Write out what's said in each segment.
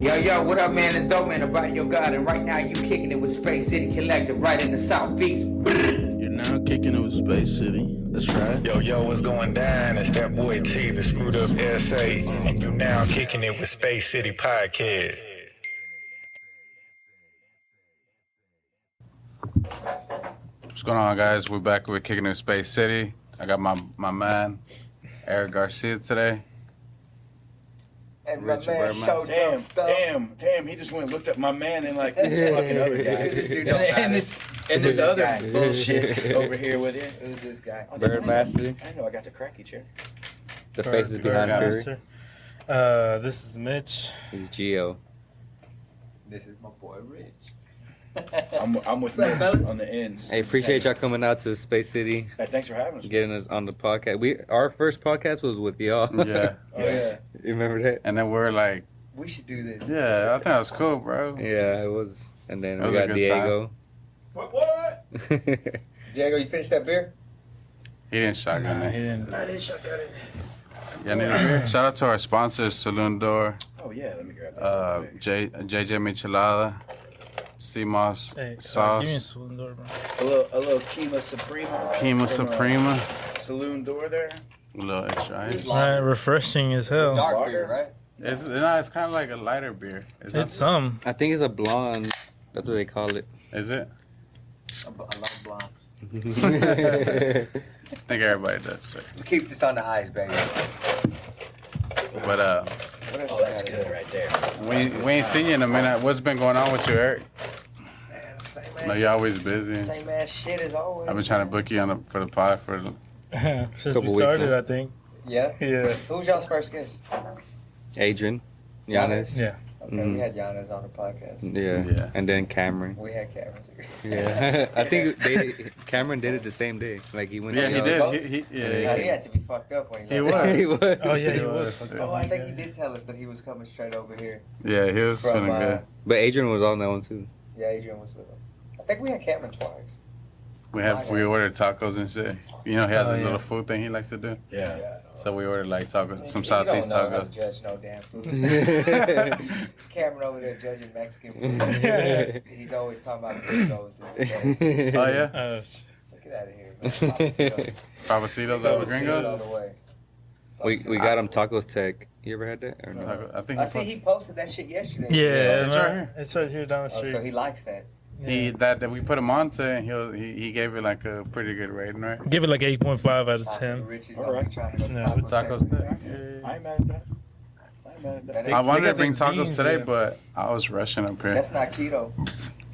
Yo, what up, man? It's Dope Man, about your God, and right now you kicking it with Space City Collective right in the Southeast. You're now kicking it with Space City. That's right. Yo, what's going down? It's that boy T, the screwed up SA, and you now kicking it with Space City Podcast. What's going on, guys? We're back with Kicking It with Space City. I got my man, Eric Garcia today. And my Richard man Burmaster. showed up stuff. Damn, he just went and looked at my man and like this fucking other guy. Dude, don't and this other guy. bullshit over here with you. Who's this guy? Oh, Burmaster. I know, I got the cracky chair. The faces behind Curry. This is Mitch. He's Gio. This is my boy Rich. I'm with What's up, Mitch fellas? on the ends. Hey, appreciate y'all coming out to Space City, Hey, thanks for having us. getting us on the podcast. Our first podcast was with y'all. Yeah. Oh yeah, You remember that? And then we're like, we should do this. yeah, I think that was cool, bro. Yeah, it was. And then That we was a got good Diego. What? Diego, you finished that beer? He didn't shotgun it. didn't. I didn't shotgun it. Yeah, need a beer? Shout out to our sponsors, Saloon Door, Oh yeah, let me grab that. JJ Michelada, CMOS Hey, give me a Sauce, saloon door, bro. A little Kima Suprema. Kima from, Suprema, Saloon door there. a little extra ice. Right, refreshing as hell. Dark beer, right? It's kind of like a lighter beer. Is It's some. I think it's a blonde. That's what they call it. Is it? I love blondes. I think everybody does, sir. Keep this on the ice, baby. But Oh, that's good right there. we ain't seen you in a minute. What's been going on with you, Eric? Man, same I know ass, you're always busy. same ass shit as always. I've been trying to book you for the pod for Since we Couple weeks started, now. I think. Yeah. Yeah. Who was y'all's first guest? Adrian. Giannis. Yeah. Okay, Mhm. we had Giannis on the podcast. Yeah. Yeah. And then Cameron. We had Cameron too. Yeah. I think Cameron did it the same day. Like he went. Yeah, to he y'all. did. He Yeah, he had to be fucked up when he He left. was. He was. Oh yeah, he He was. was. fucked Oh, up. I think he did tell us that he was coming straight over here. Yeah, he was From, feeling good. But Adrian was on that one too. Yeah, Adrian was with him. I think we had Cameron twice. We ordered tacos and shit. You know, he has Oh, this yeah. little food thing he likes to do. Yeah. So we ordered like tacos, some You Southeast don't know how to tacos. judge no damn food. Cameron over there judging Mexican food. He's always talking about burritos. Oh yeah, Get out of here, man. Papacitos. Papacitos over All Gringos. the way. we got him tacos tech. You ever had that or no? I think I see he posted that shit yesterday. Yeah, It's right here. It's right here down the Oh, street. so he likes that. he that we put him on to, and he gave it like a pretty good rating, right? Give it like 8.5 out of Taco 10. Rich is All gonna be right. trying to go Yeah. taco Tacos. Tech. Tech. I Yeah. ain't mad at that. They- I wanted they to got bring these tacos beans, today, yeah. but I was rushing up here. That's not keto.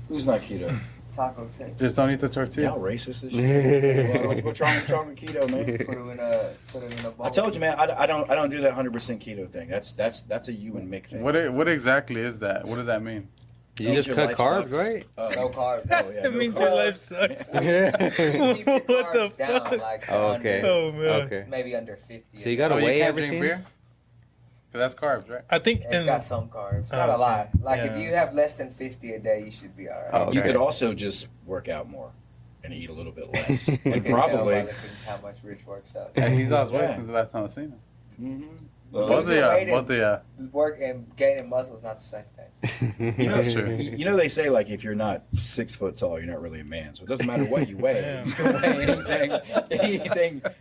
Who's not keto? Taco Tech. Just don't eat the tortilla. Y'all racist as shit. What's wrong with keto, man? Put it in a bowl. I told you, man. I don't do that 100% keto thing. That's a you and Mick thing. What exactly is that? What does that mean? You just Your cut life carbs, sucks. right? No carbs. Oh, yeah, It no means carbs. your life sucks. Keep your What the carbs down, fuck? like Oh, okay. under- Oh man. Okay. maybe under 50. So you gotta So you weigh can't everything. drink beer? Cause that's carbs, right? I think It's got some carbs. Not a lot. Like if Yeah. you have less than 50 a day, you should be alright. Oh, You okay. could also just work out more and eat a little bit less, You and can tell by probably. looking how much Rich works out. And he's lost weight Yeah. since the last time I seen him. Mhm. Both Well, of y'all. rated- Both of y'all. Work and gaining muscle is not the same thing. you know, That's true. You know they say like if you're not 6 foot tall, you're not really a man. So it doesn't matter what you weigh. Damn. You can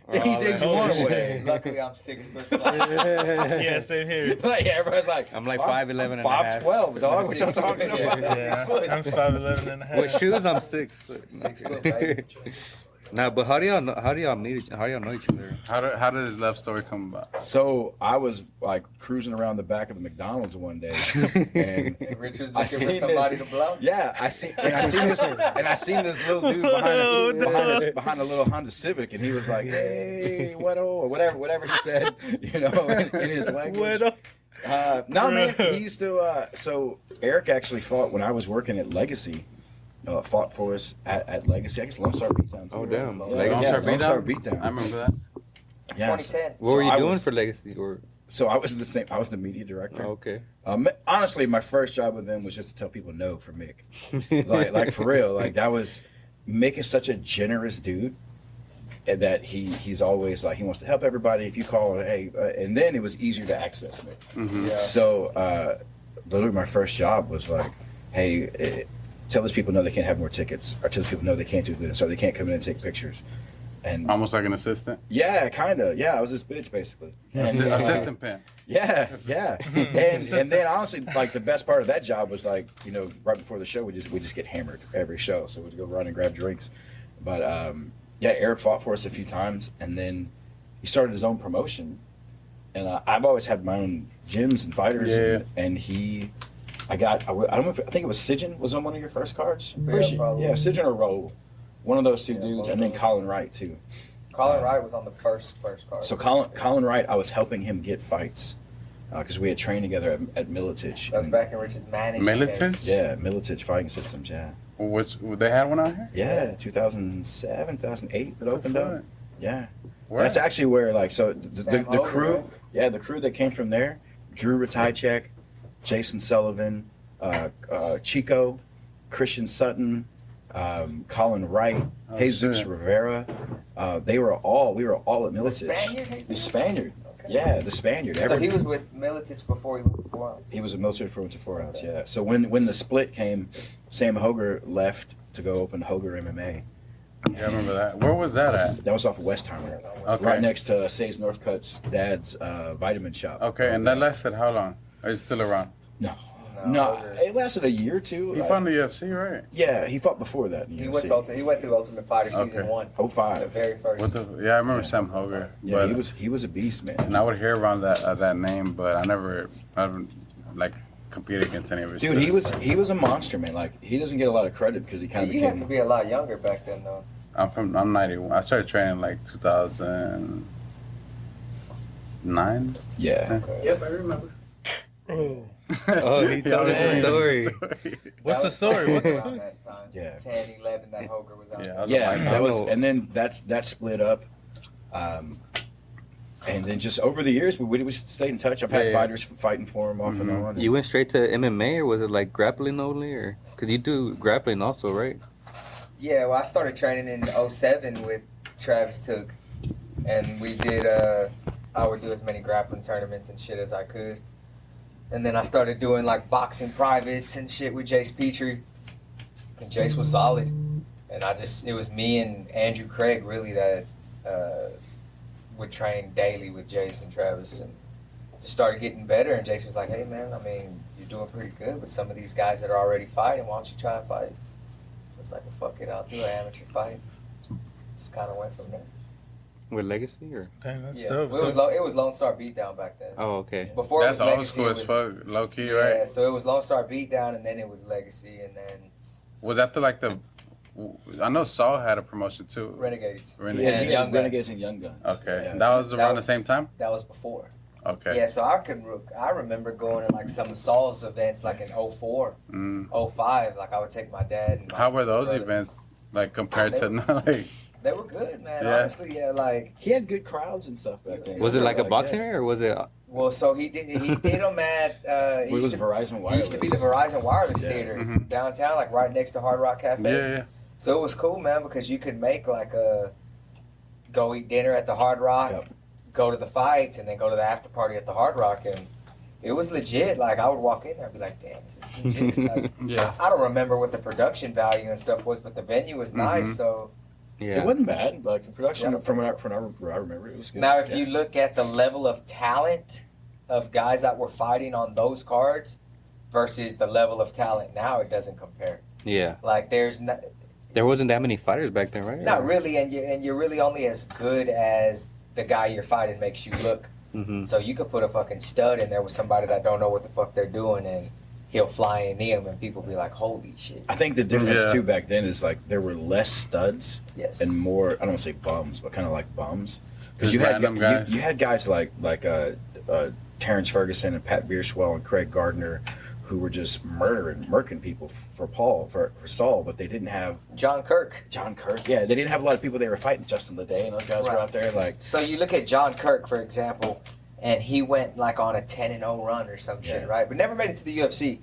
weigh anything you want to weigh. Luckily, I'm 6 foot. Yeah, same here. Like everybody's like, I'm like 5'11" and a half. 5'12", dog. What y'all talking Yeah. about? Yeah, I'm 5'11 and a half. With shoes, I'm 6 foot. 6 foot, right? Nah, but how do y'all meet? How do y'all know each other? How did his love story come about? So I was like cruising around the back of a McDonald's one day, and Rich was I looking for seen somebody this. to blow. yeah, I seen this little dude behind a little Honda Civic, and he was like, "Hey, what or whatever he said, you know, in his language." No, man, he used to. So Eric actually fought when I was working at Legacy. Fought for us at Legacy. I guess Lone Star Beatdown. Too. Oh, damn. Yeah, Lone yeah, Star Lone Star Beatdown? Beatdown. I remember that. Yeah, 2010. What were So you I doing was- for Legacy? Or So I was I was the media director. oh, okay. Honestly, my first job with them was just to tell people no for Mick. like for real. Like that was Mick is such a generous dude and that he's always like he wants to help everybody. If you call, hey, and then it was easier to access Mick. Mm-hmm. Yeah. So literally my first job was like, hey, tell these people no they can't have more tickets, or tell these people no they can't do this, or they can't come in and take pictures. And Almost like an assistant. yeah, kind of. Yeah, I was this bitch basically. And, Assistant pimp. Yeah, yeah. And then honestly, like the best part of that job was like, you know, right before the show, we just get hammered every show, so we'd go run and grab drinks. But yeah, Eric fought for us a few times, and then he started his own promotion. And I've always had my own gyms and fighters, and I don't know if I think it was Sijin was on one of your first cards. Probably. Yeah, Sijin or Raul, one of those two dudes, and then Colin Wright too. Colin Wright was on the first card. So Colin Wright, I was helping him get fights because we had trained together at Militich. That was back in Richard's management. Militich? Yeah, Militich Fighting Systems. Yeah. Which they had one out here? Yeah, 2007, 2008 it opened up. Yeah. Where? That's actually where like so the Hogan, crew, right? yeah, the crew that came from there, Drew Ratajczak, Jason Sullivan, Chico, Christian Sutton, Colin Wright, Jesus shit. Rivera. We were all at Militich. Spaniard? The Spaniard. Okay. Yeah, the Spaniard. So he was with Militich before he went to 4 ounce. He was a military for 4 ounce, yeah. So when the split came, Sam Hoger left to go open Hoger MMA. Yeah, I remember that. Where was that at? That was off of Westheimer, Okay. right next to Sage Northcutt's dad's vitamin shop. Okay, and that lasted how long? Are you still around? No, Hoger. it lasted a year or two. He fought in the UFC, right? Yeah, he fought before that. In He UFC. went through Ultimate Fighter Okay. season 1. 05. The very first. Yeah, I remember Sam Hoger. Yeah, But, he was a beast, man. and I would hear around that name, but I haven't like competed against any of his. Dude, stuff. he was a monster, man. Like he doesn't get a lot of credit because he kind of You had to became. be a lot younger back then, though. I'm 91. I started training like 2009. Yeah. Yep, I remember. Oh. Oh, he told us the story. What's the story? What the fuck? Around that time. Yeah. 10, 11, that Hoger was out Yeah, I there. was Yeah, like, that was, know. and then that split up, and then just over the years we stayed in touch. I've had Yeah. fighters fighting for him off and on. You went straight to MMA, or was it like grappling only, or because you do grappling also, right? Yeah, well, I started training in 07 with Travis Took, and we did, I would do as many grappling tournaments and shit as I could. And then I started doing like boxing privates and shit with Jace Petrie, and Jace was solid. And it was me and Andrew Craig really that would train daily with Jace and Travis, and just started getting better. And Jace was like, hey man, I mean, you're doing pretty good with some of these guys that are already fighting, why don't you try and fight? So it's like, well, fuck it, I'll do an amateur fight. Just kind of went from there. With Legacy, or Damn, that's Yeah, dope. it was Lone Star Beatdown back then. oh, okay. Before That's it was old Legacy, school it as was- fuck, low key, Yeah, right? so it was Lone Star Beatdown, and then it was Legacy, and then Was that I know Saul had a promotion too. Renegades. Renegades. Yeah, And he Young had Guns. Renegades and Young Guns. Okay, Yeah. that was That around was- the same time. That was before. Okay. Yeah, so I remember going to like some of Saul's events like in 04, Mm. 05. Like I would take my dad. And my How were those brother. events like compared to like? They were good, man. Yeah. Honestly, yeah. Like, He had good crowds and stuff back then. Was it like a yeah. boxing area, or was it? well, so he did them at. It was Verizon He Wireless. used to be the Verizon Wireless Yeah. Theater Mhm. downtown, like right next to Hard Rock Cafe. Yeah, yeah. So it was cool, man, because you could make like go eat dinner at the Hard Rock, Yep. go to the fights, and then go to the after party at the Hard Rock, and it was legit. Like I would walk in there and be like, "Damn, this is legit." Like, Yeah. I don't remember what the production value and stuff was, but the venue was nice. Mhm. So Yeah. It wasn't bad. Like the production, Yeah, I from think what I remember, it was good. now, if Yeah. you look at the level of talent of guys that were fighting on those cards versus the level of talent now, it doesn't compare. Yeah. Like there's not. There wasn't that many fighters back then, right? Not really, and you're really only as good as the guy you're fighting makes you look. Mm-hmm. So you could put a fucking stud in there with somebody that don't know what the fuck they're doing, and he'll fly in him, and people be like, "Holy shit!" I think the difference Yeah. too back then is like there were less studs Yes. and more. I don't want to say bums, but kind of like bums, because Just you had random guys. you had guys like Terrence Ferguson and Pat Bierswell and Craig Gardner, who were just murking people for Saul, but they didn't have John Kirk. John Kirk. Yeah, they didn't have a lot of people they were fighting. Justin Leday and those guys were Right. out there like. So you look at John Kirk, for example, and he went like on a 10-0 run or some shit, Yeah. right? But never made it to the UFC.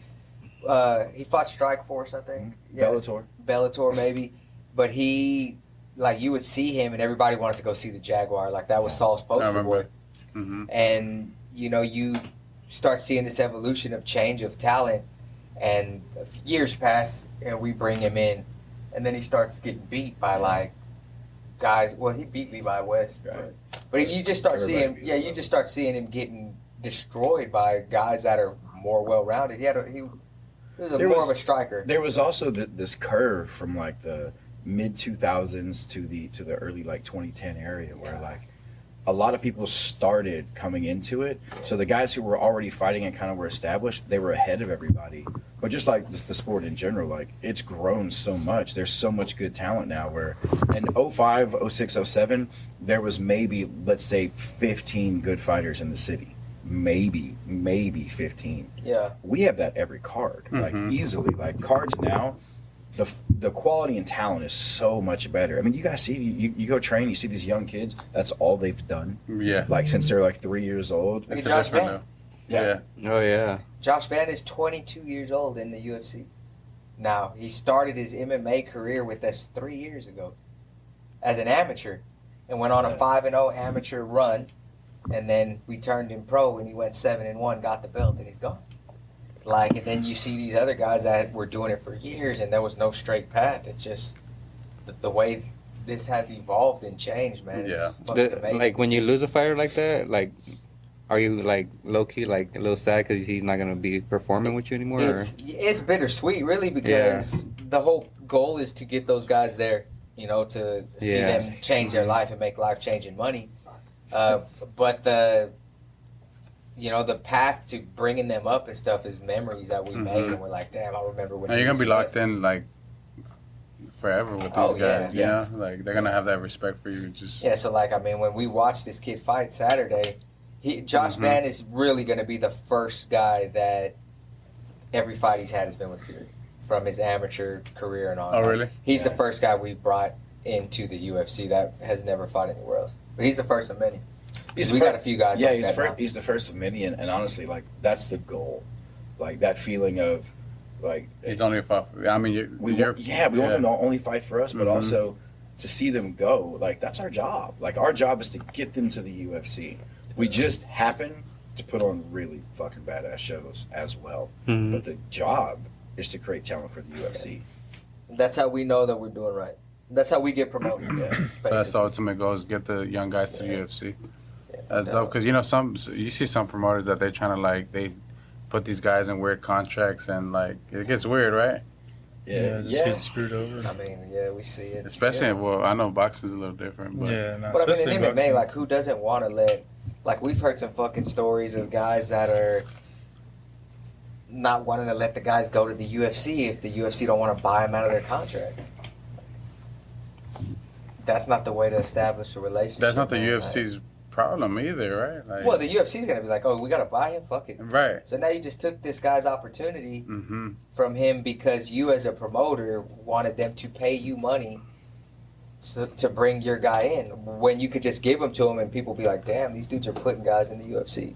He fought Strike Force, I think. Yes. Bellator, maybe. But he, like, you would see him, and everybody wanted to go see the Jaguar. Like, that was Saul's I poster remember. boy. Mm-hmm. And, you know, you start seeing this evolution of change of talent, and years pass, and we bring him in, and then he starts getting beat by like guys. Well, he beat Levi West, Right. but you just start Everybody seeing, beat yeah, Levi. you just start seeing him getting destroyed by guys that are more well-rounded. He was There more was- of a striker. There was also this curve from like the mid 2000s to the early like 2010 area where like a lot of people started coming into it. So the guys who were already fighting and kind of were established, they were ahead of everybody. But just like the sport in general, like it's grown so much. There's so much good talent now where in 05, 06, 07, there was maybe, let's say 15 good fighters in the city. Maybe 15. Yeah. We have that every card, like easily. Like cards now, the quality and talent is so much better. I mean, you guys see, you go train, you see these young kids. That's all they've done, Yeah. like since they're like 3 years old. Look It's at a Josh different Van. now. Yeah. Oh yeah. Josh Van is 22 years old in the UFC. Now, he started his MMA career with us 3 years ago as an amateur and went on a 5-0 amateur run. And then we turned him pro and he went 7-1, got the belt, and he's gone. Like, and then you see these other guys that were doing it for years and there was no straight path. It's just the way this has evolved and changed, man. It's Yeah. fucking amazing Like to when you see. lose a fighter like that, like, are you like low key like a little sad because he's not gonna be performing with you anymore? Or? It's bittersweet, really, because the whole goal is to get those guys there, you know, to see Yeah. them change their life and make life-changing money. But the path to bringing them up and stuff is memories that we made, and we're like, damn, I remember when. And he you're gonna was be the locked best. in like forever with these Oh, yeah. guys. You know, like they're gonna have that respect for you. Just Yeah, so like, I mean, when we watched this kid fight Saturday, Josh Van is really going to be the first guy that every fight he's had has been with Fury from his amateur career and on. Oh, really? He's the first guy we've brought into the UFC that has never fought anywhere else. But he's the first of many. We got a few guys. Yeah, like he's that now. he's the first of many, and honestly, like that's the goal, like that feeling of, like he's only a fight. I mean, we you're, want, we want them to only fight for us, but also to see them go. Like that's our job. Like our job is to get them to the UFC. We just happen to put on really fucking badass shows as well. But the job is to create talent for the UFC. That's how we know that we're doing right. That's how we get promoted. Yeah, That's the basically. ultimate goal is get the young guys to the UFC. Yeah, That's dope because you know you see some promoters that they're trying to like they put these guys in weird contracts and like it gets weird, right? Yeah, just get screwed over. I mean, yeah, we see it. Especially yeah. well, I know boxing's a little different, but Yeah, no, But I mean, especially in MMA, boxing. like, who doesn't want to let... Like, we've heard some fucking stories of guys that are not wanting to let the guys go to the UFC if the UFC don't want to buy them out of their contract. That's not the way to establish a relationship. that's not the man. UFC's problem either, right? Like, Well, the UFC's going to be like, oh, we got to buy him? Fuck it. right. So now you just took this guy's opportunity Mm-hmm. from him because you, as a promoter, wanted them to pay you money to bring your guy in when you could just give them to him and people be like, damn, these dudes are putting guys in the UFC.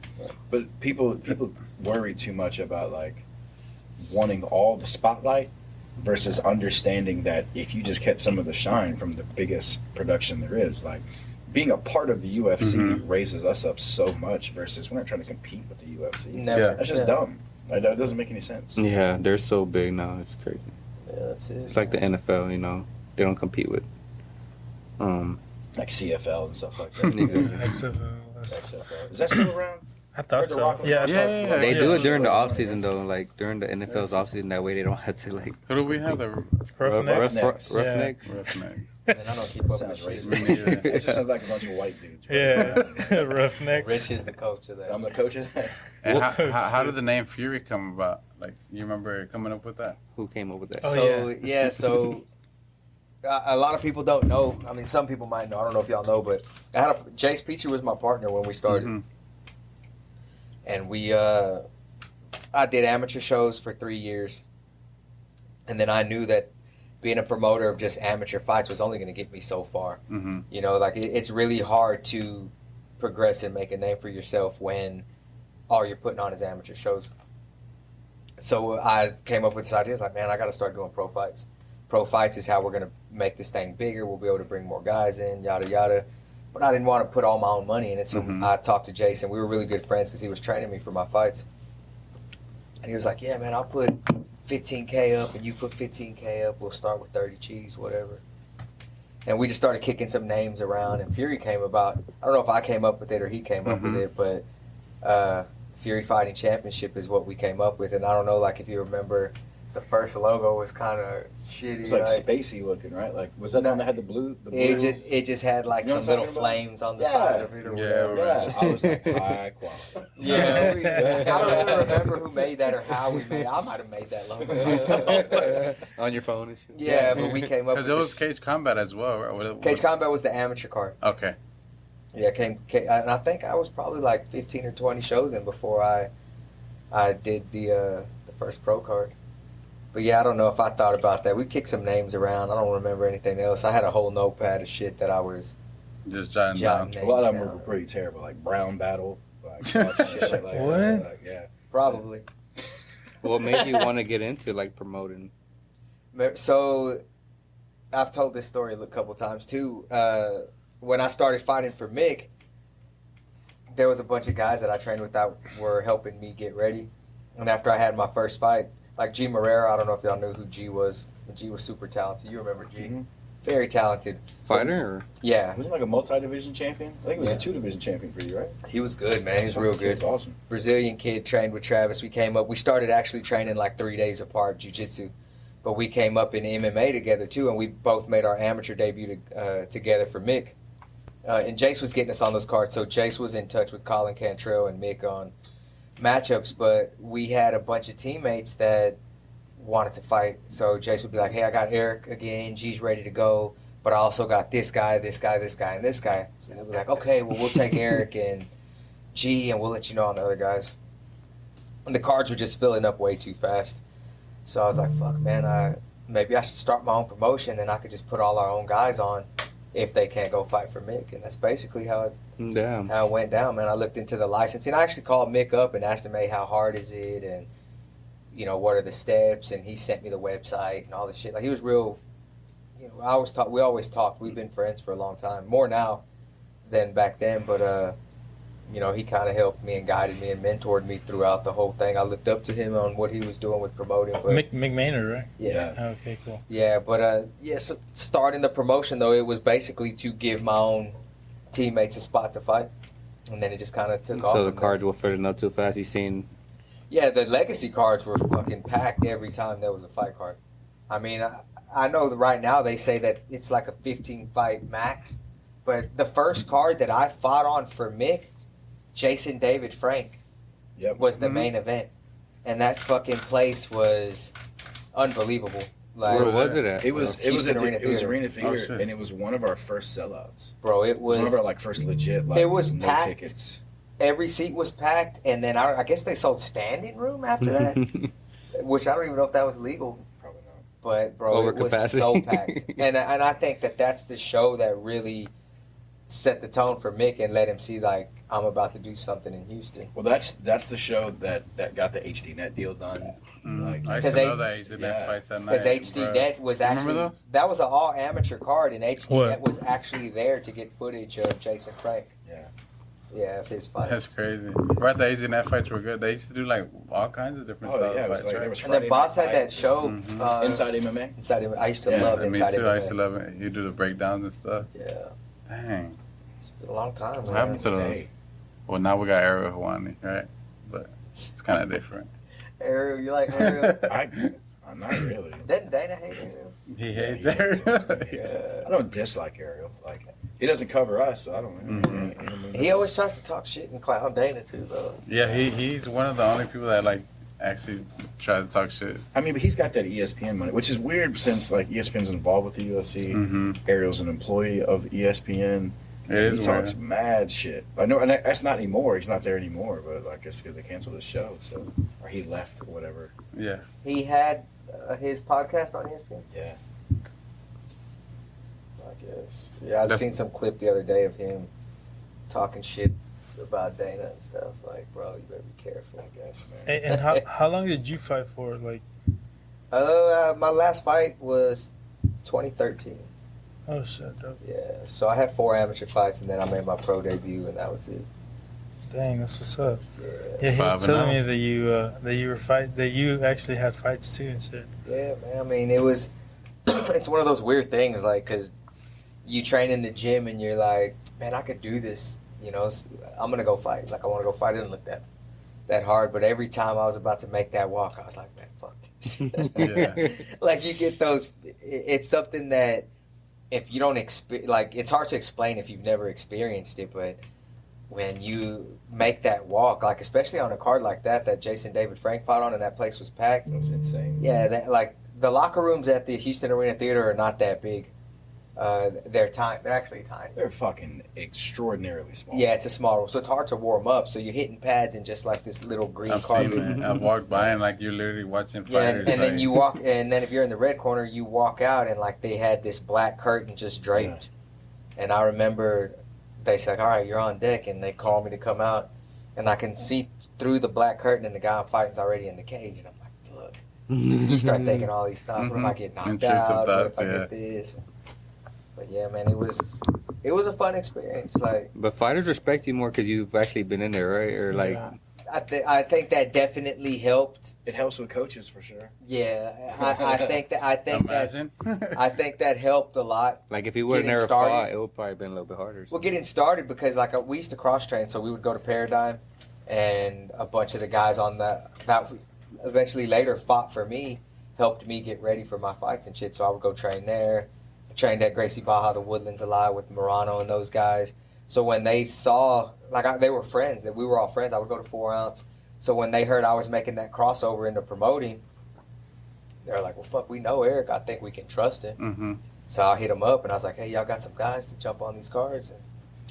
But people worry too much about like wanting all the spotlight versus understanding that if you just kept some of the shine from the biggest production there is, like being a part of the UFC raises us up so much versus we're not trying to compete with the UFC. Never. Yeah. That's just dumb. Like, that doesn't make any sense. Yeah, they're so big now. It's crazy. Yeah, that's it. It's like the NFL. You know, they don't compete with. Like CFL and stuff like that. XFL. Is that still around? I thought Heard the so. Rock was Yeah, I on. thought- They yeah. do it during the off season though, like during the NFL's off season. That way they don't have to like Who do we have? The Roughnecks. Roughnecks. Roughnecks. Roughneck. Man, I don't keep up Sounds with racist. shit. It just sounds like a bunch of white dudes. Yeah, Roughnecks. Rich is the coach of that. I'm the coach of that. And how did the name Fury come about? Like, you remember coming up with that? Who came up with that? Oh, So so a lot of people don't know. I mean, some people might know. I don't know if y'all know, but Jace Peachy was my partner when we started, and I did amateur shows for 3 years, and then I knew that being a promoter of just amateur fights was only going to get me so far. Mm-hmm. You know, like it's really hard to progress and make a name for yourself when all you're putting on is amateur shows. So I came up with this idea. It's like, man, I got to start doing pro fights. Pro fights is how we're going to make this thing bigger. We'll be able to bring more guys in, yada, yada. but I didn't want to put all my own money in it. So Mhm. I talked to Jason. We were really good friends because he was training me for my fights. And he was like, "Yeah, man, I'll put 15K up, and you put 15K up. We'll start with 30 G's, whatever." And we just started kicking some names around, and Fury came about. I don't know if I came up with it or he came up with Mhm. it, but Fury Fighting Championship is what we came up with. And I don't know, like, if you remember, the first logo was kind of shitty. It was like spacey looking, right? Like, was that the one that had the blue? The blue? It just had like You know some what I'm little talking about? flames on the Yeah. side of it or Yeah, whatever. Yeah, I was like, high quality. Yeah, I don't even remember who made that or how we made it. I might have made that logo myself. On your phone and shit. Yeah, but we came up with Because it was this. Cage Combat as well, right? Cage Combat was the amateur card. Okay. Yeah, and I think I was probably like 15 or 20 shows in before I did the first pro card. But yeah, I don't know if I thought about that. We kicked some names around. I don't remember anything else. I had a whole notepad of shit that I was Just jotting jotting down. A lot of them names were down. pretty terrible, like Brown Battle. Like, all kinds of shit like What? that. Like, yeah. Probably. What made you want to get into like promoting? So, I've told this story a couple times too. When I started fighting for Mick, there was a bunch of guys that I trained with that were helping me get ready. And after I had my first fight, like G Marrera, I don't know if y'all knew who G was. But G was super talented. You remember G? Mhm. Very talented. Fighter or Yeah, Wasn't like a multi-division champion? I think it was Yeah. a 2-division champion for you, right? he was good, man. He was real He good. was awesome. Brazilian kid, trained with Travis. We came up. We started actually training like 3 days apart, jiu-jitsu. But we came up in MMA together too, and we both made our amateur debut together for Mick. And Jace was getting us on those cards, so Jace was in touch with Colin Cantrell and Mick on matchups. But we had a bunch of teammates that wanted to fight. So Jace would be like, "Hey, I got Eric again. G's ready to go, but I also got this guy, this guy, this guy, and this guy." So they'd be like, "Okay, well, we'll take Eric and G, and we'll let you know on the other guys." And the cards were just filling up way too fast. So I was like, "Fuck, man, maybe I should start my own promotion, and I could just put all our own guys on if they can't go fight for Mick." And that's basically how damn. it went down, man. I looked into the licensing. I actually called Mick up and asked him, "Hey, how hard is it? And, you know, what are the steps?" And he sent me the website and all this shit. Like, he was real, you know, we always talked. We've been friends for a long time. More now than back then, but, you know, he kind of helped me and guided me and mentored me throughout the whole thing. I looked up to him on what he was doing with promoting. But Mick Maynard, right? yeah. Okay, cool. Yeah, but so starting the promotion though, it was basically to give my own teammates a spot to fight, and then it just kind of took off. So the from there. cards were filling up too fast. You seen? Yeah, the legacy cards were fucking packed every time there was a fight card. I mean, I know that right now they say that it's like a 15 fight max, but the first card that I fought on for Mick, Jason David Frank, Yep. was the Mhm. main event, and that fucking place was unbelievable. Like, Where was it at? It was Houston Arena Theater. Arena Oh, Theater, shit. and it was one of our first sellouts. bro, it was. One of our like first legit like It was no packed. tickets. Every seat was packed, and then I guess they sold standing room after that, which I don't even know if that was legal. Probably not. But bro, it was Overcapacity. so packed, and I think that that's the show that really set the tone for Mick and let him see like I'm about to do something in Houston. Well, that's the show that got the HD Net deal done. Like, I used 'Cause to they- know that HD yeah. Net fights at night. Because HD bro. Net was Remember actually those? that was an all amateur card, and HD What? Net was actually there to get footage of Jason Frank. Yeah, of his fight. That's crazy. Right, the HD Net fights were good. They used to do like all kinds of different Oh styles yeah, it of was fights, like right? there was And then Friday Boss Night had that Fights, show Mhm. Inside MMA. Inside Him. I used to Yeah, love Me Inside too. I used to MMA. love it. You do the breakdowns and stuff. Yeah, Dang. it's been a long time. What man. happened to those? Hey, Well, now we got Ariel Hawani, right? But it's kind of different. Ariel, you like Ariel? I'm not really. Didn't Dana hate Ariel? He Yeah, hates he hates Ariel. Yeah. I don't dislike Ariel. Like he doesn't cover us, so I don't. Mhm. He always tries to talk shit and clown Dana too, though. Yeah, he's one of the only people that like actually try to talk shit. I mean, but he's got that ESPN money, which is weird since like ESPN's involved with the UFC. Mm-hmm. Ariel's an employee of ESPN. It He is talks weird. mad shit. I know, and that's not anymore. He's not there anymore. But I guess because they canceled his show, so or he left or whatever. Yeah. He had his podcast on ESPN. Yeah. I guess. Yeah, I've That's- seen some clip the other day of him talking shit about Dana and stuff. Like, bro, you better be careful. I guess, man. And how long did you fight for? Like, My last fight was 2013. Oh shit, dope. Yeah, so I had 4 amateur fights, and then I made my pro debut, and that was it. Dang, that's what's up. Yeah, Yeah, he was 5-0. telling me that you actually had fights too and shit. yeah, man. I mean, it was. It's one of those weird things, like, because you train in the gym and you're like, man, I could do this. You know, I'm gonna go fight. Like, I want to go fight. It didn't look that hard, but every time I was about to make that walk, I was like, man, fuck this. Yeah. Like, you get those. It's something that if you don't like, it's hard to explain if you've never experienced it, but when you make that walk, like, especially on a card like that Jason David Frank fought on, and that place was packed. It was insane. Yeah, that, like, the locker rooms at the Houston Arena Theater are not that big. They're actually tiny. They're fucking extraordinarily small. Yeah, it's a small room, so it's hard to warm up. So you're hitting pads in just like this little green I've carpet. seen it. I've walked by and like you're literally watching Yeah, fighters. and then like- you walk, and then if you're in the red corner, you walk out, and like they had this black curtain just draped. And I remember they said, "All right, you're on deck," and they called me to come out, and I can see through the black curtain, and the guy I'm fighting's already in the cage, and I'm like, "Fuck." You start thinking all these thoughts. What if I get knocked Intrusive out? What if thoughts, I yeah. get this? But yeah, man, it was a fun experience. Like, But fighters respect you more because you've actually been in there, right? Or like, Yeah. I think that definitely helped. It helps with coaches for sure. Yeah, I think Imagine. that helped a lot. if he would have Getting never started. fought, it would probably been a little bit harder. Well, getting started because like we used to cross train, so we would go to Paradigm, and a bunch of the guys on that eventually later fought for me, helped me get ready for my fights and shit. So I would go train there. Trained at Gracie Baja, the Woodlands a lot with Morano and those guys. So when they saw, they were friends, that we were all friends. I would go to 4 ounce. So when they heard I was making that crossover into promoting, they were like, well, fuck, we know Eric. I think we can trust him. Mm-hmm. So I hit him up, and I was like, hey, y'all got some guys to jump on these cards? And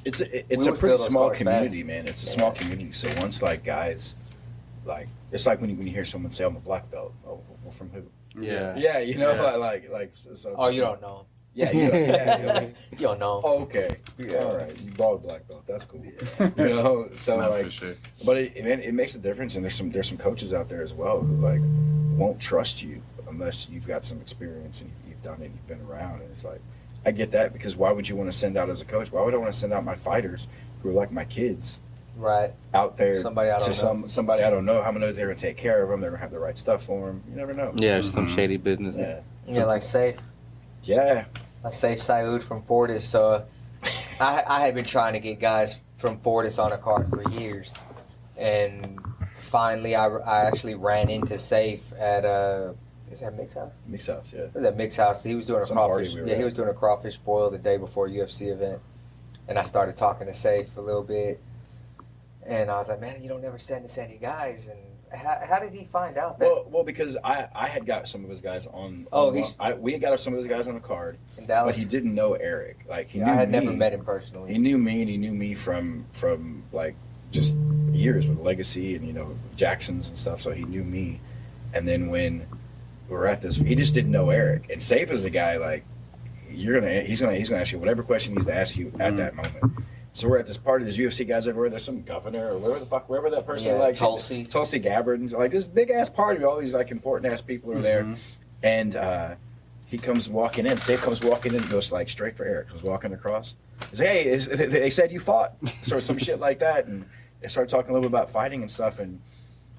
It's We a would pretty fill those small cars community, fast. man. It's a Yeah. small community. So once like guys, like it's like when you hear someone say I'm a black belt. Oh, well, from who? Yeah. Yeah, you know, Yeah. like. So, oh, you don't know him. Yeah, you don't, yeah. You're like, You don't know him. oh, okay. Yeah, all right. You bought a black belt. That's cool. You know, so Not like, for sure. but it makes a difference. And there's some coaches out there as well who like won't trust you unless you've got some experience and you've done it, you've been around. And it's like, I get that, because why would you want to send out as a coach? Why would I want to send out my fighters who are like my kids Right. out there Somebody I don't to know. somebody I don't know? How many knows they're gonna take care of them? They're gonna have the right stuff for them. You never know. Yeah, it's some Mhm. shady business. Yeah. Yeah, like Safe. Yeah. Like Safe Saud from Fortis. So I had been trying to get guys from Fortis on a card for years. And finally I actually ran into Safe at is that Mix House? Mix house. Yeah. It was at Mix House. He was doing a Some party crawfish. we were Yeah, he at. was doing a crawfish boil the day before a UFC event. And I started talking to Safe a little bit. And I was like, man, you don't never send us any guys. And how did he find out that Well, because I had got some of his guys on. Oh, we had got some of his guys on a card, in Dallas? but he didn't know Eric. Like he knew I had me. never met him personally. He knew me, and he knew me from like just years with Legacy and Jackson's and stuff. So he knew me, and then when we were at this, he just didn't know Eric. And Safe is a guy like he's gonna ask you whatever question he needs to ask you at that moment. So we're at this party. There's UFC guys everywhere. There's some governor or wherever that person Yeah, like Tulsi Gabbard, and like this big ass party. All these like important ass people are there, and he comes walking in. Safe comes walking in and goes like straight for Eric. Comes walking across. He's like, hey, they said you fought, or some shit like that, and they started talking a little bit about fighting and stuff. And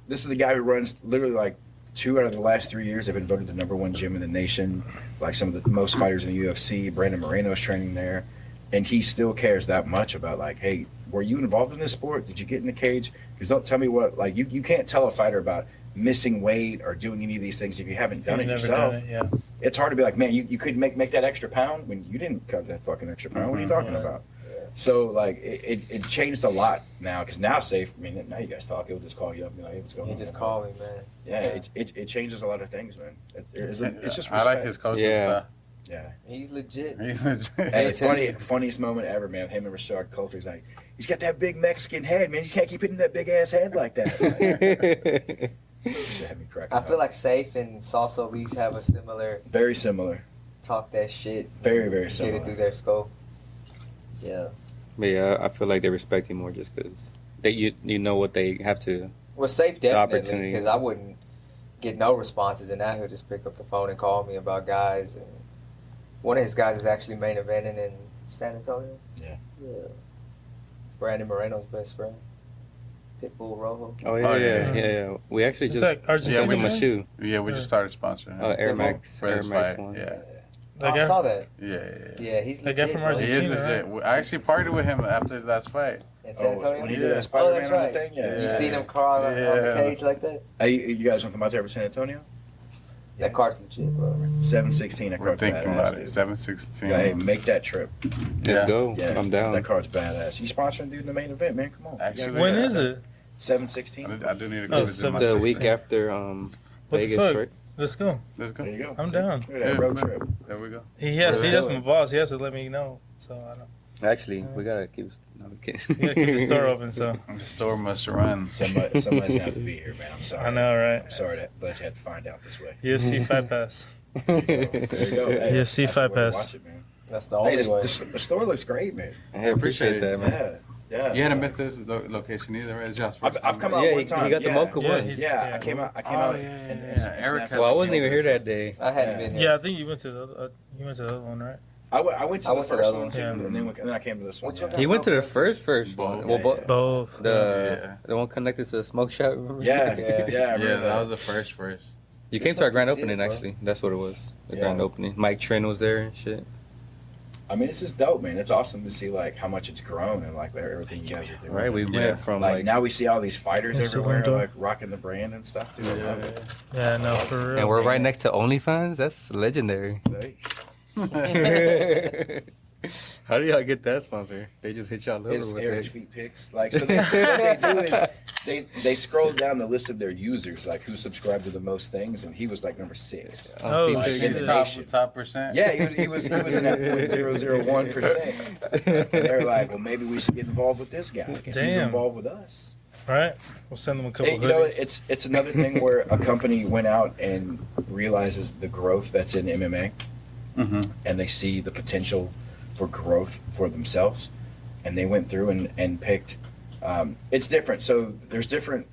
this is the guy who runs literally like 2 out of the last 3 years. They've been voted the #1 gym in the nation. Like some of the most fighters in the UFC. Brandon Moreno's training there. And he still cares that much about like, hey, were you involved in this sport? Did you get in the cage? Because don't tell me what, like, you can't tell a fighter about missing weight or doing any of these things if you haven't done it You've never yourself. done it, yeah. It's hard to be like, man, you could make that extra pound when you didn't cut that fucking extra pound. What are you talking about? So like, it changed a lot now, because now Safe, I mean, now you guys talk, he'll just call you up and be like, hey, what's going He on? just called me, man. Yeah, it changes a lot of things, man. It's just I like respect. his coaching Yeah. stuff. Yeah. He's legit. He's legit. Hey, tell you. funniest moment ever, man. Him and Rashard Coulter. He's like, he's got that big Mexican head, man. You can't keep hitting that big ass head like that. Shit had me cracking I up. feel like Safe and Salsa Lees have a similar Very similar. talk that shit. Very, very Get it similar. through their skull. Yeah. But yeah, I feel like they respect you more just because you know what they have to. Well, Safe definitely, opportunity. because I wouldn't get no responses, and now he'll just pick up the phone and call me about guys. And One of his guys is actually main eventing in San Antonio. Yeah. Brandon Moreno's best friend. Pitbull Rojo. Oh yeah, Oh, yeah, yeah. yeah. We actually Is just that Argentina? sent him a shoe. Yeah, we just started sponsoring. Air Max, For Air this Max fight. one. Yeah. That I guy? saw that. Yeah. Yeah, he's That guy legit, from bro. He is Argentina, legit. right? I actually partied with him after his last fight. In San Antonio? When he did Yeah. that Spider-Man that's on the right. thing? Yeah. You seen him crawl on the Yeah. cage like that? Hey, you guys want to come out there for San Antonio? That car's legit, bro. 716. That We're card's thinking badass, about dude. it. 716. Yeah, hey, make that trip. Let's go. Yeah, I'm down. That card's badass. You sponsoring dude in the main event, man? Come on. Actually, When yeah. is it? 716. I do need to go Oh, visit my The sister. week after What the Vegas, fuck? right? Let's go. Let's go. There you go. I'm See? down. Look at that Yeah, road man. trip. There we go. That's my boss. He has to let me know. So I don't. Actually, we gotta keep. No, I'm kidding. We gotta keep the store open. So The store must run. Somebody's gonna have to be here, man. I'm sorry. I know, right? I'm sorry that Butch had to find out this way. UFC Fight Pass. There you go. Hey, UFC that's Fight the way to Pass. watch it, man. That's the Hey, only way. the store looks great, man. I appreciate that, man. Yeah. You hadn't been to this location either, right? It's just I've come out Yeah, one he time. got the yeah. mocha Yeah, one. he's- Yeah, Yeah. I came out. Oh, out. yeah, and yeah. Eric Well, I wasn't even here that day. I hadn't been here. Yeah, I think you went to the other one, right? I went to I the went to the first other one one, too, yeah. and then I came to this one. Which one? Yeah. He went to the first one. Well, Yeah, yeah. Both. the one connected to the smoke shop. Remember? Yeah, Yeah. I remember Yeah, that was the first. You came to our grand Legit, opening, bro. actually. That's what it was. The Yeah. grand opening. Mike Trent was there and shit. I mean, this is dope, man. It's awesome to see like how much it's grown and like everything you guys are doing. Right? We Yeah. went from like like, now we see all these fighters It's everywhere, so like rocking the brand and stuff, dude. I love it. Yeah, no, for real. and we're right next to OnlyFans. That's legendary. Hey, How do y'all get that sponsor? They just hit y'all over it's with Eric's it. feet pics. Like, so what they do is they scroll down the list of their users, like who subscribed to the most things, and he was like number 6. Oh, Feet shit. pics. in the nation. Top percent. Yeah, he was in that 0.001%. And they're like, well, maybe we should get involved with this guy because he's Damn. involved with us. Right? We'll send them a couple Hey, you know, hoodies. it's another thing where a company went out and realizes the growth that's in MMA, Mm-hmm. and they see the potential for growth for themselves, and they went through and picked. It's different. So there's different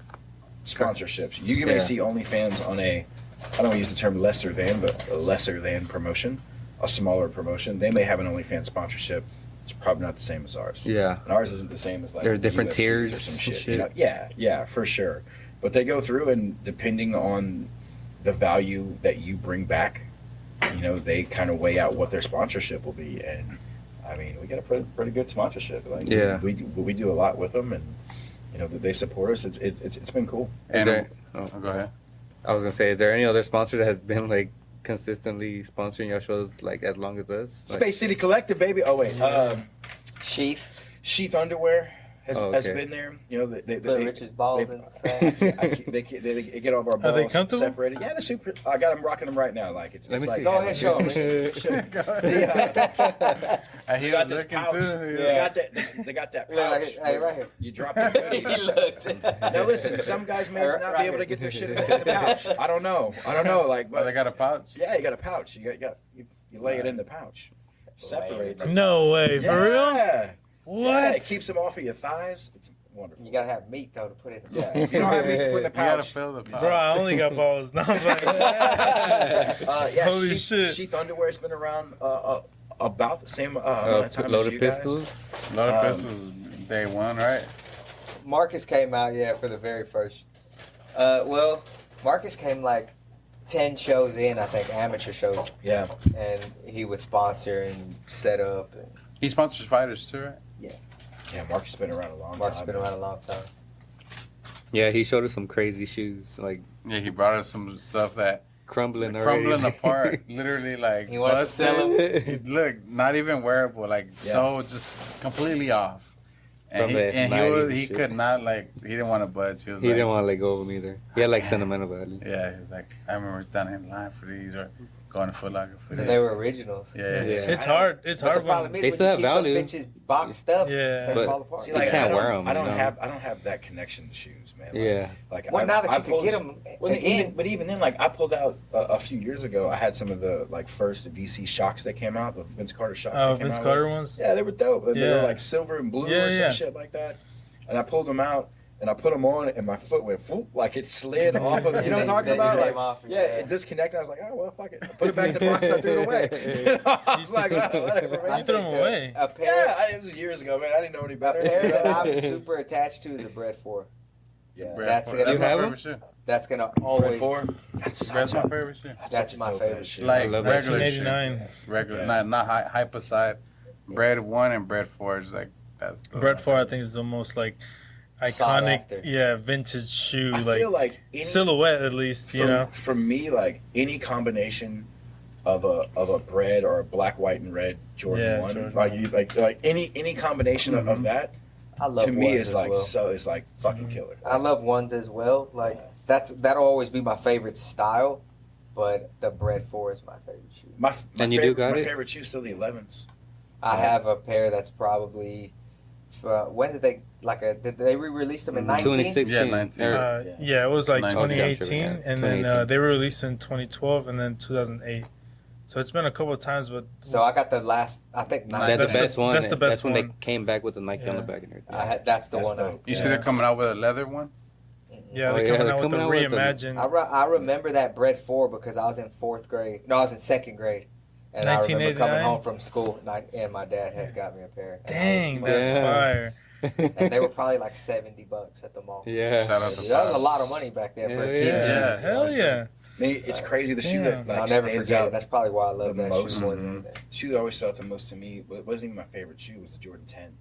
sponsorships. You may Yeah. see OnlyFans on I don't want to use the term lesser than, but a lesser than promotion, a smaller promotion. They may have an OnlyFans sponsorship. It's probably not the same as ours. Yeah. And ours isn't the same as like There's different UFC tiers or some and shit. shit. You know? Yeah, for sure. But they go through and depending on the value that you bring back, you know, they kind of weigh out what their sponsorship will be. And I mean, we got a pretty good sponsorship. Like, Yeah. we do a lot with them, and you know, they support us. It's been cool. And there- oh, go ahead. I was gonna say, is there any other sponsor that has been like consistently sponsoring your shows like as long as us? Like, Space City Collective, baby. Oh wait, Sheath. Sheath Underwear has okay. been there. You know, Put they Richard's balls they- in the sack. they get all of our Are they balls comfortable? separated. Yeah, they're super. I got them rocking them right now. Like it's. Let it's me like, see. Go ahead, show 'em. I hear got you this looking pouch. too. They got that. They got that Look like pouch. it. Hey, right here. You drop your He goodies. looked. Now listen, some guys may Right not be able to here. get their shit in the pouch. I don't know. Like, Oh, they but got a pouch. yeah, you got a pouch. You lay it in the pouch. Separates it. No way. Yeah. For real? Yeah, What? it keeps them off of your thighs. It's wonderful. You gotta have meat though to put it in the Yeah, if you don't have meat to put in the You gotta pouch. fill the pouch. Bro, I only got balls. No, I'm like, Yeah, Holy Sheath, shit. Sheath Underwear's been around about the same amount of time as loaded you guys. pistols. A lot of Um, pistols day one, right? Marcus came out, yeah, for the very first. Well, Marcus came like 10 shows in, I think, amateur shows, Yeah, and he would sponsor and set up. And He sponsors fighters too, right? yeah. Marcus has been around a long Marcus time. been around a long time. Yeah, he showed us some crazy shoes, like Yeah, he brought us some stuff that crumbling already. crumbling apart, literally like He wanted to sell busted. Look, not even wearable, like Yeah. so just completely off. From the And 90s and he shit. could not he didn't want to budge. He was He like, didn't want to let go of them either. He had like Man. sentimental value. Yeah, he was like, I remember standing in line for these or going to Foot Locker for So these. they were originals. Yeah. it's hard. It's But the hard problem when. is, They when still you have keep value. them bitches boxed up, Yeah. they But- fall apart. See, You can't wear 'em, I don't you know? have. I don't have that connection to shoes, man. Like, Yeah. Like Well, now that I you can pulled- get them Well, again, even then, like I pulled out a few years ago. I had some of the like first VC shocks that came out, the Vince Carter shocks. Oh, that came Vince out Carter with. ones? Yeah, they were dope. They Yeah. were like silver and blue Yeah, or some yeah. shit like that. And I pulled them out, and I put them on, and my foot went whoop, like it slid off of. You know what I'm talking Then about? it came Like, off, yeah, it disconnected. I was like, oh well, fuck it. I put it back in the box. I threw it away. I was like, whatever. Man. You threw them away. A pair, Yeah, it was years ago, man. I didn't know any a better. pair that I'm super attached to is a Bread 4. Yeah, That's That's gonna- my have favorite shit. That's gonna Bread always. 4. That's Bread's such my a. favorite shit. That's such a my dope favorite ass shit. Like love that regular 1989. shit. Regular, Yeah. not hyper Bread 1 and Bread 4 is like that's. Bread 4, I think, is the most like Sought iconic, after. vintage shoe, I like feel like any, silhouette at least. You know, for me, like any combination of a Bread or a black, white, and red Jordan Yeah, 1, Jordan like 1. you, like any combination of that, I love to me ones is as like well. so it's like fucking killer. I love ones as well. Like that'll always be my favorite style, but the Bread 4 is my favorite shoe. My And you do favorite, got my it? favorite shoe is still the 11s. I Yeah. have a pair that's probably. When did they did they re-release them in 19? 2016. Yeah, 19. yeah, it was like 19. 2018, Yeah, and then 2018. they were released in 2012, and then 2008. So it's been a couple of times, but So I got the last. I think That's the That's the- best one. that's the best when one. they came back with the Nike on the Yeah. back and everything. That's the That's one. dope. You see they're coming out with a leather one. yeah, Oh, they're yeah, coming they're out with the coming out with the- reimagined. I remember that Bread 4 because I was in 4th grade. No, I was in 2nd grade. And I remember coming 1989? home from school and my dad had got me a pair. And I Dang, was that's Yeah. fire. and they were probably like $70 at the mall. Yeah. Shout out to That was a Pops. lot of money back then for a Yeah, kid. yeah. Yeah, hell yeah. I mean, it's crazy. The shoe Damn. that like I'll never stands forget out it. That's probably why I love the that most. shoe more Mhm. than anything. The shoe that always stood out the most to me, but it wasn't even my favorite shoe, was the Jordan 10.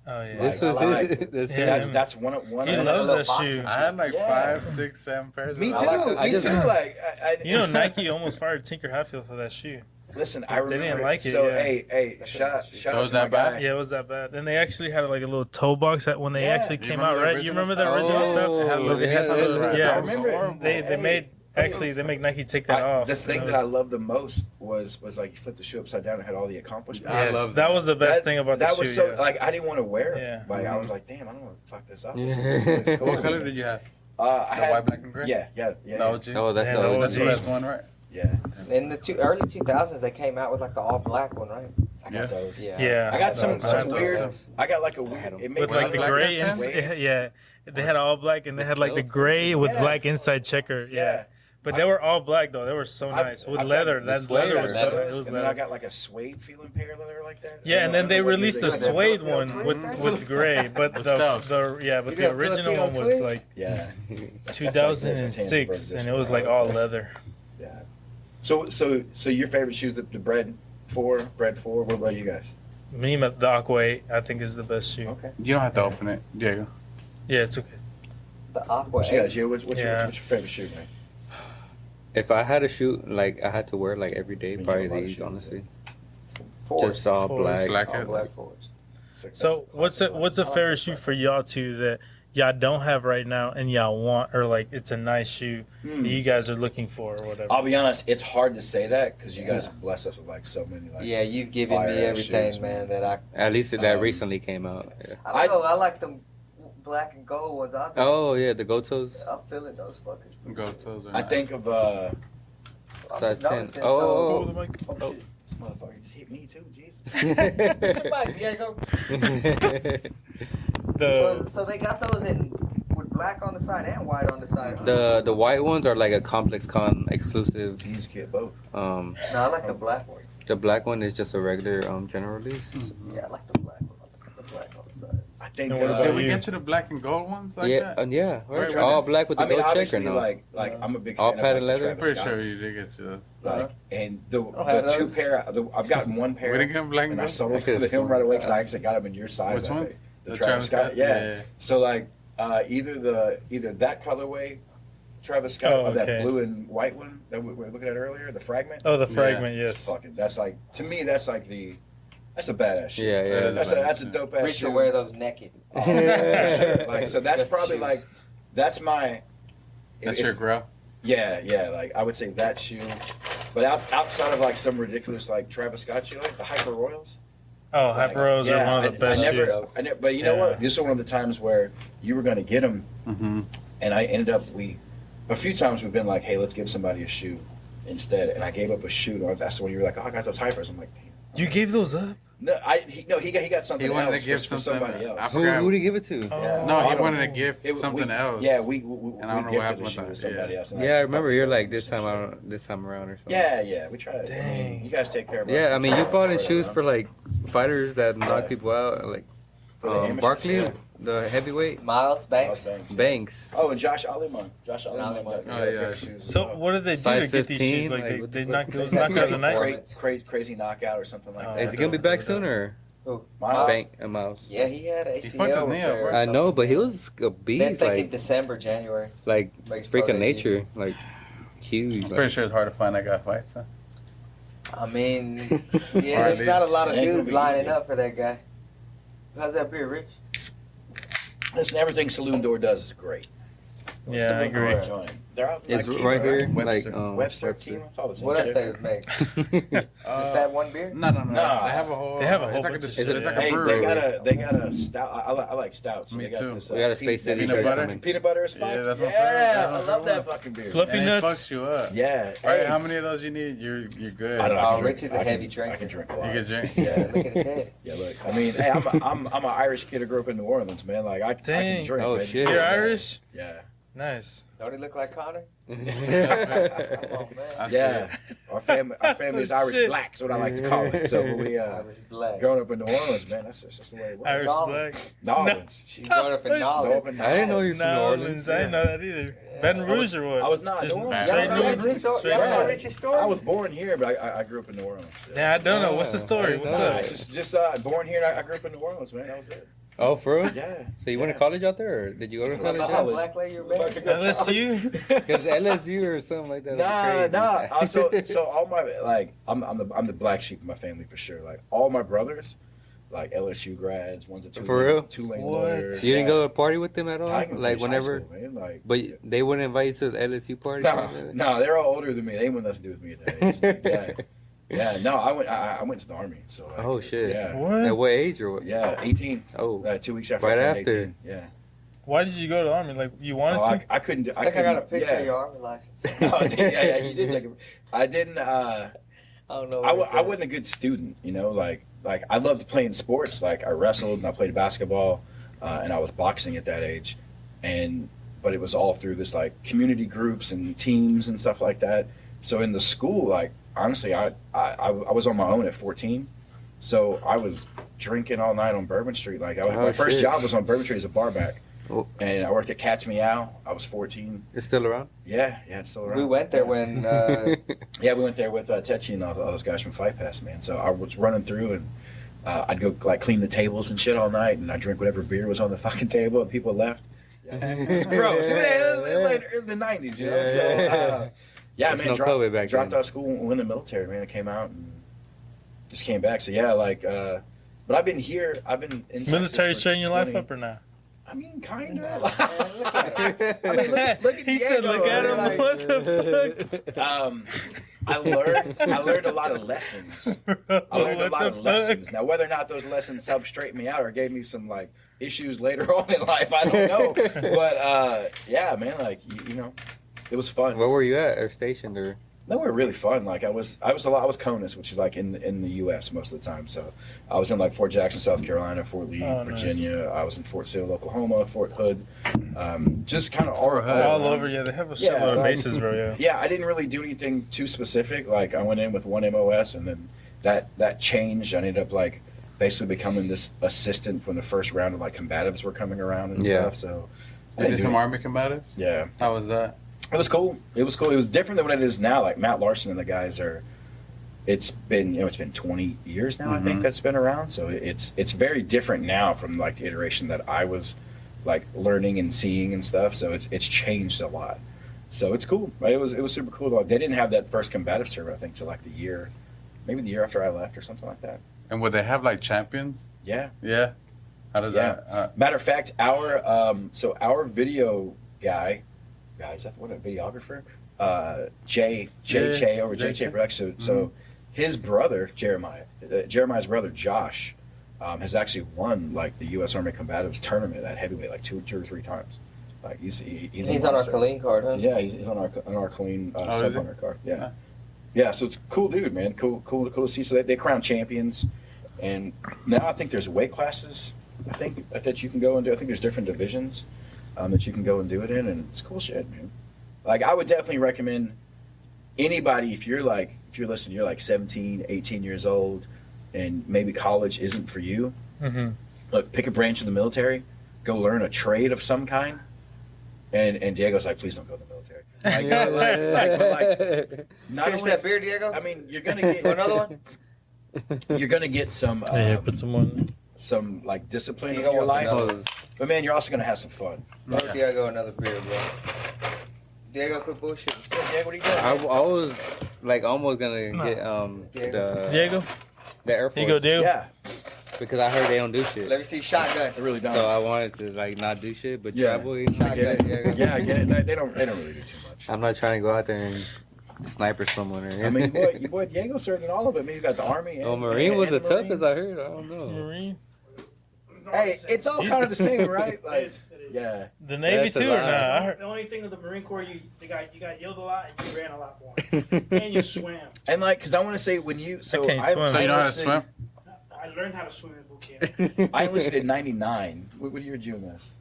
Oh yeah. This Like, was I like- this Yeah. That's one. He of loves little that boxing shoe. I had like Yeah. 5, 6, 7 pairs. Me of too. them. I like Me those too. shoes. Like, You know, Nike almost fired Tinker Hatfield for that shoe. Listen, I They remember. didn't like it, So yeah. hey, That's shout a good shoe. shout So out is to my that bad? guy. Yeah, it was that bad. And they actually had like a little toe box that when they Yeah. actually You came remember out, the right? You original remember the stuff? original Oh, stuff? It had little yeah, pieces on the yeah. front. Yeah. That I was remember it. horrible. They made actually they make Nike take that off. The thing that I loved the most was like you flipped the shoe upside down and had all the accomplishments. I Yes, love that was the best thing about the that shoe. was so yeah. like I didn't want to wear it. Yeah. Like I Mhm. was like, damn, I don't want to fuck this up. Yeah. This is cool. What color did you have? I The had white, black, and gray? yeah. The OG? Oh, that's Yeah, the that OG. That's the best one, right? Yeah. In the early 2000s, they came out with like the all black one, right? I Yeah. got those. Yeah. I got some I had those. weird. I got like a I had weird. 'em. It made With me like the black gray, accents? yeah. They had all black and they had like the gray with Yeah. black inside checker. Yeah. Yeah. But they were all black though. They were so I've- nice with I've leather. got That the leather suede was leather. so nice. It was and then I leather. got like a suede feeling pair leather like that. Yeah, and then they released the they got. suede Filipino one twist, right? with gray, but The the stuffs. but You the got original Filipino one was twist? like Yeah. 2006, and it was like all leather. Yeah. So your favorite shoes, the Bread 4. What about you guys? Me, the Aqua 8, I think is the best shoe. Okay. You don't have to open it, Diego. Yeah, it's okay. The Aqua. What you got, 8. Gio? What's Yeah. your favorite shoe, man? If I had a shoe like I had to wear like every day, You probably have a lot of these shoes, honestly. Force. Just all Force. black. Black All heads. black force. So what's a I like favorite this shoe black. for y'all two that y'all don't have right now and y'all want, or like it's a nice shoe Hmm. that you guys are looking for or whatever? I'll be honest, it's hard to say that because you guys have blessed us with like so many like. Yeah, you've given me fire-ass everything, shoes, man. That I. At least that Um, recently came out. Yeah. I don't know. I like them black and gold ones. Oh yeah, the Go Toes. I'm feeling those fuckers. Go toes are I nice. think of I'm Size just 10. noticing, Oh, the mic. oh, shit, this motherfucker just hit me too. Jeez. Push your mic, Diego. The So they got those in with black on the side and white on the side. Huh? the white ones are like a Complex Con exclusive. These get both. Um, No, I like the black one. the black one is just a regular general release. Yeah, I like the black one. The black on the side. I think. And what about Did we you? get you the black and gold ones like Yeah, that? yeah, Right, all right. black with the I mean, gold checker obviously, now. like I'm a big All fan padded of leather? Travis Pretty sure Scott's. you did get you those. Like, and the have two those. pair, I've gotten one pair, We didn't get them black and and I gold? sold I it could've to him sworn. right away because I actually got them in your size. Which I ones? think. The Travis Scott, yeah. So like either that colorway, Travis Scott, Oh, or that okay. blue and white one that we were looking at earlier, the fragment. Oh, the Yeah. fragment, It's yes. fucking. That's like to me. That's like that's a badass shit. Yeah, yeah. That's a dope ass Rich shoe. will wear those naked. Oh, for sure. Like so, that's Just the probably shoes. like that's my. That's if- your grill. Yeah. Like I would say that shoe, but outside of like some ridiculous like Travis Scott shoe, like the Hyper Royals. Oh, Like, Hyper Rose are one of the best I never, shoes. but you know Yeah. what? This is one of the times where you were going to get them, Mm-hmm. and I ended up a few times we've been like, hey, let's give somebody a shoe instead, and I gave up a shoe. Or that's when you were like, oh, I got those Hypers. I'm like, damn. You gave those up? No, he got something He wanted else to give for something. somebody else. I Who forgot. did he give it to? Yeah. No, he I don't wanted to know. give something else. Yeah, we And I don't know what gifted happened a with shoe that, with somebody yeah. else. and Yeah, I remember you're sold like or this some time shit. this time around or something. Yeah, we tried. I mean, Dang. you guys take care of us. Yeah, I mean, you bought in Sort shoes out. for like fighters that Yeah. knock people out, like For the amateurs, Barkley, yeah. the heavyweight, Miles Banks. Banks. Oh, and Josh Aliman. Josh Aliman. Aliman. got Oh, yeah. good shoes as So well. what did they do Size to get these 15, shoes? Like like, they, what they the- knocked those They got knocked out the night. Crazy knockout or something like Oh, that. Is he gonna be back soon or Who? Miles? Miles? Yeah, he had ACL. He fucked his knee up, repair or right? I know, something. but he was a They're beast, thinking like December, January. Makes freak pro of debut. nature, like huge. I'm Like, pretty sure it's hard to find that guy fights. Huh? I mean, Or yeah, at there's not a lot of It ain't gonna dudes be lining easy. up for that guy. How's that beer, Rich? Listen, everything Saloon Door does is great. Yeah, I agree. They're out it's like right Kima, here, Webster. like Webster, Kima, it's all the same What else shit. they make? Just that one beer? No. No. They have a whole. They have a it's whole like bunch of it's shit, like yeah. a Hey, brewery. they got a stout. I like stouts. Me they got too. This, We got a Space City peanut butter? coming. Peanut butter is fine. Yeah, that's my yeah, favorite. That's I my love that favorite fucking beer. Fluffy And it nuts. fucks you up. Yeah. Right? Hey, How many of those you need? You're good. I don't know. I Oh, can drink- Rich is a I heavy can- drinker. I can drink a You lot. can drink. Yeah. Look at his head. Yeah, look. I mean, hey, I'm an Irish kid who grew up in New Orleans, man. Like I Dang. can drink. Oh, baby. shit. You're Yeah. Irish? Yeah. Nice. Don't he look like Connor? Come on, I man. see Yeah. it. Our family is Irish Shit. black. That's what I like to call it. So when we Irish black. growing up in New Orleans, man, that's just the way it was. Irish Knowledge. black. New Orleans. You Jeez. growing up in I Knowledge. I didn't know you were from New New Orleans. Orleans. I didn't know that either. Baton Rouge or what? I was not. Just New Orleans. straight Yeah, New yeah, Orleans. just- Straight Y'all New know Orleans. Rich's story? I was born here, but I grew up in New Orleans. Yeah, I don't know. What's the Oh, story? I What's don't up? know. Just born here. And I grew up in New Orleans, man. That was it. Oh, for real? Yeah. So you went to college out there, or did you go to college? About out how black lady you're married? LSU? Because LSU or something like that. was Nah. crazy. So all my like, I'm the black sheep of my family for sure. Like all my brothers, like LSU grads. One's a For real? Tulane What? lawyer. You didn't go to a party with them at all? I can Like finish high whenever? school, man. Like, But they wouldn't invite you to the LSU party? no, they're all older than me. They ain't want nothing to do with me at that age. Like, yeah. No, I went to the army. So like, Oh, shit. Yeah. What? At what age or what? Yeah, 18. Oh. 2 weeks after Right I turned after. 18. Yeah. Why did you go to the army? Like, you wanted Oh, to? I couldn't do. I think I got a picture yeah. of your army license. Oh, yeah, you did take a. I didn't. I don't know. I what I wasn't a good student, you know. Like I loved playing sports. Like I wrestled and I played basketball, and I was boxing at that age, but it was all through this like community groups and teams and stuff like that. So in the school, like honestly, I was on my own at 14, so I was drinking all night on Bourbon Street. Like my first shit. job was on Bourbon Street as a barback, Oh. and I worked at Cat's Meow. I was 14. It's still around? Yeah, it's still around. We went there when Yeah, we went there with Tetchy and all those guys from Fight Pass, man. So I was running through and I'd go like clean the tables and shit all night, and I'd drink whatever beer was on the fucking table, and people left. It was gross. It was the 90s, you know. So yeah, There's man, no COVID back dropped then. out of school, went in the military, man. I came out and just came back. So yeah, like, but I've been here. I've been in Texas Military for straighten your life 20 up or not? I mean, kind Look of. at him. I mean, look at He said, Diego, look at him. like- What the fuck? I learned a lot of lessons. I learned a What lot the of fuck? lessons. Now, whether or not those lessons helped straighten me out or gave me some like issues later on in life, I don't know. But yeah, man, like you know, it was fun. Where were you at? Or stationed? Or They were really fun. Like I was CONUS, which is like in the U.S. most of the time. So I was in like Fort Jackson, South Carolina, Fort Lee, Oh, nice. Virginia. I was in Fort Sill, Oklahoma, Fort Hood. Just kind of Fort Hood. All around. over, yeah. They have a Yeah, shitload of like- bases, bro, yeah. Yeah, I didn't really do anything too specific. Like I went in with one MOS, and then that changed. I ended up like basically becoming this assistant when the first round of like combatives were coming around and Yeah. stuff. So I You didn't did do some any- army combatives? Yeah, How was that? it was cool. It was cool. It was different than what it is now. Like Matt Larson and the guys are. It's been 20 years now. I think Mhm. that's been around. So it's very different now from like the iteration that I was like learning and seeing and stuff. So it's changed a lot. So it's cool. It was super cool. Like, they didn't have that first combatives tour, I think, till like maybe the year after I left or something like that. And would they have like champions? Yeah. Yeah. How does Yeah. that? Matter of fact, our video guy, is that what a videographer? Jay over Jay Jay Che. Production. So his brother Jeremiah's brother Josh, has actually won like the U.S. Army Combatives tournament at heavyweight like two or three times. Like he's He's on our monster. Colleen card, huh? Yeah, he's on our clean Oh, is sub he? hunter card. Yeah. Huh. Yeah, so it's cool, dude, man. Cool to see. So they crown champions. And now I think there's weight classes. I think that you can go and do. I think there's different divisions that you can go and do it in, and it's cool shit, man. Like I would definitely recommend anybody if you're listening, you're like 17, 18 years old, and maybe college isn't for you. Mm-hmm. Look, pick a branch in the military, go learn a trade of some kind. And Diego's like, please don't go to the military. Not Finish only, that beer, Diego. I mean, you're gonna get Another one. You're gonna get some put some like discipline in Diego your wants life, another. but man, you're also gonna have some fun. Throw Diego another beer, bro. Diego, quit bullshit. Yeah, Diego, what are you doing? I was like almost gonna get Diego. the Air Force. Here you go, Diego. Yeah, because I heard they don't do shit. Let me see shotgun. they really don't. So I wanted to like not do shit, but Yeah. travel. I get it. Diego. Yeah, I get it. They don't really do too much. I'm not trying to go out there and sniper someone or I mean, your boy Diego served in all of it. I mean, you got the Army. Oh, Marine was the toughest Marines. I heard. I don't know. Marine. Hey, it's all kind of the same, right? Like, It is. yeah. The Navy That's a too, or lot. nah? I heard. The only thing with the Marine Corps, you got yelled a lot and you ran a lot more, and you swam. And like, because I want to say when you I can't swim. So you know how to enlisted- swim? I learned how to swim in boot camp. I enlisted in '99. What year did you enlist?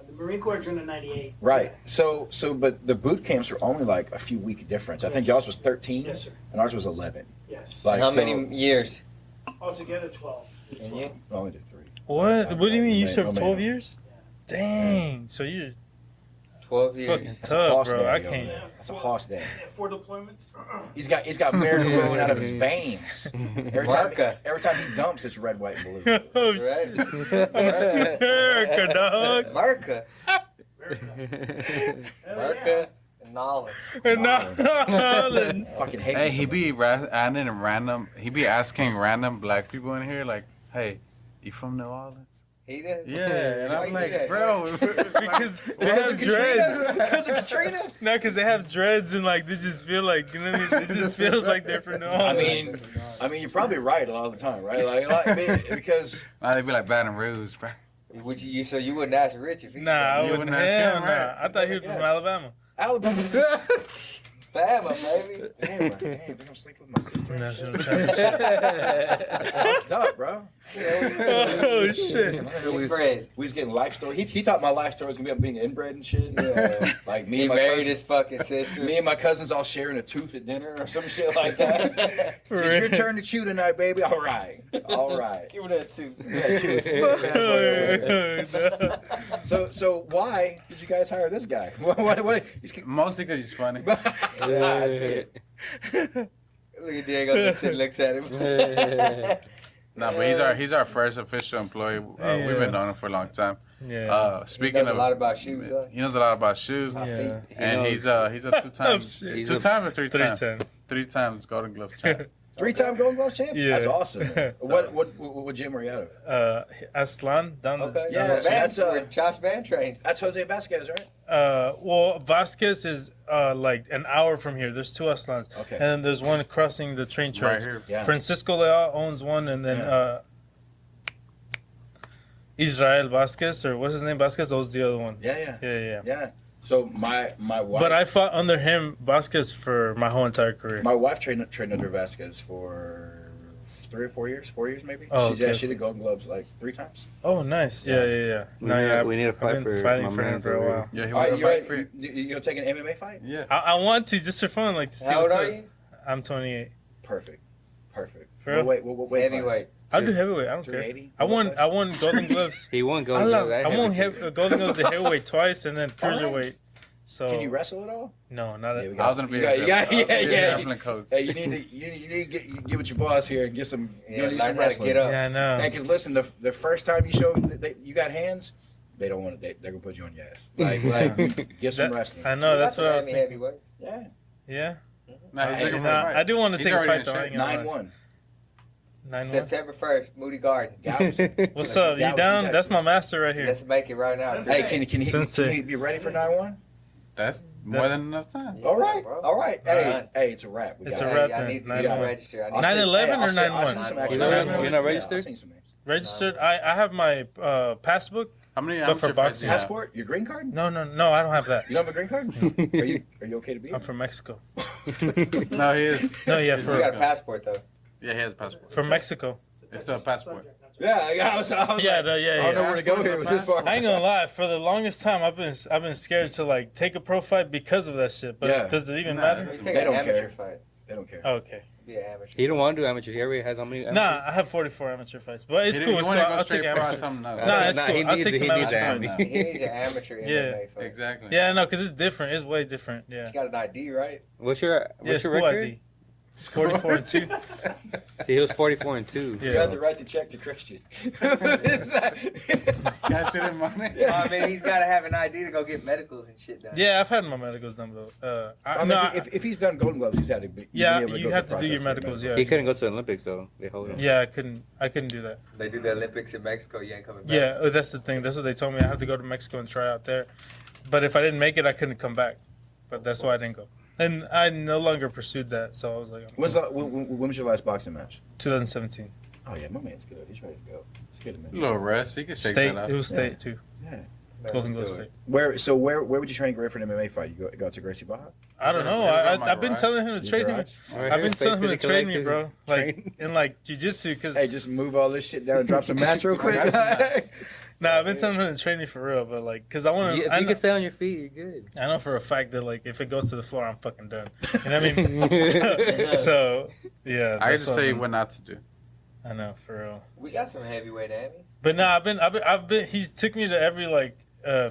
The Marine Corps joined in '98. Right. So, but the boot camps were only like a few week difference. I think Yes. y'all's was 13, Yes, sir. and ours was 11. Yes. Like, How so- many years? Altogether, 12. And you? I only did 3. What? What do you mean? You Man, served oh, 12 man. years? Dang. So you're 12 years. fucking That's a tough, hoss bro. day, I yo. can't. That's a hoss day. Yeah, 4 deployments. He's got America rolling out of his veins. Marca. Every time he dumps, it's red, white, and blue. Oh, Right? shit. America, dog. Marca. Hell Marca. Knowledge. Nolans. Fucking hate Hey, me he so be adding random. He be asking random black people in here like, "Hey, you from New Orleans?" He does. Yeah, and Why I'm you do like, that? bro. Because they have dreads. Because of Katrina? No, because they have dreads and like they just feel like, you know what I mean? It just feels like they're from New Orleans. I mean, you're probably right a lot of the time, right? Because Nah, they be like Baton Rouge, bro. Would you? So you wouldn't ask Rich if he? Nah, I You wouldn't. wouldn't ask Hell him, nah. right? I thought he was from Yes. Alabama. Alabama. Bama, baby. Damn, they're gonna sleep with my sister. and National shit. championship. Fucked up, bro. Oh shit. Inbred. We was getting life story. He thought my life story was gonna be about being inbred and shit. Yeah. Like me He and my married cousin, his fucking sister. me and my cousins all sharing a tooth at dinner or some shit like that. For It's your real. turn to chew tonight, baby. All right, all right. Give her that too. So why did you guys hire this guy? What he's Mostly because he's funny. Ah, shit. Look at Diego looks at him. Nah, but he's our first official employee. We've been knowing him for a long time. Yeah. He Speaking knows of, a lot about shoes, huh? he knows a lot about shoes, Yeah. and he's a two-time, Shit. two-time or three-time, 310. 3 times Golden Glove champ. 3-time Golden Glove champ. Yeah. That's awesome. Man. What gym were you out of? Aslan down the. Okay. Yeah, Van, that's, where Josh Van trains. That's Jose Vasquez, right? Well, Vasquez is like an hour from here. There's 2 Aslans. Okay. And then there's one crossing the train Right tracks. here. Yeah. Francisco Leal owns one, and then Israel Vasquez, or what's his name? Vasquez owns the other one. Yeah. Yeah. So my wife. But I fought under him, Vasquez, for my whole entire career. My wife trained under Vasquez for 3 or 4 years, 4 years maybe. Oh, she okay. she did Golden Gloves like 3 times. Oh, nice. Yeah. We need to fight I've been for fighting my for him man's for a over while. Yeah, he All wants right, to you fight ready? for you. You gonna take an MMA fight? Yeah. I want to, just for fun, like to see How old what's are up. you? I'm 28. Perfect. For real? What weight Heavyweight. I'll do heavyweight. I don't care. 380? I won Golden Gloves. He won I Golden love. Glove. I won Golden Gloves the heavyweight twice, and then cruiserweight. So Can you wrestle at all? no, not Yeah, we at. I was gonna be You got- yeah. grappling coach. Hey, you need to get with your boss here and get some. Yeah, you know, need learn some how to wrestling. get up. Yeah, I know. Hey, cause listen, the first time you show them that you got hands, they don't want to. They're gonna put you on your ass. Like get some wrestling. I know. That's You what I got was some thinking. heavyweights. Yeah. Yeah. Nah, he's Hey, looking for Nah, a fight. I do want to He's take a already fight in though. I shape. ain't gonna lie. 9-1. 9-1. September 1st, Moody Garden. Galveston. What's up? You Galveston, down? That's Texas. my master right here. Let's make it right now. Hey, can Sensei. he be ready for 9-1? That's more than enough time. Yeah, All right, bro. all right. Hey, Alright. hey, it's a wrap. We It's got a it. wrap I then. need to 9-1. register. I'll 9/11 I'll or send- I'll 9/1? send some You're actual not- names. you're not Yeah, registered? I'll send you some names. Registered. I have my passbook. How many? But for amateur fights boxing. do you have? Passport? Your green card? No, I don't have that. You don't have a green card? Are you okay to be? I'm from Mexico. No, he is. No, yeah, You got a passport though. Yeah, he has a passport. from Mexico. It's a passport. Subject, not Yeah, I was Yeah, like, yeah, I don't know yeah. where to go here with this part. I ain't gonna lie. For the longest time, I've been scared to like take a pro fight because of that shit. But Yeah. does it even Nah. matter? You take They an don't amateur care. fight. They don't care. Okay. Be an amateur. He don't want to do amateur. He already has how many? Nah, I have 44 amateur fights, but it's He cool. It's cool. want to go I'll straight take pro. I amateur. tell him no. Nah, it's cool. I'll take some amateur amateur. fights. He needs an amateur Yeah. MMA fight. Exactly. Yeah, no, because it's different. It's way different. Yeah. You got an ID, right? What's your Yeah, record? ID. It's 44 and 2. See, he was 44 and 2. You Yeah. have to write the check to Christian. It's like- Cash it in money. I mean, he's got to have an ID to go get medicals and shit done. Yeah, I've had my medicals done, though. I mean, if he's done Golden Gloves, he's had to be. Yeah, be able to you go have through to the do your process of medicals, getting He couldn't go to the Olympics though. They hold him. Yeah, I couldn't do that. They do the Olympics in Mexico. You ain't coming back. Yeah, that's the thing. That's what they told me. I had to go to Mexico and try out there. But if I didn't make it, I couldn't come back. But that's why I didn't go. And I no longer pursued that. So I was like, when was your last boxing match? 2017. Oh yeah, my man's good. He's ready to go. It's good to A me. little rest. He can shake State. that It up. was state too. Yeah. Man, Golden Glove let's do it. State. Where would you train Gray for an MMA fight? You go to Gracie Baja? I don't know. I've been telling him to trade me. I've been telling him to trade me, bro. Like in like jujitsu, because Hey, just move all this shit down and drop some mats real quick. nah, I've been telling him to trade me for real, but like, cause I want If to. you can stay on your feet, you're good. I know for a fact that like if it goes to the floor, I'm fucking done. You know what I mean? so yeah. I that's just what tell you I've what not to do. been- I know for real. We got some heavyweight Emmys. But no, I've been. He's took me to every like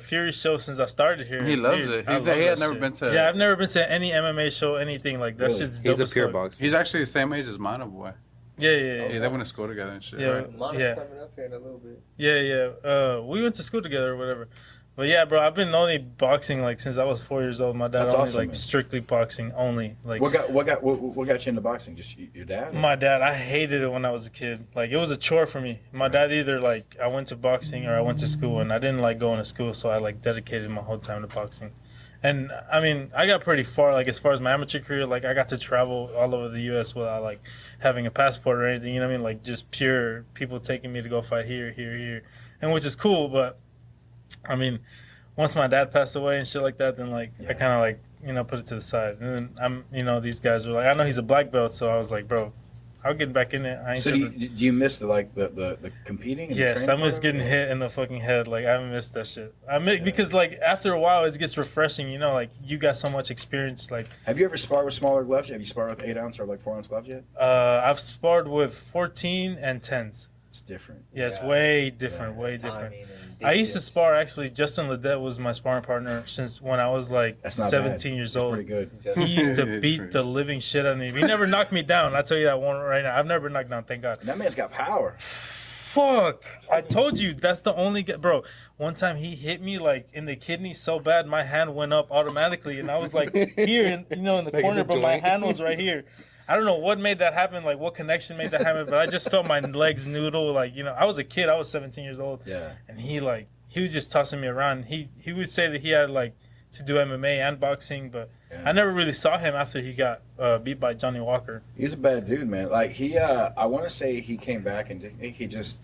Fury show since I started here. He loves Dude, it. I He love had that never shit. been to. Yeah, I've never been to any MMA show, anything like that. Really? Shit's He's dope a as pure fuck. boxer. He's actually the same age as Mono Boy. Yeah. Yeah, they went to school together and shit. Yeah. Right? Mona's Yeah. coming up here in a little bit. Yeah. We went to school together or whatever. But yeah, bro, I've been only boxing like since I was 4 years old. My dad That's only awesome, like man. strictly boxing only. Like what got you into boxing? Just your dad? my dad, I hated it when I was a kid. Like it was a chore for me. My dad either like I went to boxing or I went to school, and I didn't like going to school, so I like dedicated my whole time to boxing. And I mean, I got pretty far. Like as far as my amateur career, like I got to travel all over the U.S. without like having a passport or anything. You know what I mean? Like just pure people taking me to go fight here, and which is cool. But I mean, once my dad passed away and shit like that, then like I kind of like put it to the side. And then these guys were like, I know he's a black belt, so I was like, bro, I'll get back in it. I ain't So do tripping. you miss the competing? And the Yes, I training miss part of getting it? hit in the fucking head. Like I miss that shit. I miss because like after a while it gets refreshing. Like you got so much experience. Like Have you ever sparred with smaller gloves? Have you sparred with 8 ounce or like 4 ounce gloves yet? I've sparred with 14 and 10s. It's different. Yeah, it's Yeah. way different. Yeah. Way different. Timing and I used to distance. spar actually. Justin Ledet was my sparring partner since when I was like That's not 17 bad. years It's old. pretty good. He used to It's beat pretty- the living shit out of me. He never knocked me down. I tell you that one right now. I've never been knocked down. Thank God. And that man's got power. Fuck! I told you that's the only guy, bro. One time he hit me like in the kidney so bad my hand went up automatically, and I was like here, in the Like corner, in the but my joint. hand was right here. I don't know what made that happen, like what connection made that happen, but I just felt my legs noodle. Like I was a kid, I was 17 years old, Yeah. and he was just tossing me around. He would say that he had like to do MMA and boxing, but Yeah. I never really saw him after he got beat by Johnny Walker. He's a bad dude, man. Like he, I want to say he came back and he just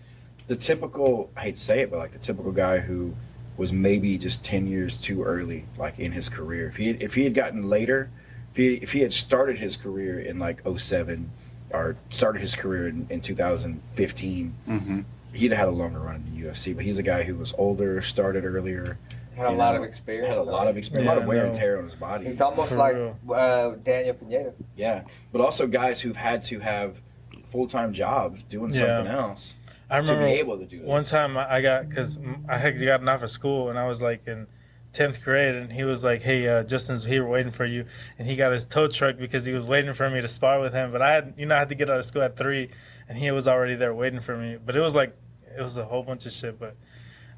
the typical. I hate to say it, but like the typical guy who was just 10 years too early, like in his career. If he had gotten later, if he had started his career in like 07 or started his career in 2015, Mm-hmm. he'd have had a longer run in the UFC. But he's a guy who was older, started earlier, Had a you lot know, of experience. had a lot of experience, Yeah, a lot of wear and no. tear on his body. He's almost For like real. Daniel Pineda. Yeah, but also guys who've had to have full-time jobs doing Yeah. something else I to remember be able to do this. one time I got, because I had gotten off of school and I was like in 10th grade, and he was like, hey, Justin's here waiting for you. And he got his tow truck because he was waiting for me to spar with him. But I had to get out of school at 3, and he was already there waiting for me. But it was a whole bunch of shit. But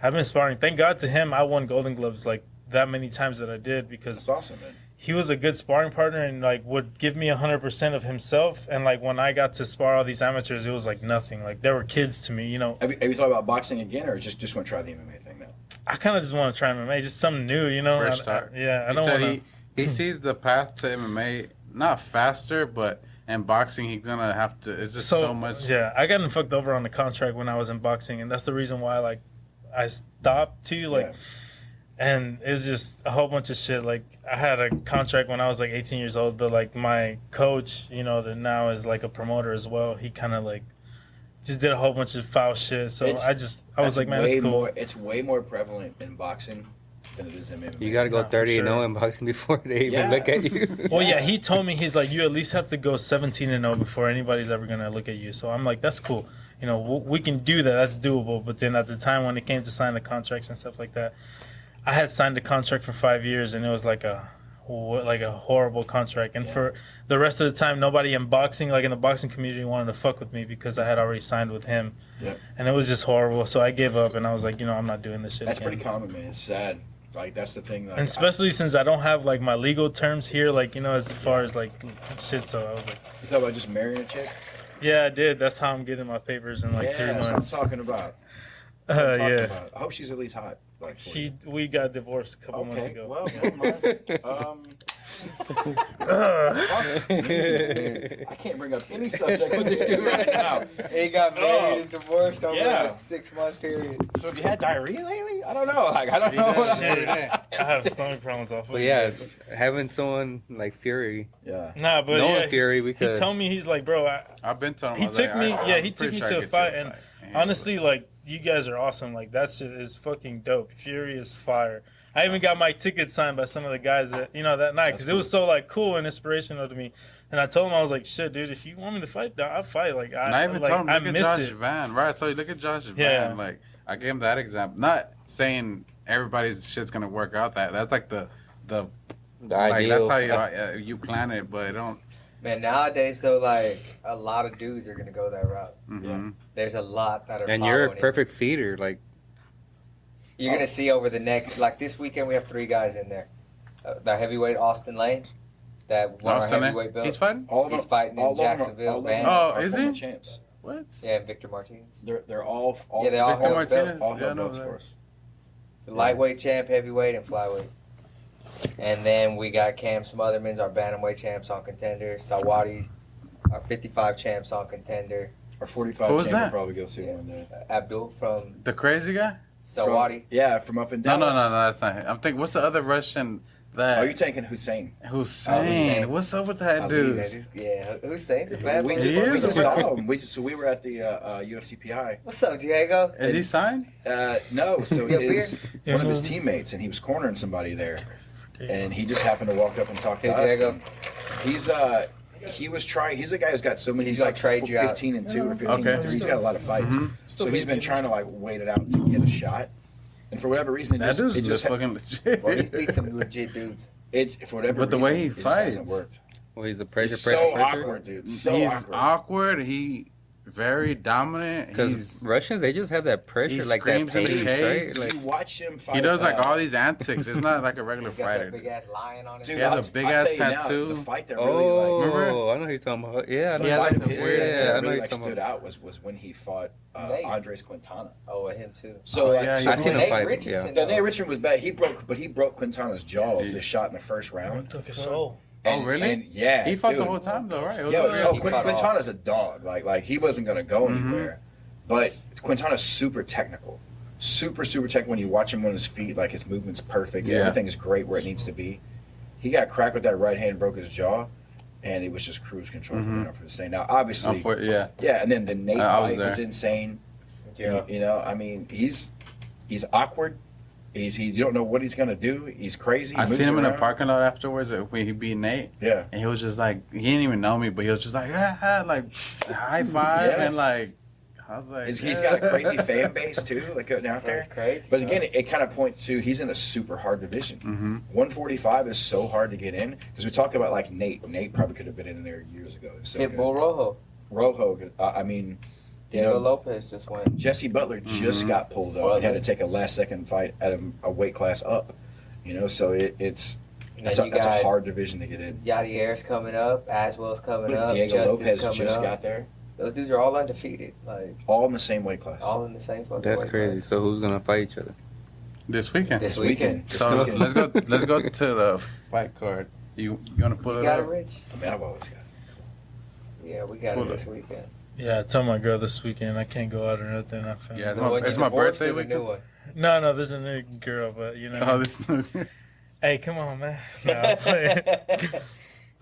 I've been sparring. Thank God to him, I won Golden Gloves like that many times that I did, because That's awesome, man. he was a good sparring partner and like would give me 100% of himself. And like when I got to spar all these amateurs, it was like nothing. Like they were kids to me, Have you thought about boxing again, or just want to try the MMA thing now? I kind of just want to try MMA, just something new, Fresh I start. don't He said want to. he sees the path to MMA not faster, but in boxing he's gonna have to. It's just so much. Yeah, I got fucked over on the contract when I was in boxing, and that's the reason why I stopped too. Yeah. And it was just a whole bunch of shit. Like I had a contract when I was like 18 years old, but like my coach, that now is like a promoter as well. He kind of like just did a whole bunch of foul shit. So I was like, man, it's cool. It's way more prevalent in boxing than it is in MMA. You got to go 30-0 in boxing before they even look at you. Well, yeah, he told me, he's like, you at least have to go 17-0 before anybody's ever going to look at you. So I'm like, that's cool. You know, we can do that. That's doable. But then at the time when it came to sign the contracts and stuff like that, I had signed a contract for 5 years, and it was like a horrible contract. And for the rest of the time, nobody in boxing, like in the boxing community, wanted to fuck with me because I had already signed with him. Yep. And it was just horrible. So I gave up, and I was like, you know, I'm not doing this shit. That's again. Pretty common, man. It's sad. Like, that's the thing. Like, and especially since I don't have, like, my legal terms here, like, you know, as far as, like, shit. So I was like... You talking about just marrying a chick? Yeah, I did. That's how I'm getting my papers in, like, 3 months. That's what I'm talking about. Yeah. I hope she's at least hot. Like, we got divorced a couple months ago. Well, never mind. I can't bring up any subject with this dude right now. He got married and divorced over a 6 month period. So have you had diarrhea lately? I don't know. Like, I don't know. I have stomach problems off of But yeah, having someone like Fury. Yeah. Nah, but knowing Fury, we could. He told me, he's like, bro, I've been telling him. He took me to a fight, and honestly, like, you guys are awesome. Like, that shit is fucking dope. Fury is fire. I even got my ticket signed by some of the guys that, you know, that night, because it was so, like, cool and inspirational to me. And I told him, I was like, shit, dude, if you want me to fight, I'll fight. Like, I even told him, look at Josh Van. Right, I told you, look at Josh Van. Like, I gave him that example. Not saying everybody's shit's going to work out. That's like the ideal. That's how you plan it, but it don't. Man, nowadays, though, like, a lot of dudes are going to go that route. Mm-hmm. Yeah. There's a lot that are and you're a perfect feeder, like. You're going to see over the next, like this weekend, we have 3 guys in there. The heavyweight Austin Lane, that won our heavyweight belt. He's fighting? He's fighting in Jacksonville. Is he? Champs. What? Yeah, and Victor Martinez. They're all they all Victor Martinez. All held belts for us. The lightweight champ, heavyweight, and flyweight. And then we got Cam Smotherman's our bantamweight champs on Contender. Sawadi, our 55 champs on Contender. Our 45 champ will probably go see one day. Abdul from... The crazy guy? Sawadi. From up and down. No, that's not him. I'm thinking, what's the other Russian that... Oh, you're thinking Hussein. Hussein. What's up with that dude? Yeah, Hussein's a bad we just saw him. We were at the UFC PI. What's up, Diego? Is he signed? No, so one of his teammates, and he was cornering somebody there. And he just happened to walk up and talk to us. He was trying. He's a guy who's got so many. He's like 15-2 or 15-3. He's got a lot of fights. Mm-hmm. So he's been trying to like wait it out to get a shot. And for whatever reason, it just fucking legit. Well, he's beat some legit dudes. It's for whatever. But the reason, way he fights hasn't worked. Well, he's the pressure. So awkward, dude. He's awkward. He very dominant. Because Russians, they just have that pressure, like that pace, right? Like, you watch him fight. He does like all these antics. It's not like a regular fighter. Big ass lion on his Dude, he has a big ass tattoo. The fight that really remember? I know who you're talking about. Yeah, I know. Yeah, like the weird. Yeah, I know really stood out was when he fought Andres Quintana. Oh, him too. So I seen him fight. Richardson, Nate Richardson was bad. He broke Quintana's jaw with the shot in the first round. Took his soul. Oh, really? And yeah, he fought the whole time though, right? Quintana's a dog. Like he wasn't gonna go anywhere. But Quintana's super technical. Super technical. When you watch him on his feet, like his movement's perfect. Yeah. Everything is great where it needs to be. He got cracked with that right hand, broke his jaw, and it was just cruise control from there for the same. Now, obviously, and then the Nate fight was insane. Yeah. You know, I mean, he's awkward. You don't know what he's gonna do. He's crazy. I seen him in a parking lot afterwards when he beat Nate. Yeah. And he was just like, he didn't even know me, but he was just like, like high five and like. I was like, he's got a crazy fan base too, like out there. Crazy. But again, it kind of points to he's in a super hard division. 145 is so hard to get in because we talk about like Nate. Nate probably could have been in there years ago. So Pitbull Rojo. I mean, Diego Lopez just went. Jesse Butler just got pulled up and had to take a last second fight at a weight class up. You know, so that's a hard division to get in. Yadier's coming up. Aswell's coming up. Diego Lopez just got there. Those dudes are all undefeated, like all in the same weight class. All in the same fucking That's weight crazy. class. So who's gonna fight each other? This weekend. This weekend. So let's go to the fight card. You wanna pull it got up? it, Rich? I mean, I've always got it. Yeah, we got it this weekend. Yeah, I told my girl this weekend I can't go out or nothing. It's my birthday weekend. New one? No, there's a new girl, but you know. Oh, this new. Hey, come on, man. No, I'm playing.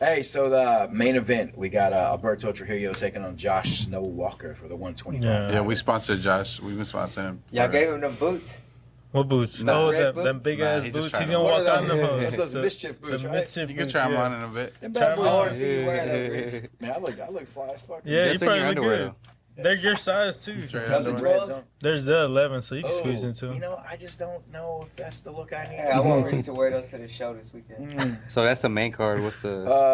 Hey, so the main event, we got Alberto Trujillo taking on Josh Snow Walker for the 125. Yeah, we sponsored Josh. We've been sponsoring him. Y'all gave him them boots. What boots? No. Oh, Red them boots? big Nah, ass he's just boots. trying He's to- gonna What walk are out in them. those? Those mischief boots, The right? mischief You can boots, try him yeah. on in a bit. Them bad Try boys them are- on. see you wearing that, Man, I look fly as fuck. Yeah, you Just in probably your look underwear. good. They're your size too. Straight Those are underwear. draws? There's the 11, so you can squeeze into You them. know, I just don't know if that's the look I need. Hey, I want Rich to wear those to the show this weekend. So that's the main card. What's the?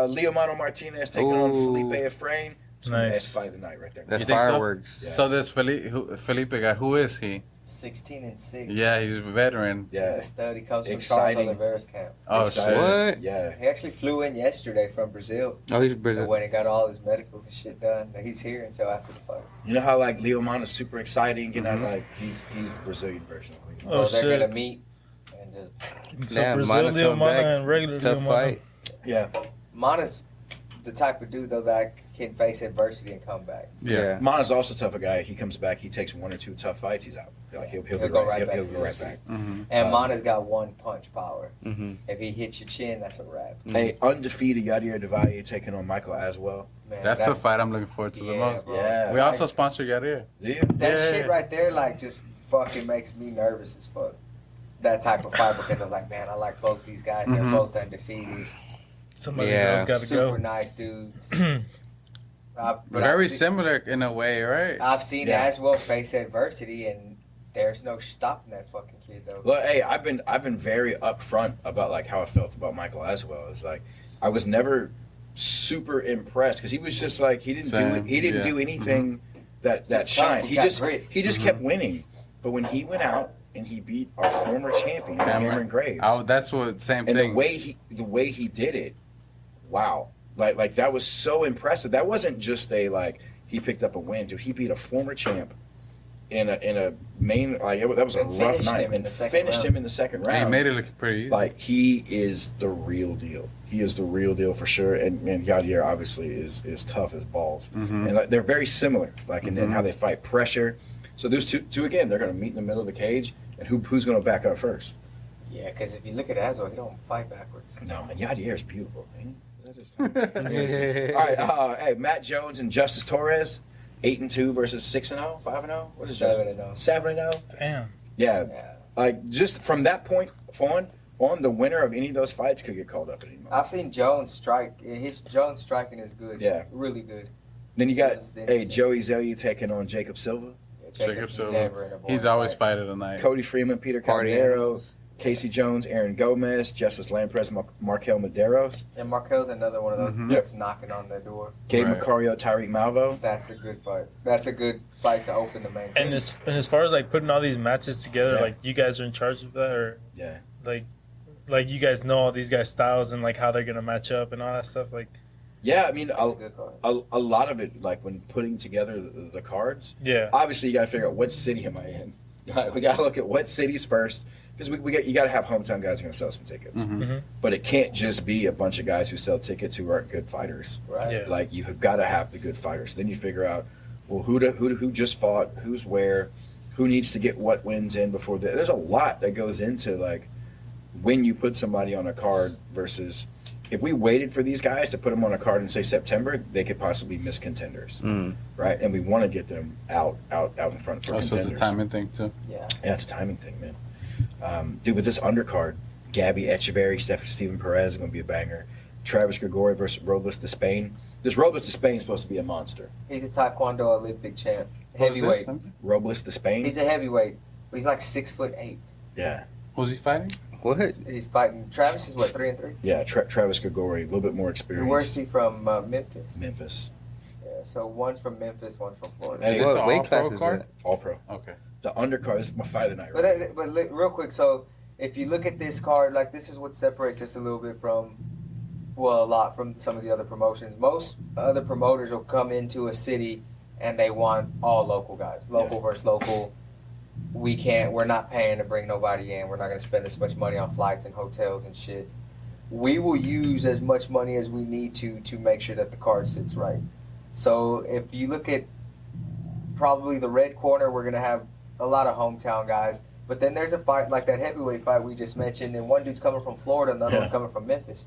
Leomano Martinez taking on Ooh. Felipe Efrain. It's gonna be the Nice. best fight of the night right there. The You think so? fireworks. Yeah. So this Felipe guy, who is he? 16-6. Yeah, he's a veteran. He's Yeah. a stud. He comes from Exciting. Charles Oliveira's camp. Oh Excited. shit. What? Yeah. He actually flew in yesterday from Brazil. Oh, he's And Brazil. went and got all his medicals and shit done. He's here until after the fight. You know how like Leomano's super exciting, you know, Mhm. like he's the Brazilian version of Leomano. Oh, So they're shit. gonna meet and just. So Damn, Brazil, Mana's Leo coming Mana, back. and regular Tough Leo Mana. fight. Yeah. Mana's the type of dude though that can face adversity and come back. Yeah. Mana's also tough a guy. He comes back, he takes one or two tough fights, he's out. Like he'll He'll be go right, right he'll, back he'll to go right UFC. back. Mm-hmm. And Mana's got one punch power. Mm-hmm. If he hits your chin, that's a wrap. Hey, undefeated Yadier Davalle taking on Michael Aswell. Man, That's the fight I'm looking forward to the yeah, most. bro. Yeah. We also sponsor Garcia. Do you? That Yeah. shit right there, like, just fucking makes me nervous as fuck. That type of fight because I'm like, man, I like both these guys. They're Mhm. both undefeated. Somebody Yeah. else got to Super go. nice dudes. But Very I've seen- similar in a way, right? I've seen Yeah. Aswell face adversity, and there's no stopping that fucking kid, though. Look, hey, I've been very upfront about like how I felt about Michael Aswell. It's like I was never super impressed because he was just like he didn't Same, do yeah. anything that Just shined. tough, He he got just grit. he just kept winning. But when he went out and he beat our former champion Cameron Graves, That's what same and thing. the way he did it, wow, like that was so impressive. That wasn't just a like he picked up a win, dude. He beat a former champ in a main like that was a And rough finished night. him in the second Finished round. him in the second And he round. made it look pretty easy. Like he is the real deal. He is the real deal for sure. And Yadier obviously is tough as balls. Mhm. And like, they're very similar, like in Mhm. how they fight pressure. So those two again, they're going to meet in the middle of the cage, and who's going to back up first? Yeah, because if you look at Aswell, he don't fight backwards. No, and Yadier is beautiful. Man. All right, hey, Matt Jones and Justice Torres, 8-2 versus 6-0, 5-0. What is 7-0. 7-0. Damn. Yeah, Yeah. like just from that point on, the winner of any of those fights could get called up at any moment. I've seen Jones strike. Jones striking is good. Yeah. Really good. Then you So got this is interesting. Joey Zelyu taking on Jacob Silva, Yeah, Jacob Silva. never in a boring He's always fight. fighting tonight. Cody Freeman, Peter Party Calderaro, animals. Casey Jones, Aaron Gomez, Justice Lamprez, Markel Medeiros, And Markel's another one of those Mhm. that's knocking on the door. Gabe Right. Macario, Tyreek Malvo. That's a good fight. That's a good fight to open the main. And as far as like putting all these matches together, Yeah. like you guys are in charge of that, or Yeah. like you guys know all these guys' styles and like how they're gonna match up and all that stuff. Like, Yeah, I mean, That's a good card. a lot of it, like when putting together the cards, yeah, obviously you got to figure out what city am I in. We got to look at what cities first because you got to have hometown guys who are going to sell some tickets. Mhm. Mhm. But it can't just be a bunch of guys who sell tickets who aren't good fighters. Right. Yeah. Like you have got to have the good fighters. Then you figure out, well, who just fought, who's where, who needs to get what wins in before. There's a lot that goes into like when you put somebody on a card versus if we waited for these guys to put them on a card in say September, they could possibly miss contenders, right? And we want to get them out in front for Also, it's a contenders. timing thing too. Yeah. Yeah, it's a timing thing, man. Dude, with this undercard, Gabby Echeverry, Stephen Perez is going to be a banger. Travis Grigori versus Robles de Spain. This Robles de Spain is supposed to be a monster. He's a Taekwondo Olympic champ. What was Heavyweight. this? Robles de Spain? He's a heavyweight. But he's like 6'8". Yeah. Who's he fighting? What? He's fighting. Travis is what, 3-3? Yeah, Travis Grigori, a little bit more And experienced. where's he from? Memphis. Memphis. Yeah. So one's from Memphis, one's from Florida. Hey, Is this What an weight all-pro class is card? that? All pro. Okay. The undercard is my fight of the night. But Right? real quick, so if you look at this card, like this is what separates us a little bit from, well, a lot from some of the other promotions. Most other promoters will come into a city and they want all local guys, local versus local. We're not paying to bring nobody in. We're not going to spend this much money on flights and hotels and shit. We will use as much money as we need to make sure that the card sits right. So if you look at probably the red corner, we're going to have a lot of hometown guys. But then there's a fight like that heavyweight fight we just mentioned, and one dude's coming from Florida, and the other Yeah. one's coming from Memphis.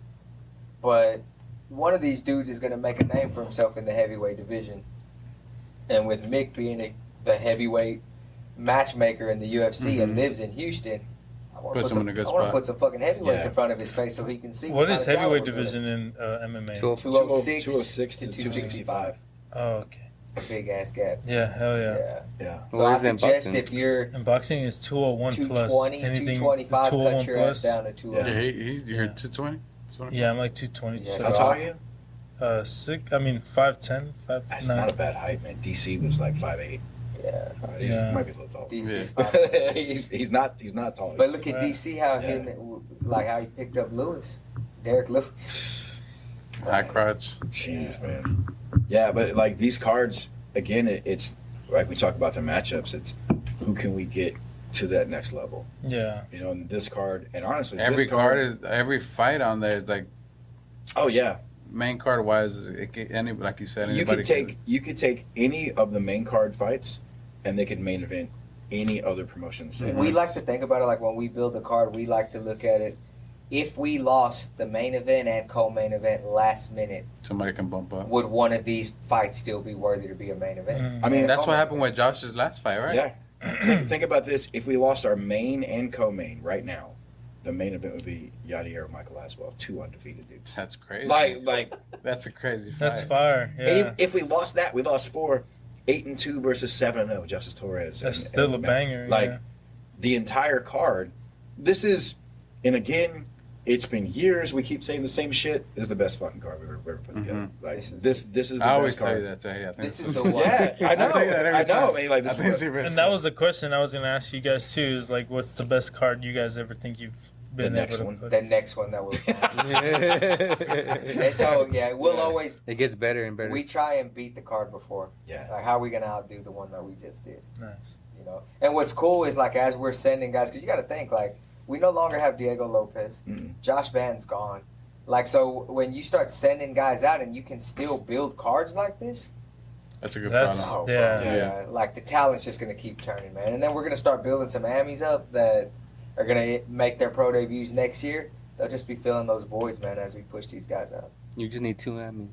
But one of these dudes is gonna make a name for himself in the heavyweight division, and with Mick being the heavyweight matchmaker in the UFC and lives in Houston, I want Puts him in a good to spot. put some fucking heavyweights in front of his face so he can see. What is kind of heavyweight talent we're division in MMA? 206, 206 to to 265. Oh, okay. It's a big ass gap. Yeah, hell yeah. Yeah. So What I is it in suggest boxing? if you're And boxing is 201 plus. 220, Anything 225, cut 201 your ass plus. down to Yeah, 206. you're 220? Yeah, I'm like 220. Yeah, How tall are you? 5'10", 5'9". That's not a bad height, man. DC was like 5'8". Yeah. He Yeah. might be a little tall. DC's Yeah. 5'10". he's not tall. But look at Right. DC, how how he picked up Lewis, Derek Lewis. High crotch. Jeez, man. Yeah, but like these cards, again, it's like we talk about the matchups. It's who can we get to that next level? Yeah. You know, and this card, and honestly, Every this card is every fight on there is like Oh yeah, main card wise. Any like you said, you anybody could take any of the main card fights, and they could main event any other promotion. The same We way. like to think about it like when we build a card, we like to look at it. If we lost the main event and co-main event last minute, somebody can bump up. would one of these fights still be worthy to be a main event? Mhm. I mean, That's what happened with Josh's last fight, right? Yeah. think about this. If we lost our main and co-main right now, the main event would be Yadier or Michael Aswell, 2 undefeated dudes. That's crazy. Like That's a crazy fight. That's fire. Yeah. if we lost that, we lost 8-2 versus 7-0. Justice Torres. That's still a banger. Like yeah. the entire card. This is, and again, it's been years. We keep saying the same shit. This is the best fucking card we've ever put together. Like this is the I always best tell you card. that. Too. Yeah, This is the one. Yeah, I know. I tell you that every I know. time. I mean, like I this think is it's your best And that card. was a question I was gonna ask you guys too. Is like, what's the best card you guys ever think you've been next able to one. put? The next one that we'll. it It's all we'll always. gets better and better. We try and beat the card before. Yeah. Like how are we gonna outdo the one that we just did? Nice. You know. And what's cool is like as we're sending guys, because you got to think like we no longer have Diego Lopez, Josh Van's gone. Like so when you start sending guys out and you can still build cards like this. That's a good That's- problem. Oh, bro, Yeah. Yeah. Like the talent's just gonna keep turning, man. And then we're gonna start building some Amis up that are gonna make their pro debuts next year. They'll just be filling those voids, man, as we push these guys out. You just need 2 Emmys.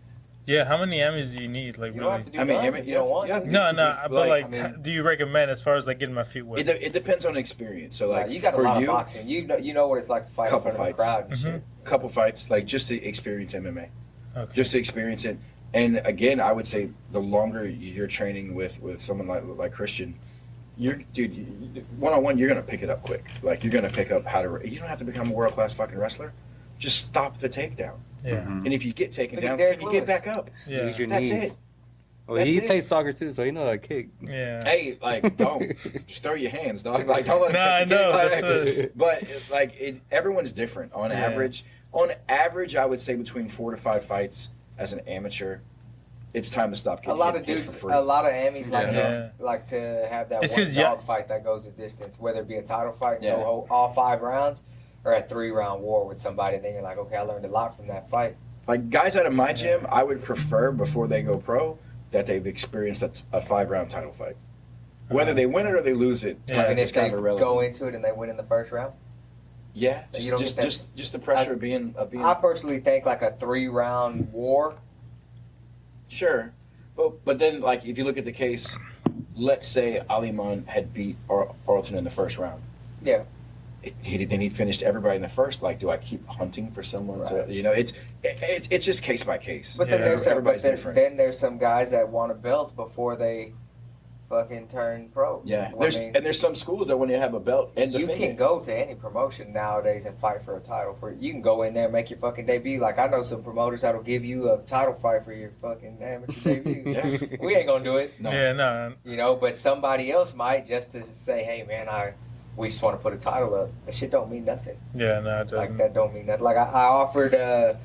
Yeah. How many Emmys do you need? Like You don't have really? to do none if you don't want to. No, but like, I mean- do you recommend as far as like getting my feet wet? It depends on experience. So like you got a for lot you, of boxing. You know what it's like to fight in Couple front of a fights. crowd and Mhm. shit. couple fights, like just to experience MMA. Okay. Just to experience it. And again, I would say the longer you're training with someone like Christian, one-on-one, you're gonna pick it up quick. Like you're gonna pick up how to. You don't have to become a world-class fucking wrestler. Just stop the takedown. Yeah. And if you get taken Look at down, Derek can you get Lewis. back up? Yeah. Use your That's knees. it. Well, That's he it. plays soccer too, so he know how to kick. Yeah. Hey, like don't just throw your hands, dog. Like don't let him Nah, I catch know, a kick. that's Like, but like everyone's different. On Yeah. average, I would say between 4 to 5 fights as an amateur. It's time to stop A getting lot of hit dudes, for free. a lot of Amis Yeah. like to have that It's one 'cause, dog fight that goes a distance, whether it be a title fight, Yeah. all 5 rounds, or a 3-round war with somebody. Then you're like, okay, I learned a lot from that fight. Like guys out of my gym, I would prefer before they go pro that they've experienced a 5-round title fight. Whether they win it or they lose it, Yeah. And it's if they kind of irrelevant. go into it and they win in the first round, Yeah, You don't get that- just the pressure of being I personally think like a 3-round war. sure. But then like if you look at the case, let's say Aliman had beat Arlton in the first round. Yeah. He finished everybody in the first. Like, do I keep hunting for someone? Right. To, you know, it's just case by case. But then Yeah. there's Everybody's different. then there's some guys that want a belt before they fucking turn pro. Yeah, Well, there's some schools that when you have a belt and you defend can it. go to any promotion nowadays and fight for a title. You can go in there and make your fucking debut. Like I know some promoters that'll give you a title fight for your fucking amateur debut. Yeah. We ain't gonna do it, No. Yeah. No. you know. But somebody else might just to say, hey man, we just want to put a title up. That shit don't mean nothing. Yeah. No. It Like doesn't. that don't mean nothing. Like I offered a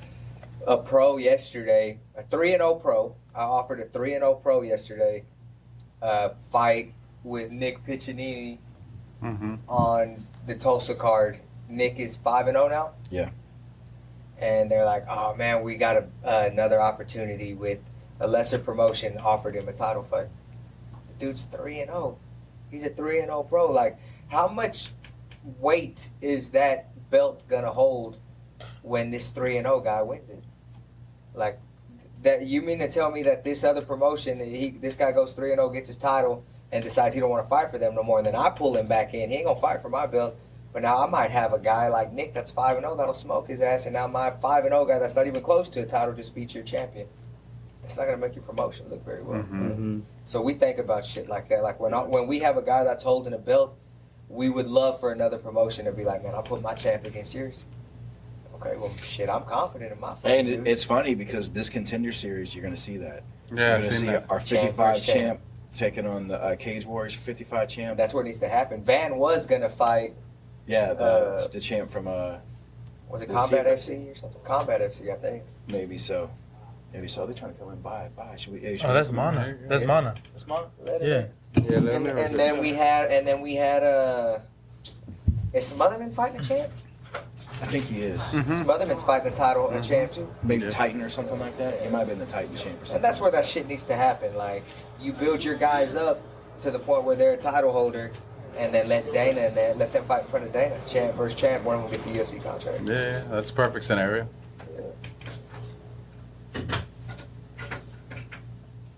pro yesterday, a 3-0 pro. I offered a 3-0 pro yesterday. Fight with Nick Piccinini Mm-hmm. on the Tulsa card. Nick is 5-0 now. Yeah. And they're like, oh man, we got another opportunity with a lesser promotion. Offered him a title fight. The dude's 3-0. He's a 3-0 pro. Like, how much weight is that belt gonna hold when this 3-0 guy wins it? Like, that you mean to tell me that this other promotion, this guy goes 3-0, gets his title, and decides he don't want to fight for them no more, and then I pull him back in. He ain't gonna fight for my belt. But now I might have a guy like Nick that's 5-0 that'll smoke his ass, and now my 5-0 guy that's not even close to a title just beat your champion. It's not gonna make your promotion look very well. So we think about shit like that. Like when we have a guy that's holding a belt, we would love for another promotion to be like, man, I'll put my champ against yours. Okay, well, shit, I'm confident in my fight. And it's funny because this contender series, you're going to see that. Yeah, you're going to see our 55 champ taking on the Cage Warriors 55 champ. That's what needs to happen. Van was going to fight. Yeah, the champ from was it Combat FC or something? Combat FC, I think. Maybe so. They're trying to come in. Bye. Should we? That's Mana. That's Mana. That's Mana. Yeah. And then we had is Smotherman fighting a champ? I think he is. Smotherman's fighting a title, a champ too. Maybe Titan or something like that. He might have been the Titan champ or something. And that's where that shit needs to happen. Like, you build your guys up to the point where they're a title holder, and then let them fight in front of Dana. Champ versus champ, one of them gets a UFC contract. Yeah, that's a perfect scenario.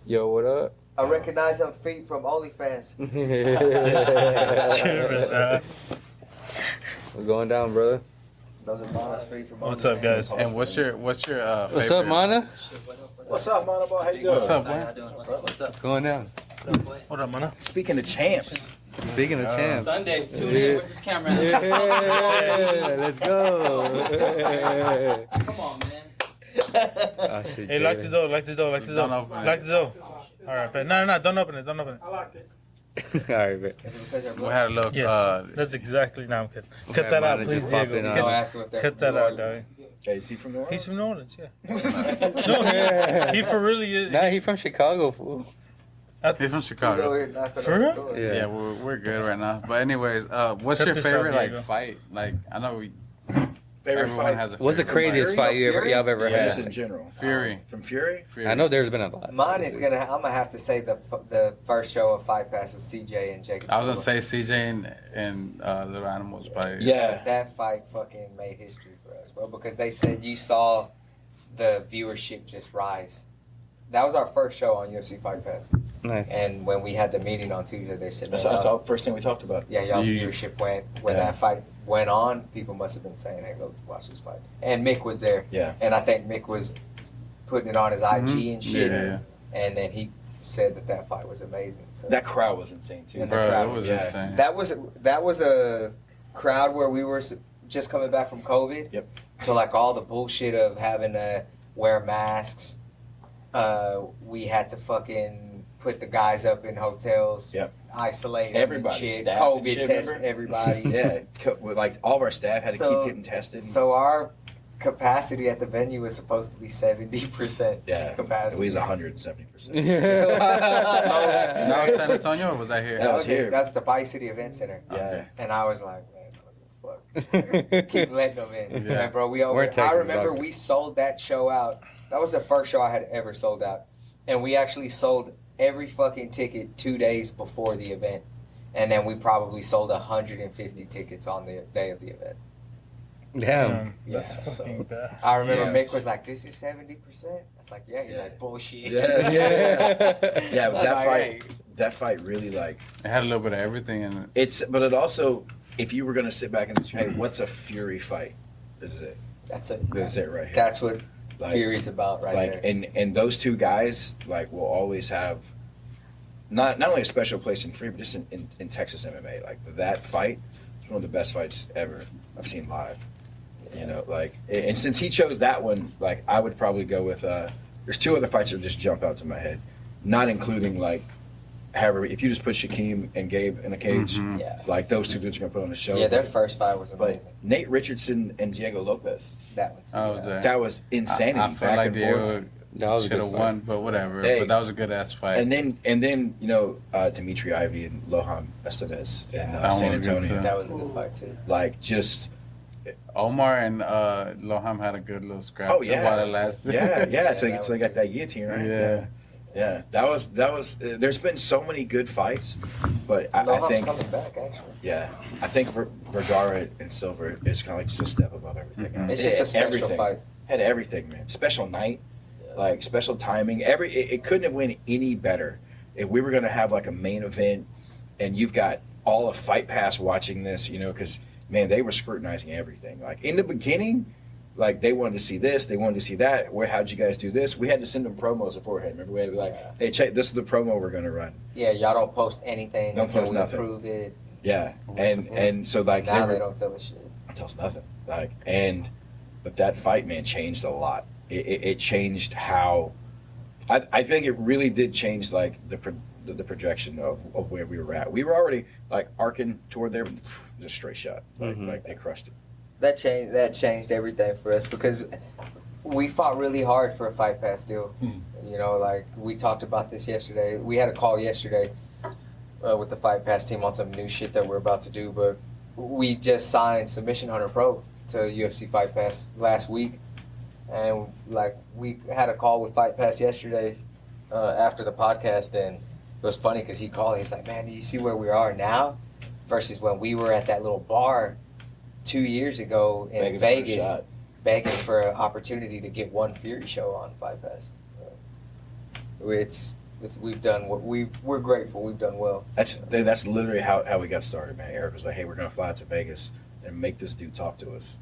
Yo, what up? I recognize them feet from OnlyFans. What's going down, brother? Those are Mana's feet from OnlyFans. What's up, guys? And what's your What's favorite? up, Mana? What's up, Mana Boy? How you doing? What's up, man? What's going down? What up, Mana? Speaking of champs. Speaking of champs. Sunday, tune in. Where's this camera at? Yeah, let's go. Come on, man. Hey, lock the door. Lock the door. Lock the door. Don't open it. Lock the door. All right, but no, don't open it. Don't open it. I locked it. All right, man. We had a look. Yes, that's exactly. No, I'm kidding. Cut that out, please, Diego. Don't ask him if they're Cut that out, dog. Hey, is he from New Orleans? He's from New Orleans, yeah. No, he for really is. Nah, he from Chicago, fool. He's from Chicago. For real? Yeah, we're good right now. But anyways, what's Cut your this out, favorite Diego. like fight? Like I know Favorite everyone fight? has a What's the favorite craziest Fury? fight y'all have ever Yeah. Just in had? general. Fury. From Fury? Fury. I know there's been a lot. Mine is I'm gonna have to say the first show of Fight Pass was CJ and Jacob. I was gonna say CJ and Little Animals probably. Yeah. That fight fucking made history for us, bro, because they said you saw the viewership just rise. That was our first show on UFC Fight Pass. Nice. And when we had the meeting on Tuesday, they said, That's "Man, the first thing we talked about. yeah, y'all's You- viewership went when Yeah. that fight went on. People must have been saying, "Hey, go watch this fight." And Mick was there, Yeah. and I think Mick was putting it on his IG and shit. Yeah. And then he said that fight was amazing. So That crowd was insane, too. And the Bro, crowd, it was yeah. insane. that was a crowd where we were just coming back from COVID. Yep. So like all the bullshit of having to wear masks, we had to fucking put the guys up in hotels. Yep. Isolate Everybody, and shit. staff and COVID shit, test remember? everybody. Yeah. Like, all of our staff had to So- keep getting tested. So our capacity at the venue was supposed to be 70% yeah. capacity. It was 170%. No, San Antonio or was I here? That was here. That's the Vice City Event Center. Yeah. And I was like, man, fuck. Keep letting them in. Yeah. And bro, We're in I Texas, remember dog. we sold that show out. That was the first show I had ever sold out. And we actually sold every fucking ticket 2 days before the event. And then we probably sold 150 tickets on the day of the event. Damn. That's Yeah, fucking bad. I remember Yeah. Mick was like, this is 70%? I was like, yeah. He's Yeah. like, bullshit. Yeah. Yeah, but that Like, fight, hey. that fight really, like, It had a little bit of everything in it. but it also, if you were going to sit back and say, hey, what's a Fury fight? This is it. That's it. This is it right here. That's what Like- Fury's about right like there. and those two guys like will always have not only a special place in Fury, but just in Texas MMA. Like that fight is one of the best fights ever I've seen live. You know, like, and since he chose that one, like I would probably go with there's two other fights that just jump out to my head, not including like however if you just put Shaquem and Gabe in a cage, Yeah. like those two dudes are gonna put on a show. Yeah, their first fight was but amazing. Nate Richardson and Diego Lopez, That one. I was there. that was insanity. I felt back like and Diego forth. That was a should good have fight. won, but whatever. Hey. But that was a good ass fight. And then you know Dimitri Ivey and Lohan Estevez in That San one was good, Antonio. too. That was a good fight too. Like just Omar and Loham had a good little scrap. oh too yeah, while it lasted. yeah. that So was they got good. that guillotine right. Yeah. Yeah. That was. There's been so many good fights, but I Lohan's think coming back actually. I think Vergara and Silver is kind of like just a step above everything. else. It's It just a had special everything. fight. Had everything, man. Special night. like special timing. It couldn't have went any better. If we were going to have like a main event, and you've got all of Fight Pass watching this, you know, because man, they were scrutinizing everything. Like in the beginning, like they wanted to see this, they wanted to see that. How'd you guys do this? We had to send them promos beforehand. Remember, we had to be like, hey, check, this is the promo we're going to run. Yeah, y'all don't post anything Don't until post we nothing. approve it. Yeah, and so like Now they don't tell us shit. Tell us nothing. Like, but that fight, man, changed a lot. It changed how. I think it really did change like the projection of where we were at. We were already like arcing toward there, just straight shot. Like they crushed it. That changed everything for us because we fought really hard for a Fight Pass deal. You know, like we talked about this yesterday. We had a call yesterday with the Fight Pass team on some new shit that we're about to do, but we just signed Submission Hunter Pro to UFC Fight Pass last week, and like we had a call with Fight Pass yesterday after the podcast, and it was funny because he called. He's like, "Man, do you see where we are now versus when we were at that little bar 2 years ago in Vegas, begging for an opportunity to get one Fury show on Fight Pass?" We've done what we're grateful. We've done well. That's literally how we got started, man. Eric was like, "Hey, we're gonna fly out to Vegas and make this dude talk to us."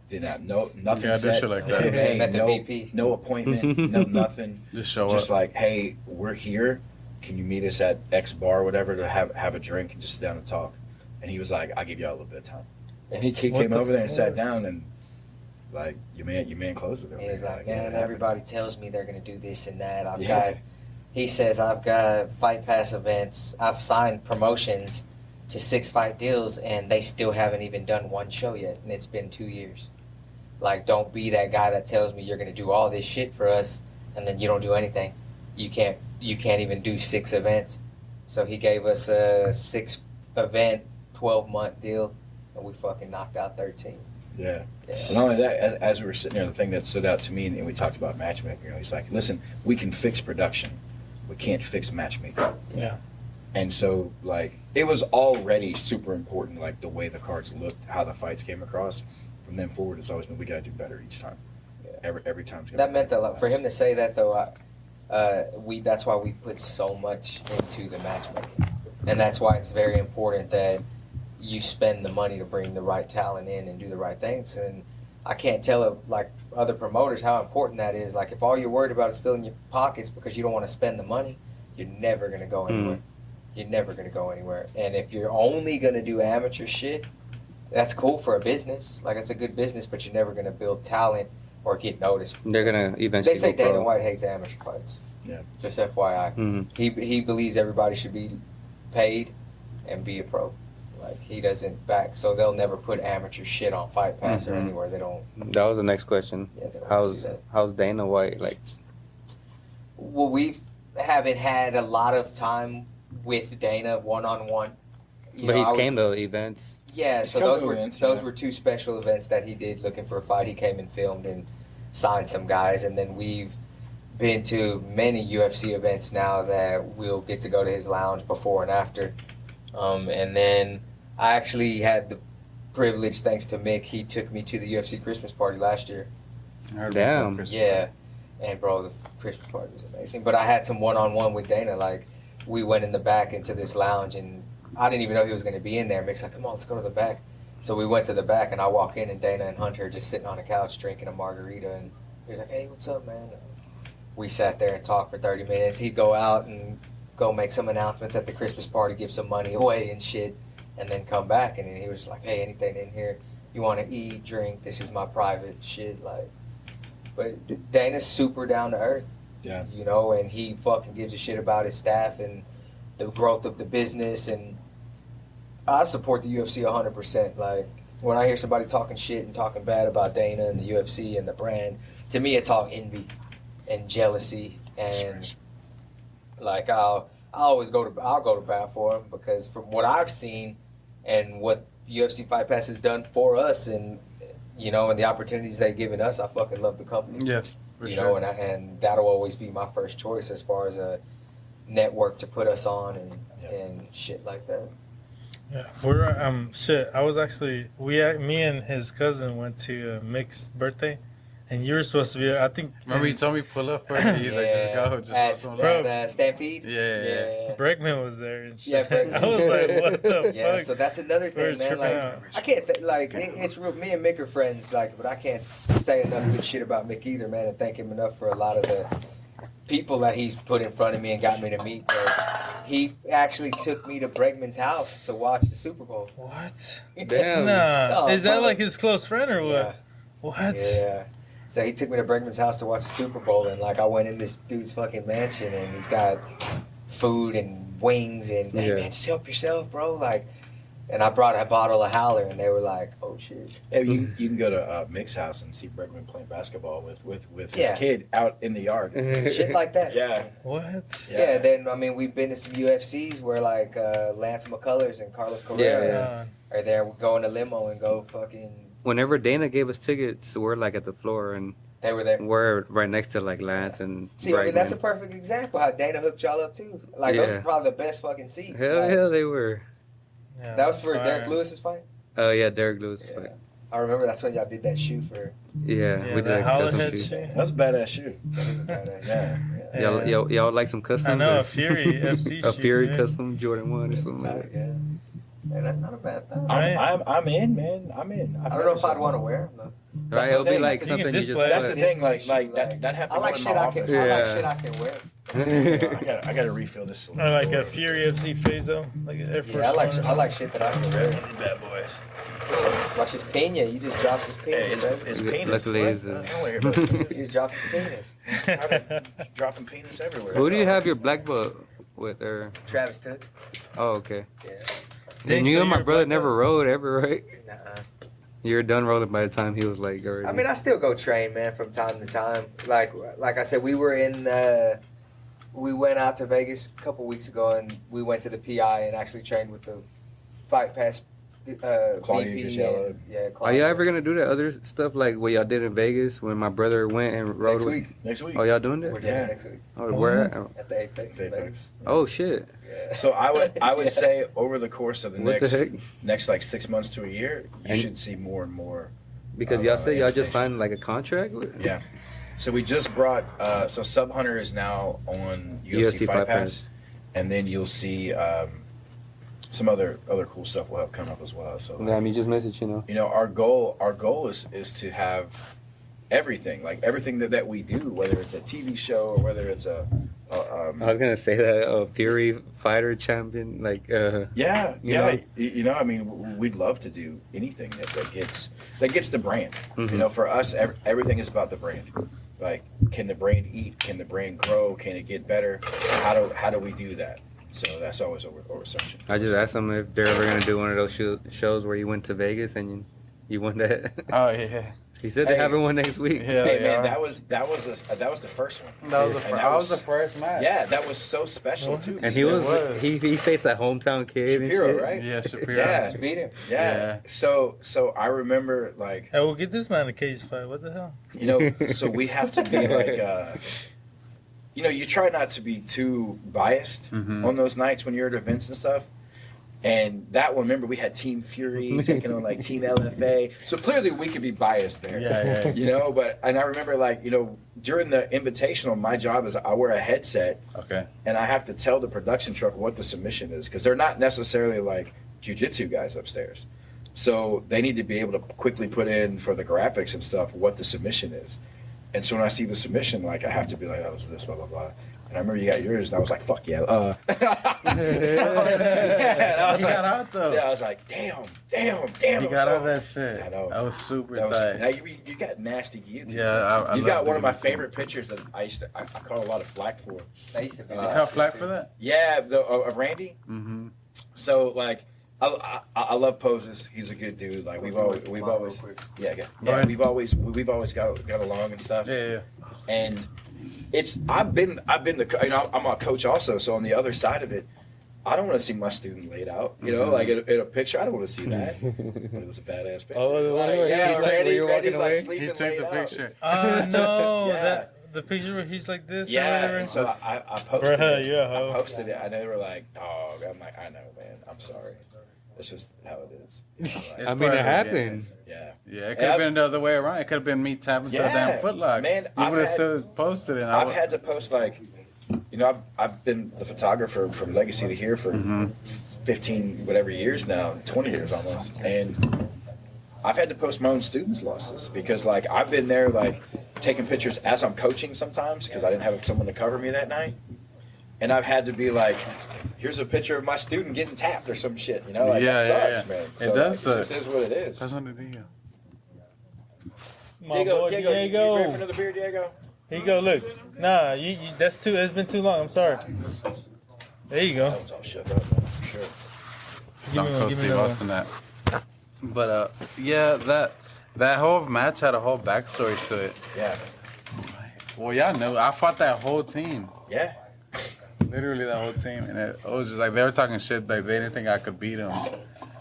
Did not nothing Yeah, set. shit like that. Hey, no appointment, no nothing. Just show Just up. like, hey, we're here. Can you meet us at X bar or whatever to have a drink and just sit down and talk? And he was like, "I'll give y'all a little bit of time." And he came over there and sat down and like, your man closed it. He was like, "Man, yeah, everybody tells me they're gonna do this and that. Yeah. He says, I've got Fight Pass events. I've signed promotions to 6 fight deals, and they still haven't even done one show yet, and it's been 2 years. Like, don't be that guy that tells me you're going to do all this shit for us, and then you don't do anything. You can't even do 6 events." So he gave us a 6-event, 12-month deal, and we fucking knocked out 13. Yeah. And not only that, as we were sitting there, the thing that stood out to me, and we talked about matchmaking, you know, he's like, "Listen, we can fix production. We can't fix matchmaking." Yeah. And so, like, it was already super important, like, the way the cards looked, how the fights came across. From then forward, it's always been, we got to do better each time. Yeah. Every time. That meant a lot. For him to say that, though, that's why we put so much into the matchmaking. And that's why it's very important that you spend the money to bring the right talent in and do the right things. And I can't tell like other promoters how important that is. Like, if all you're worried about is filling your pockets because you don't want to spend the money, you're never going to go anywhere. You're never going to go anywhere. And if you're only going to do amateur shit, that's cool for a business. Like, it's a good business, but you're never going to build talent or get noticed. They're gonna eventually. They say go Dana pro. White hates amateur fights. Yeah. Just FYI. He believes everybody should be paid and be a pro. Like, he doesn't back, so they'll never put amateur shit on Fight Pass or anywhere. They don't. That was the next question. Yeah, they don't see that. How's Dana White like? Well, we haven't had a lot of time with Dana one-on-one. But he's came to events. Yeah, so come those to were events, those yeah. were 2 special events that he did looking for a fight. He came and filmed and signed some guys, and then we've been to many UFC events now that we'll get to go to his lounge before and after. And then I actually had the privilege, thanks to Mick, he took me to the UFC Christmas party last year. Damn. Yeah, and bro, the Christmas party was amazing. But I had some one-on-one with Dana. Like, we went in the back into this lounge, and I didn't even know he was going to be in there. Mick's like, "Come on, let's go to the back." So we went to the back, and I walk in, and Dana and Hunter are just sitting on a couch drinking a margarita, and he was like, "Hey, what's up, man?" We sat there and talked for 30 minutes. He'd go out and go make some announcements at the Christmas party, give some money away and shit, and then come back. And then he was just like, "Hey, anything in here you want to eat, drink? This is my private shit." Like, but Dana's super down to earth. Yeah. You know, and he fucking gives a shit about his staff and the growth of the business. And I support the UFC 100%. Like, when I hear somebody talking shit and talking bad about Dana and the UFC and the brand, to me it's all envy and jealousy. And like, I'll go to bat for him, because from what I've seen and what UFC Fight Pass has done for us, and you know, and the opportunities they've given us, I fucking love the company. Yes, for you sure. know, and that'll always be my first choice as far as a network to put us on and shit like that. Yeah, we're shit. I was actually me and his cousin went to Mick's birthday, And you were supposed to be there. I think. Remember you told me pull up for me? He's like, just go. Just At, some Stampede? Yeah. Bregman was there and shit. Yeah, Bregman. I was like, what the Yeah, fuck? so that's another thing, man. Like, I can't, it's real. Me and Mick are friends, like, but I can't say enough good shit about Mick either, man, and thank him enough for a lot of the people that he's put in front of me and got me to meet. But he actually took me to Bregman's house to watch the Super Bowl. What? Damn. Nah. Oh, Is that brother. like his close friend or what? Yeah. What? Yeah. So he took me to Bregman's house to watch the Super Bowl, and like I went in this dude's fucking mansion, and he's got food and wings, and hey man, just help yourself, bro. Like, and I brought a bottle of Howler, and they were like, "Oh shit." Yeah, you can go to Mick's house and see Bregman playing basketball with his kid out in the yard. Shit like that. Yeah. What? Yeah. Then I mean, we've been to some UFCs where like Lance McCullers and Carlos Correa are there. We go in a limo and go fucking. Whenever Dana gave us tickets, we're like at the floor and they were there. We're right next to like Lance and. See, I mean, that's a perfect example how Dana hooked y'all up too. Like those are probably the best fucking seats. Hell yeah, they were. Yeah, that was for Derek Lewis's fight. Oh yeah, Derek Lewis fight. I remember that's when y'all did that shoe for. Yeah, we did a custom shoe. That's a badass shoe. That is a badass. Yeah. Y'all like some customs? I know a Fury FC. A Fury shoe, custom Jordan 1 or something like that. Yeah. Man, that's not a bad thing. I'm in, man. I'm in. I don't know if I'd want to wear them though. Right, it'll be like something you just. That's the thing. Like that happened. I like shit I can. I like shit I can wear. I gotta refill this. Or like a Fury FC Phaso, like an Air Force. Yeah, I like shit that I can wear. Bad boys. Watch his pena. You just dropped his penis. His penis. Luckily, You just dropped his penis. Dropping penis everywhere. Who do you have your black belt with? Or Travis Took. oh, okay. Yeah. And you and my brother never rode ever, right? Nuh-uh. You were done rolling by the time he was like already. I mean, I still go train, man, from time to time. Like I said, we went out to Vegas a couple weeks ago, and we went to the PI and actually trained with the Fight Pass. Claudia VP Gisela. and, yeah, Are Claudia. y'all ever gonna do that other stuff like what y'all did in Vegas when my brother went and rode Next week. Oh, y'all doing We're that? doing it next week Oh, where at? at the Apex. Apex. Oh shit! Yeah. So I would say over the course of the What the heck? next like 6 months to a year, you And- should see more and more. Because y'all said y'all just invitation. signed like a contract. Yeah. So we just brought so Sub Hunter is now on UFC Fight Pass, and then you'll see some other cool stuff will have come up as well. So I mean, just message, our goal is to have everything, like everything that we do, whether it's a TV show or whether it's I was gonna say that Fury fighter champion, like yeah. you know? I mean, we'd love to do anything that gets the brand. Mm-hmm. For us, everything is about the brand. Like, can the brand eat? Can the brand grow? Can it get better? How do we do that? So that's always what we're searching. I just asked them if they're ever gonna do one of those shows where you went to Vegas and you won that. Oh yeah. He said they're having one next week. Yeah, Hey man, that was the first one. That was the And first match. Yeah, that was so special too. And he he faced that hometown kid. Shapiro, and shit. right? Yeah, Shapiro. Yeah, Beat him. yeah. So I remember like Hey, we'll get this man a cage fight. What the hell? so we have to be like you try not to be too biased on those nights when you're at events and stuff. And that one, remember, we had Team Fury taking on like Team LFA. So clearly we could be biased there. Yeah. And I remember during the invitational, my job is I wear a headset. Okay. And I have to tell the production truck what the submission is because they're not necessarily like jiu-jitsu guys upstairs. So they need to be able to quickly put in for the graphics and stuff what the submission is. And so when I see the submission, like I have to be like, oh, it's this, blah, blah, blah. And I remember you got yours, and I was like, fuck yeah. He got out though. Yeah, I was like, damn. He got out that shit. I know. That was super Now tight. you got nasty guillotines. Yeah, you I got love one of my guillotine. favorite pictures that I caught a lot of flack for. That used to be. You got flack for that? Yeah, of Randy. Mm-hmm. So like, I love poses. He's a good dude. Like we've always got along and stuff. Yeah. And I've been I'm a coach also, so on the other side of it, I don't want to see my student laid out, like in a picture. I don't want to see that. But it was a badass picture. Randy's like sleeping He took laid the out. picture. No, Yeah. the picture where he's like this. Yeah, or and so I posted Bruh, it. yeah, ho. I posted it, and they were like, "Oh," I'm like, "I know, man. I'm sorry." That's just how it is. It's I mean, part it of happened. Yeah. Yeah, it could have been the other way around. It could have been me tapping to a damn footlock. Man, you I've would have had- still posted it. I've had to post like, you know, I've been the photographer from Legacy to here for 15 whatever years now, 20 years almost, and I've had to post my own students' losses because like I've been there like taking pictures as I'm coaching sometimes because I didn't have someone to cover me that night, and I've had to be like, here's a picture of my student getting tapped or some shit, you know, like that sucks, man. So, It does like, it just is what it is. That's what it is. My boy You ready for another beer, Diego? Here you go. Look, nah, you that's too. It's been too long. I'm sorry. There you go. That one's all shut up, man, for sure. Stone Give me Cold Steve another Austin that. But yeah, that whole match had a whole backstory to it. Yeah. Well, y'all know I fought that whole team. Yeah. Literally that whole team, and it was just like they were talking shit. Like they didn't think I could beat them.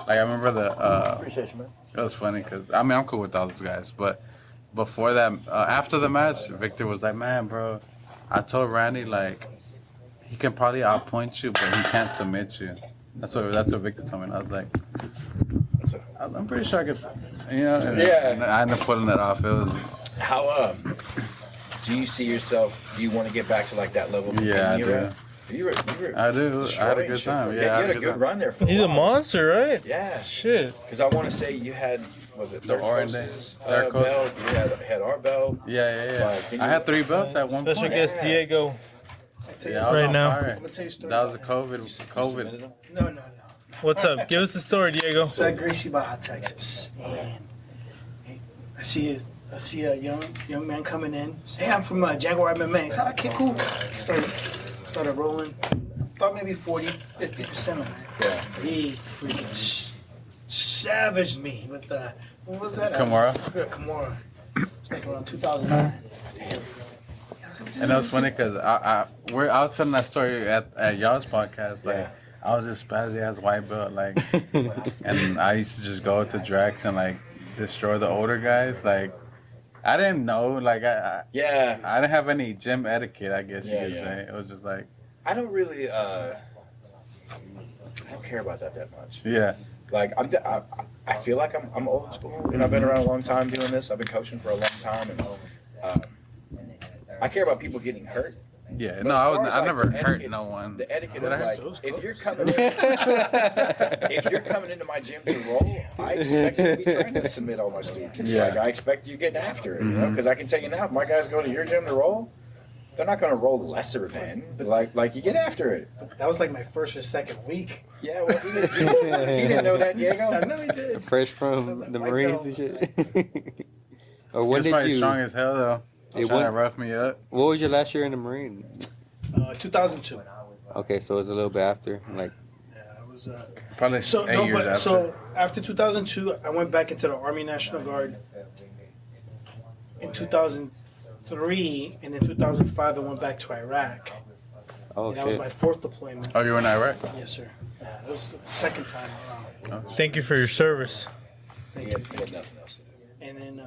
Like I remember Appreciate you, man. it was funny because I mean I'm cool with all those guys, but before that, after the match, Victor was like, "Man, bro, I told Randy like he can probably outpoint you, but he can't submit you." That's what Victor told me. And I was like, I'm pretty sure I could, you know. And I ended up pulling it off. It was How do you see yourself? Do you want to get back to like that level? of Yeah, I competing do. you're at? You were I do. I had a destroying good shit time. for- Yeah, you I had had a a good good run there for He's a monster, right? Yeah. Shit. Because I want to say you had, was it The third orange courses, third course. belt, you had our belt. Yeah. Like, can I you- had 3 belts at one Special point. guest Yeah. Diego. Yeah, I was Right on now. fire. I'm gonna tell you a story. That was a about COVID. Submitted them? No. What's up? Give us the story, Diego. So at Gracie, Baja, Texas, and I see a young man coming in. Say, hey, I'm from Jaguar MMA. I said, okay, cool. Started rolling. Thought maybe 40-50% on it. Yeah. He freaking savaged me with the, what was that? Kimura? Yeah, Kimura. It's like around 2009. And that was funny because I was telling that story at y'all's podcast. Like I was this spazzy ass white belt, like, and I used to just go to Drax and like destroy the older guys. Like I didn't know, like I didn't have any gym etiquette. I guess you could say it was just like I don't really, I don't care about that much. Yeah. Like I feel like I'm old school. You know, I've been around a long time doing this. I've been coaching for a long time, and I care about people getting hurt. Yeah, But no, as I far as, like, never the hurt etiquette- no one. The etiquette But of I- like, if you're coming into my gym to roll, I expect you to be trying to submit all my students. Yeah. Like I expect you getting after it, you know, because I can tell you now, if my guys go to your gym to roll, they're not going to roll lesser than, but like you get after it. That was like my first or second week. Yeah, well, he didn't know that, Diego. I know he did. Fresh from the White Marines belt. and shit. Or He when was did probably you? strong as hell though. It Trying to was- rough me up. What was your last year in the Marine? 2002. Okay, so it was a little bit after, like. Yeah, I was. Probably So 8 no, years but after. so after 2002, I went back into the Army National Guard. In 2003, and then 2005, I went back to Iraq. Oh And that was shit. my 4th deployment. Oh, you were in Iraq? Yes, sir. Yeah, that was the second time around. Thank you for your service. Thank He you. had nothing else to do. And then,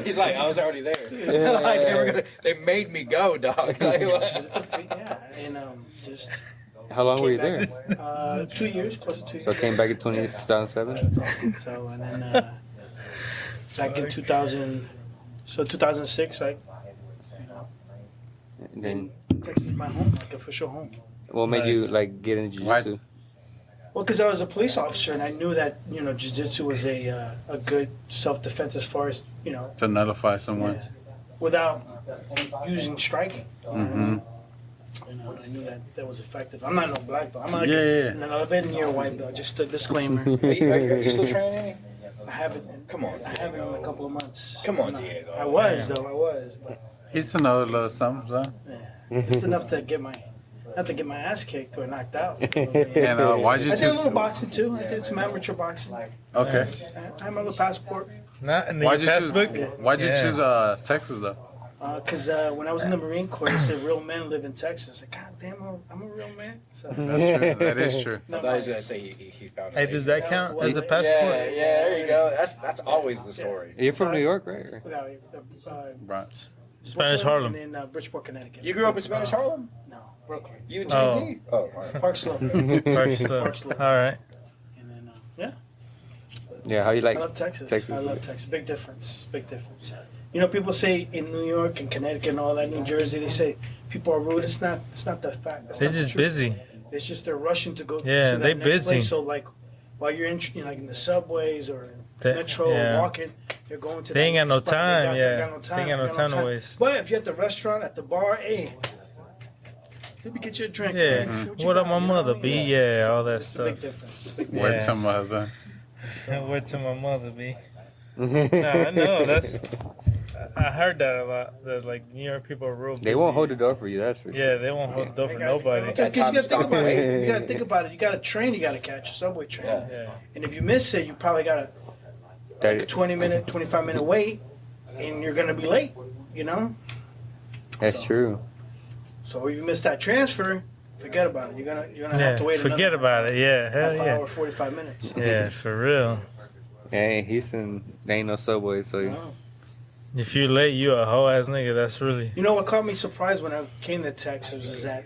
He's like, I was already there. Like, they made me go, dog. Like, it's a free, yeah, and just How long were you came there? back, 2 years, close to 2 years. So I came back in 2007. That's awesome. So and then back in 2000, so 2006, I And then, Texas is my home, like official home. what made you Nice. like get into Why- jiu-jitsu? Well, because I was a police officer and I knew that jiu-jitsu was a good self-defense as far as To nullify someone. without using striking. Mm-hmm. I knew that was effective. I'm not no black belt. I'm like Yeah. an 11-year white belt. Just a disclaimer. are you still training any? I haven't. Come on, I haven't in a couple of months. Come on, No. Diego. I was though. I was, but He's to know a little something, so. just enough to get not to get my ass kicked or knocked out. And why'd you I did a choose? little boxing too. I did some amateur boxing. Okay. I have my little passport. Not in the Why'd you choose? passbook. Why'd you Yeah. choose Texas though? Because when I was in the Marine Corps, they said real men live in Texas. Like, God damn, I'm a real man. So, That's true. That is true. I thought he was gonna say he found. Hey, does that count as a passport? Yeah, there you go. That's always the story. You're from New York, right? Right. Spanish Harlem. And in Bridgeport, Connecticut. You grew up in Spanish Harlem? No. Brooklyn. You and Oh. Jay-Z? Oh, all right. Park Slope. Park Slope. Park Slope. All right. And then, yeah. Yeah, how you like? I love Texas. Texas. I love Texas. Big difference. Big difference. You know, people say in New York and Connecticut and all that, New Jersey, they say people are rude. It's not the fact. That's They're not the just truth. busy. It's just they're rushing to go Yeah, to that they next busy. place. So like while you're in, like in the subways or They- metro yeah. or walking, they're going to They that ain't got no next spot. time, They yeah. got no time. They ain't got no time to waste. But if you're at the restaurant, at the bar, hey, let me get you a drink. Yeah. man. What you up, got, my you know? mother, B? Yeah, all that It's a big stuff. difference. Big Yeah. Word to mother. Word to my mother, B. Nah, I know. That's. I heard that a lot. That like New York people are real busy. They won't hold the door for you, that's for sure. Yeah, they won't hold the door for nobody. Because you time gotta to think stop about and it. You gotta think about it. You got a train you gotta catch, a subway train. Yeah. Yeah. And if you miss it, you probably got a 20-minute, 25-minute wait, and you're gonna be late. You know. That's true. So if you miss that transfer, forget about it. You're gonna have to Yeah, wait. forget about it. Yeah, hell half yeah. hour, 45 minutes. Yeah, for real. Yeah, in Houston, there ain't no subway, so Wow. If you late, you a hoe ass nigga. That's really. You know what caught me surprised when I came to Texas is that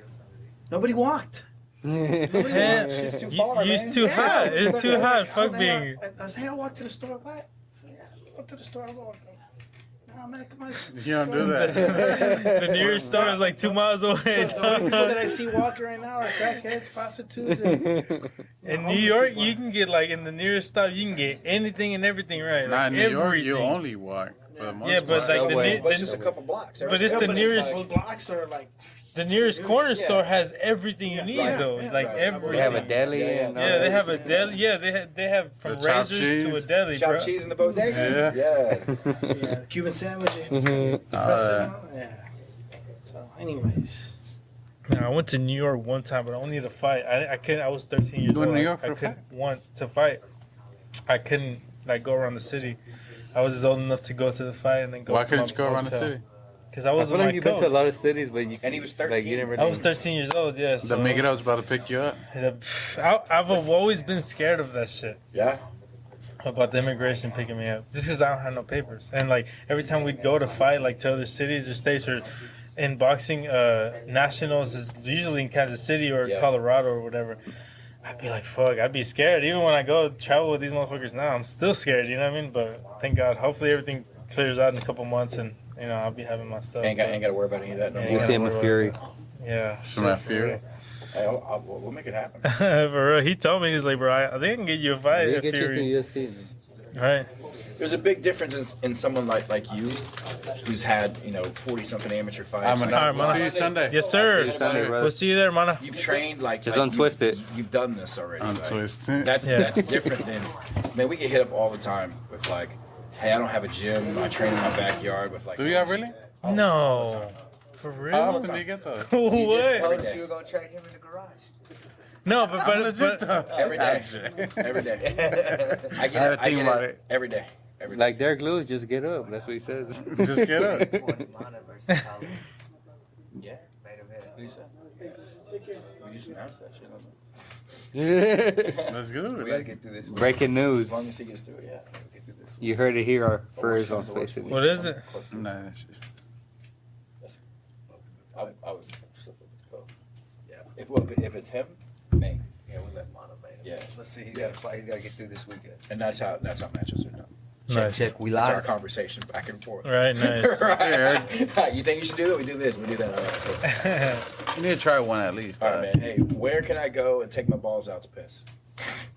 nobody walked. Nobody Yeah. walked. Shit's too You- far, it's man. too hot. It's too hot. Fuck I being. said, hey, I walked to the store. What? I said, yeah, I walked to the store. No, man, come on. You don't do that. The nearest store is like 2 miles So away. the only people that I see walking right now are crackheads, prostitutes, and In New York, you can get like in the nearest stop, you can get anything and everything right. Nah, Like, in New York, you everything. only walk for the most Yeah, but part. like the, Subway. But it's just a couple blocks. but it's the nearest. Those blocks are like The nearest corner Yeah. store has everything you need Right. though, Yeah. like Right. everything. They have a deli. Yeah, yeah. And all Yeah, they that. have a deli. Yeah, they have from The chopped razors to a cheese. deli, bro. Chopped cheese in the bodega? Yeah. Yeah. yeah, Cuban sandwiches. Yeah. So, anyways, I went to New York one time, but only to fight. I couldn't. I was 13 years You went old. to New York I for a couldn't want to fight. I couldn't like go around the city. I was just old enough to go to the fight and then go. Why to couldn't my you go around the hotel. city? Because I I was feel with like my you've been to a coach. lot of cities, but you And he was like 13. you never. I was 13 years old. Yeah. So The Miguel was about to pick you up. I've always been scared of that shit. Yeah. About the immigration picking me up, just because I don't have no papers. And like every time we'd go to fight, like to other cities or states, or in boxing, nationals is usually in Kansas City or Yeah. Colorado or whatever. I'd be like, fuck, I'd be scared. Even when I go travel with these motherfuckers now, I'm still scared. You know what I mean? But thank God, hopefully everything clears out in a couple months, and you know I'll be having my stuff. Ain't got to worry about any of that no Yeah, more. You'll see him in Fury. Yeah, Some of that shit, Fury. Hey, we'll make it happen. For real, he told me he's like, bro, I think I can get you a fight. They At get you Fury. some UFC. Right? There's a big difference in someone like you, who's had 40-something amateur fights. I'm an All right, See you man. Sunday. Yes, sir. See you Sunday, brother. We'll see you there, mana. You've trained like Just like untwist it. You've done this already. right? Untwisted. That's Yeah. that's different than man. We get hit up all the time with like, hey, I don't have a gym. I train in my backyard with like. Do you really? No. For How real? often do you get those? What? Told us you were gonna train him in the garage. No, but I'm legit but though. Every day. Actually. Every day. I I had to think get about it it. every day. Every day. Like Derek Lewis, just get up. That's what he says. Just get up. Yeah. What you said? We just announced that shit. Let's do We gotta it. get through this. Breaking news. As long as he gets through it, yeah. We get through this. You heard it here first on Space City. What is it? Nah, that's just- I would slip it with both. Yeah. If it's him, me. Yeah, we let Mono man. Yeah. Let's see. He's got to fight. He's got to get through this weekend. And that's how matches are done. Nice. Check. We It's our live. conversation back and forth. Right, nice. Right. You think you should do that? We do this. We do that. All right, cool. You need to try one at least. All right, man. Hey, where can I go and take my balls out to piss?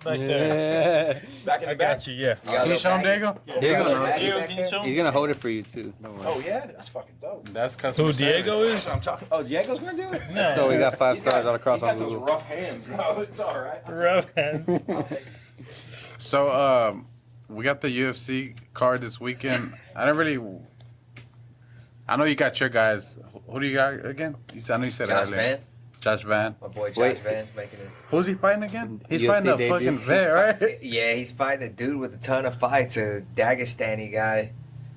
Back there. Back in I the back. got you, yeah. Can you show him, Diego? Diego knows. Diego, can you show He's him? gonna hold it for you too. Don't worry. Oh yeah, that's fucking dope. That's cause Who Diego is? That's what I'm talking. Oh, Diego's gonna do it. No. So we got 5 He's stars all across he's got on those Google. rough hands, bro. It's all right. Rough hands. So we got the UFC card this weekend. I know you got your guys. Who do you got again? I know you said Josh earlier. Van. Josh Van. My boy Josh Wait. Van's making his. Who's he fighting again? He's UFC fighting a debut. fucking He's vet, right? Yeah, he's fighting a dude with a ton of fights, a Dagestani guy.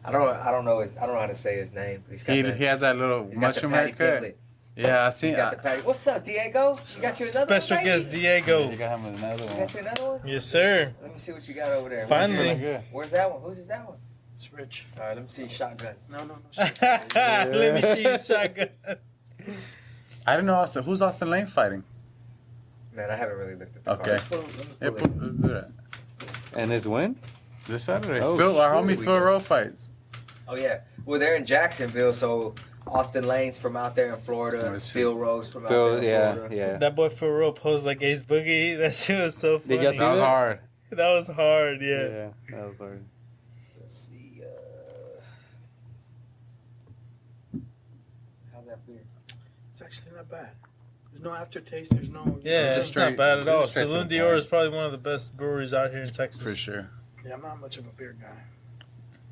I don't know how to say his name. He's got He the, has that little he's got the mushroom Patty haircut. Piglet. Yeah, I He's seen. got the Patty. What's up, Diego? You got you another Special one, guest baby? Diego. You got him another You one. got you another one? Yes, sir. Let me see what you got over there. Finally. Good. Where's that one? Whose is that one? it's rich. All right, let me see. Shotgun. No. Let me see his shotgun. I didn't know Austin. Who's Austin Lane fighting? Man, I haven't really looked at the Okay. card. Yeah, let's do that. And his win? This Saturday. Oh, Phil, our shit. homie Phil Rowe fights. Oh yeah. Well, they're in Jacksonville, so Austin Lane's from out there in Florida. Oh, shit. Phil Rose from out Phil, there in yeah, Florida. yeah. That boy Phil Rowe posed like Ace Boogie. That shit was so funny. Did y'all see That was that? hard. That was hard, yeah. Yeah, that was hard. Let's see. How's that beer? It's actually not bad. There's no aftertaste. There's no. Yeah, Just it's not straight- bad at all. just straight to Saloon the Dior point. is probably one of the best breweries out here in Texas. For sure. Yeah, I'm not much of a beer guy.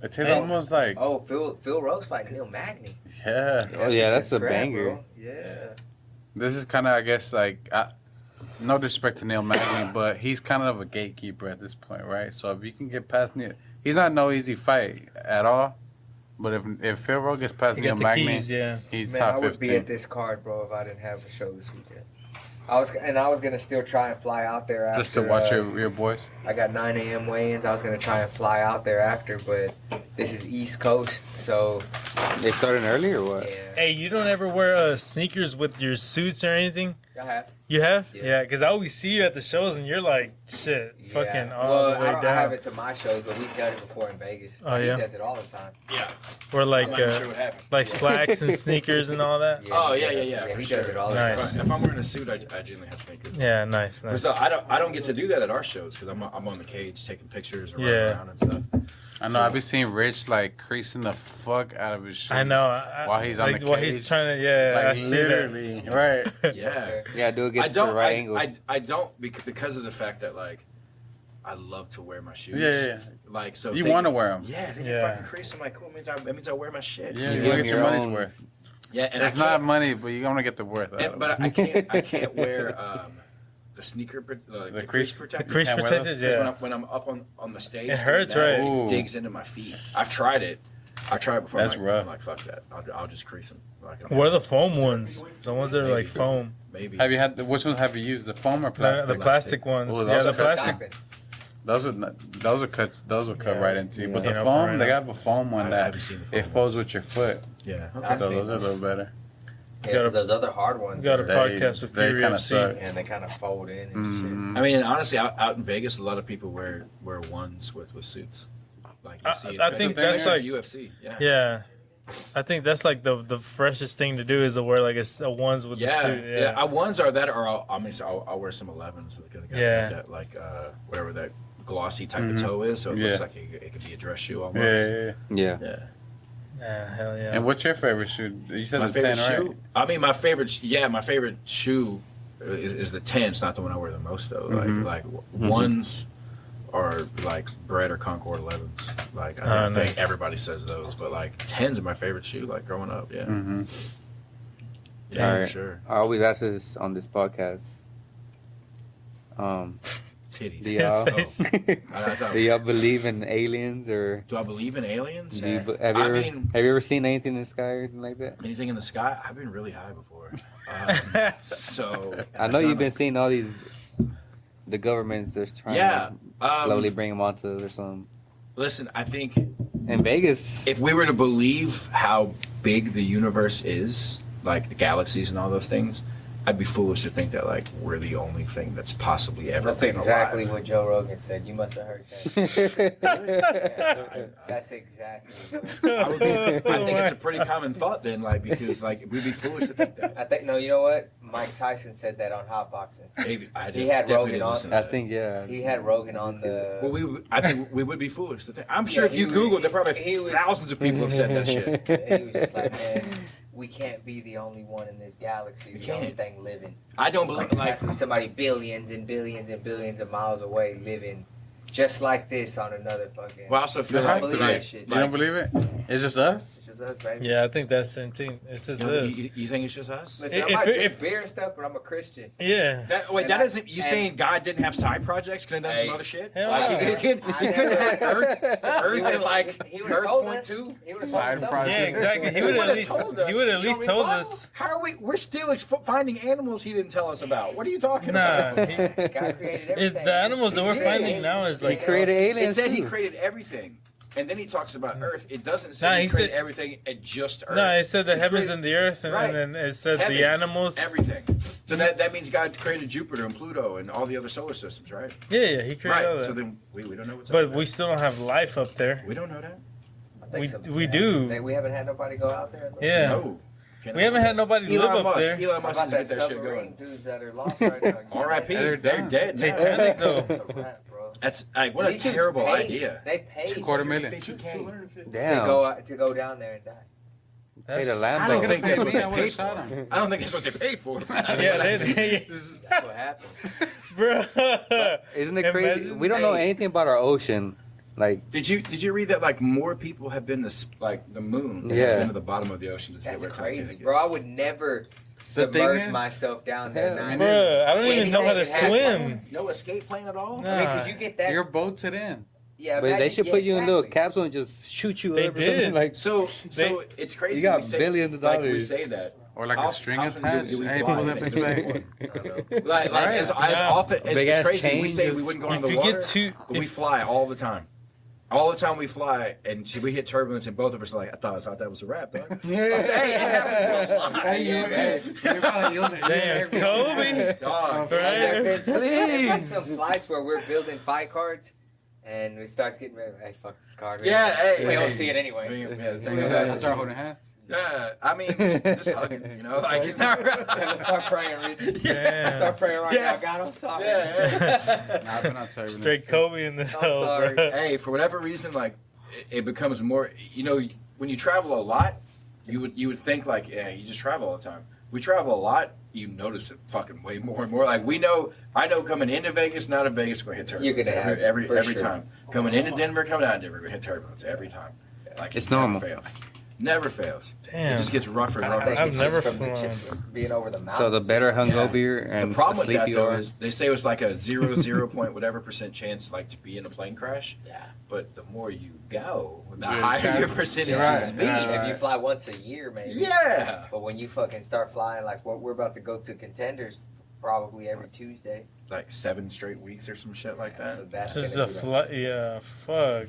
It tastes almost like, Oh, Phil Rose fighting Neil Magny. yeah. Oh, yeah, that's a scrap, banger. bro. Yeah. This is kind of, I guess, like, no disrespect to Neil Magny, but he's kind of a gatekeeper at this point, right? So if you can get past Neil, he's not no easy fight at all. But if Phil Rowe gets past You Neil got the Magny, keys, yeah. he's Man, top I would 15. be at this card, bro, if I didn't have a show this weekend. I was gonna still try and fly out there after. Just to watch your boys. I got 9 a.m. weigh-ins. I was gonna try and fly out there after, but this is East Coast, so They started early or what? yeah. Hey, you don't ever wear sneakers with your suits or anything? I have. You have? Yeah. Yeah, because I always see you at the shows and you're like, shit, fucking all well, the way I don't have down. it to my shows, but we've done it before in Vegas. Oh, yeah? He does it all the time. Or like, I'm not even sure what happened. like slacks and sneakers and all that? Oh, he yeah, does. yeah, for he sure. does it all the Nice. time. If I'm wearing a suit, I generally have sneakers. Yeah, nice, nice. So I don't get to do that at our shows because I'm on the cage taking pictures and Yeah. running around and stuff. I know. I've been seeing Rich like creasing the fuck out of his shoes. I know. While he's on like, the while cage. he's trying to, yeah, I Like see literally, right? Yeah. Yeah, do it I get to the don't. right angle. I don't because of the fact that like I love to wear my shoes. Yeah. Like so. You they- want to wear them? Yeah, they Yeah. get fucking crease. I'm like, cool. That means I wear my shit. Yeah, You you give want to him get your your money's own- worth. Yeah, and It's not money, but you want to get the worth out of it. But I can't wear the sneaker the crease protector. The crease Can't wear protectors, Because yeah. when I'm up on the stage, It hurts, that right? Ooh. digs into my feet. I've tried it. I tried it before. That's I'm rough. like, fuck that. I'll just crease them. Like, I'm What are the foam ones? The ones that are like Maybe. foam. Maybe. Have you had which ones have you used? The foam or plastic? The plastic ones. Oh, Yeah, those the are plastic. Those are cut. Those will cut Yeah. right into you. But Yeah. the Yeah, foam, right they up. have a foam one I that haven't seen the foam it folds with your foot. Yeah. I've So seen those are a those. little better. Yeah, Gotta- 'cause those other hard ones, Got a They- podcast with they Fury kinda FC. suck. and they kind of fold in and Mhm. I mean, and honestly, out in Vegas, a lot of people wear ones with suits. Like you see, I think especially that's like- UFC. Yeah. Yeah. I think that's like the freshest thing to do is to wear like a ones with the Yeah, suit. yeah. Ones are that, or I'll wear some 11s. Yeah. That, like whatever that glossy type of toe is, so it looks Yeah. like it could be a dress shoe Yeah, almost. yeah, yeah. Yeah. Yeah. Yeah, hell yeah. And what's your favorite shoe? You said My the favorite 10, shoe. right? I mean, my favorite shoe is the 10. It's not the one I wear the most though. Mhm. Like ones are like Bread or Concord 11s. Like I Oh, think nice. everybody says those, but like 10s are my favorite shoe. Like growing up, yeah, Mm-hmm. yeah, All for right. sure. I always ask this on this podcast. Titties. Do y'all, His face. I thought- do y'all believe in aliens or do I believe in aliens? do you, Nah. have you I ever mean- have you ever seen anything in the sky or anything like that? Anything in the sky? I've been really high before. So I know you've been seeing all these. The government's just trying Yeah, to slowly bring them onto us or something. Listen, I think In Vegas, if we were to believe how big the universe is, like the galaxies and all those things, I'd be foolish to think that like we're the only thing that's possibly ever That's been exactly alive. what Joe Rogan said. You must have heard that. That's exactly. I think it's a pretty common thought then, like because like we'd be foolish to think that. I think no. You know what? Mike Tyson said that on Hot Boxing. Maybe I He had definitely Rogan didn't on. listen to I that. think yeah. He had Rogan on the. Well, I think we would be foolish to think. I'm sure Yeah, if you he Google, was- there probably he was- thousands of people have said that shit. He was just like, man, we can't be the only one in this galaxy. We The only can't. thing living. I don't Like, believe it has like to be somebody billions and billions and billions of miles away living just like this on another fucking. well, I also feel There like, has to believe be. that shit. You don't believe it? It's just us? It's just us, baby. Yeah, I think that's the thing. It's just this. you think it's just us? Listen, I If- might drink if- beer and stuff, but I'm a Christian. Yeah. That isn't you and- saying God didn't have side projects? Couldn't have done some Hey. other shit? Hell Like, yeah. he couldn't have had Earth and like He would have Earth told point us. two. He would have told Side us something. project. Yeah, exactly. He would would've at least told us. he would at You know least what I mean? told Well, us. How are we? We're still finding animals he didn't tell us about. What are you talking Nah, about? he, God created everything. the animals that we're He did. finding now is He like created It aliens said he too. created everything. And then he talks about Earth. It doesn't say Nah, he he created said- everything at just Earth. No, it said the He heavens created- and the earth, and, Right. and then it said Heavens, the animals. everything. So that means God created Jupiter and Pluto and all the other solar systems, right? Yeah, he created all Right. that. So then we don't know what's But up we still don't have life up there. We don't know that. We do. We haven't had nobody go out there. Yeah. No. We haven't had nobody live Elon up Musk. there. Elon How Musk about is that get that shit submarine going. dudes that are lost right now? R.I.P. They're They're done. dead. now. Titanic, though. That's a wrap, bro. That's like what a These dudes terrible paid. idea. They paid $250,000. Damn. to go down there and die. Pay the I Lambo. don't think think that's what they I would have paid shot for. him. I don't think that's what they paid for. Yeah, they That's what happened. bro. Isn't it crazy? Imagine- We don't know anything about our ocean. Like, Did you read that like more people have been to like the moon than Yeah. have been to the bottom of the ocean to see That's where crazy, Titanic is? bro. I would never The thing submerge is- myself down there. Yeah, Nah. Bruh, I don't even know how to Anything swim. No escape plan at all. Nah. I mean, could you get that? Your boat's it in. Yeah, but they imagine- should yeah, put you in a little exactly. capsule and just shoot you They up or something. did. Like, So it's crazy. You got we say, billions of Like we dollars. say that. Or like How- a string how often attached. do we Hey, fly pull that in bitch this back. one? I don't know. Like Right. as Yeah. often as Big it's ass crazy. We chain say we just- wouldn't go in If the you water. get too, We fly all the time. All the time we fly, and we hit turbulence, and both of us are like, I thought that was a wrap, dog. Hey, it happens a lot. damn, Kobe. Dog. Right? There's been some flights where we're building fight cards, and it starts getting hey, fuck this card. Yeah, hey, we hey. don't see it anyway. Yeah, the same I thing. start holding hands. Yeah, I mean, just hugging, you know, like he's not. Let's start praying, Rich. Damn. Start praying right Yeah. now. God, I'm sorry. Yeah, Nah, I've been on turbulence. Straight Kobe in this I'm hole, sorry. bro. Hey, for whatever reason, like it becomes more. You know, when you travel a lot, you would think like, yeah, you just travel all the time. We travel a lot, you notice it fucking way more and more. Like I know coming into Vegas, not in Vegas, we're gonna hit turbulence. You're gonna have it, every for sure. time. Coming into Denver, coming out of Denver, we hit turbulence every time. Like It's it never normal. fails. Never fails. Damn. It just gets rougher and I rougher. think I've it's never just from the flown. chips being over the mountains. so the better hung Yeah. over here and The problem with asleep that you though are. is they say it was like a 0 point whatever percent chance like to be in a plane crash. Yeah. But the more you go, the Yeah, higher exactly. your percentage You're right. is speed. Yeah. If you fly once a year, maybe. Yeah. But when you fucking start flying, like what we're about to go to Contenders, probably every Tuesday. Like 7 straight weeks or some shit like that. So that's This is gonna a be the- flight. Yeah, fuck.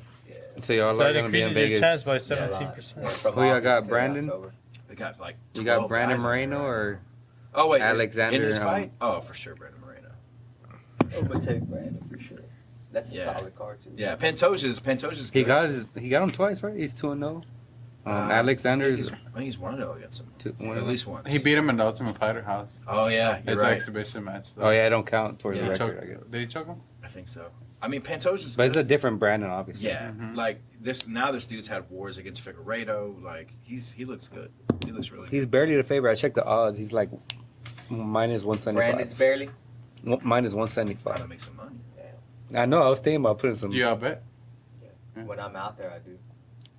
So y'all are That gonna be in increases your Vegas. chance by Yeah, 17%. from Who y'all August got, to Brandon? October. They got like You got 12 Brandon guys on Moreno there. or oh wait Alexander, in his fight? Oh, for sure, Brandon Moreno. I'm gonna take Brandon for sure. That's a Yeah. solid card too. Yeah, Pantoja's he good. got him twice, right? He's 2-0. I Alexander's think he's 1-0 against him. one At of least once. He beat him in the Ultimate Fighter house. Oh yeah, you're It's an right. exhibition match. Though. Oh yeah, I don't count towards Yeah. the Did he record. I guess. choke- Did he choke him? I think so. I mean, Pantoja's But it's good. a different Brandon, obviously. Yeah, Mhm. like this dude's had wars against Figueiredo. Like he looks good. He looks really He's good. barely the favorite. I checked the odds. He's like minus Brandon's 175. barely. Minus Trying 175. to make some money. I know. I was thinking about putting some. Do y'all bet? When I'm out there, I do.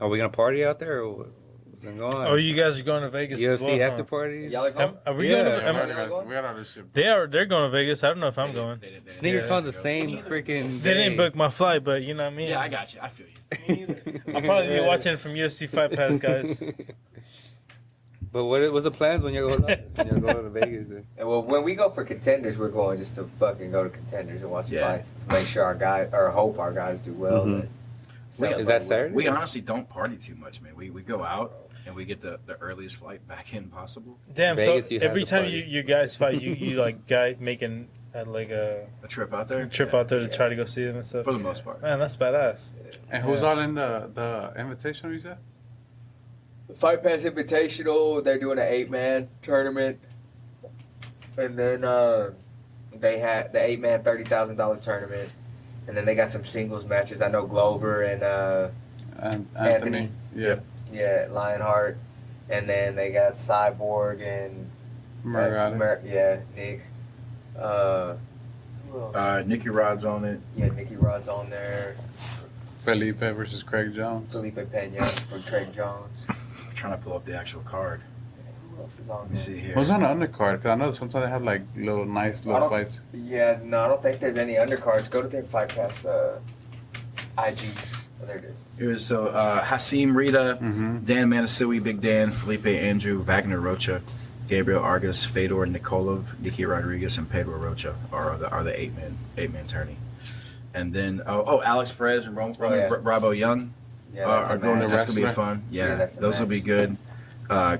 Are we gonna party out there? Or what's going on? Oh, you guys are going to Vegas as UFC well, after parties? Y'all are going? Are we Yeah. going We to? got all this shit. They're going to Vegas. I don't know if I'm going. Sneaker Yeah. Con's the same freaking. They didn't day. book my flight, but you know what I mean. Yeah, I got you. I feel you. I'll probably be watching it from UFC Fight Pass, guys. But what was the plans when you go to Vegas? Well, when we go for Contenders, we're going just to fucking go to Contenders and watch Yeah. fights. To make sure our guys, or hope our guys do well. Mhm. and Is celebrate that with- Saturday? We honestly don't party too much, man. We go out and we get the earliest flight back in possible. Damn. Vegas, So you have every to time party. you guys fight, you like guy making like a A trip out there. trip Yeah. out there to try to go see them and stuff. For the most part. Man, that's badass. And who's Yeah. all in the invitation? You said? Fight Pass Invitational. They're doing an 8-man tournament, and then they had the 8-man $30,000 tournament, and then they got some singles matches. I know Glover and And Anthony. Yeah. Lionheart, and then they got Cyborg and Murray. Nick. Who else? Nicky Rod's on it. Yeah, Nicky Rod's on there. Felipe versus Craig Jones. Felipe Pena for Craig Jones. I'm trying to pull up the actual card. Who else is on Let me there? see here. Who's on the undercard? Because I know sometimes they have like little nice I little don't- fights. Yeah, no, I don't think there's any undercards. Go to their Fight Pass IG. Oh, there it is. Here's Hasim Rita, Mm-hmm. Dan Manasui, Big Dan, Felipe Andrew, Wagner Rocha, Gabriel Argus, Fedor Nikolov, Nicky Rodriguez, and Pedro Rocha are the 8-man tourney. And then Alex Perez and Roman Oh, yeah. Bravo Young. Yeah, that's are a going. match. That's gonna be wrestler. fun. Yeah, Yeah, that's a those will match. be good.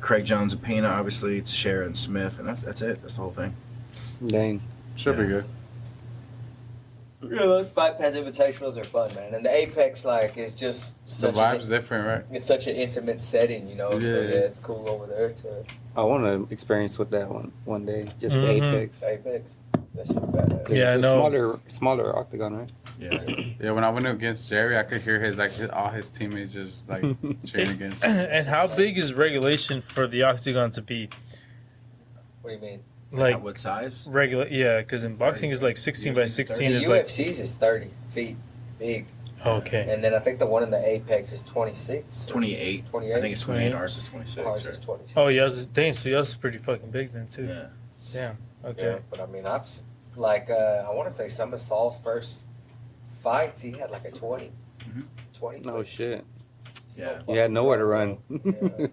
Craig Jones and Pena, obviously. Teixeira and Smith, and that's it. That's the whole thing. Dang. Should be good. Yeah, those Fight Pass invitationals are fun, man. And the Apex, like, is just The such vibe's different, right? it's such an intimate setting, you know. So Yeah. yeah, it's cool over there to I want to experience with that one day. Just the Mhm. Apex. Apex. That shit's badass. Yeah, I It's a know. smaller octagon, right? Yeah. Yeah, when I went against Jerry, I could hear all his teammates just like cheering against him. And how big is regulation for the octagon to be? What do you mean? Like At what size? regular? Yeah, because in boxing is like 16 by 16 The is like UFC's is 30 feet big, okay. and then I think the one in the Apex is 26. 28. 28. I think it's 28. 28. Ours is 26. Ours right? is 26. Oh, yours, dang, so yours is pretty fucking big then too. Yeah. Damn. Okay. Yeah, but I mean, I want to say some of Saul's first fights, he had like a 20. Mhm. 20. Oh shit. Yeah. You had nowhere to run. Yeah.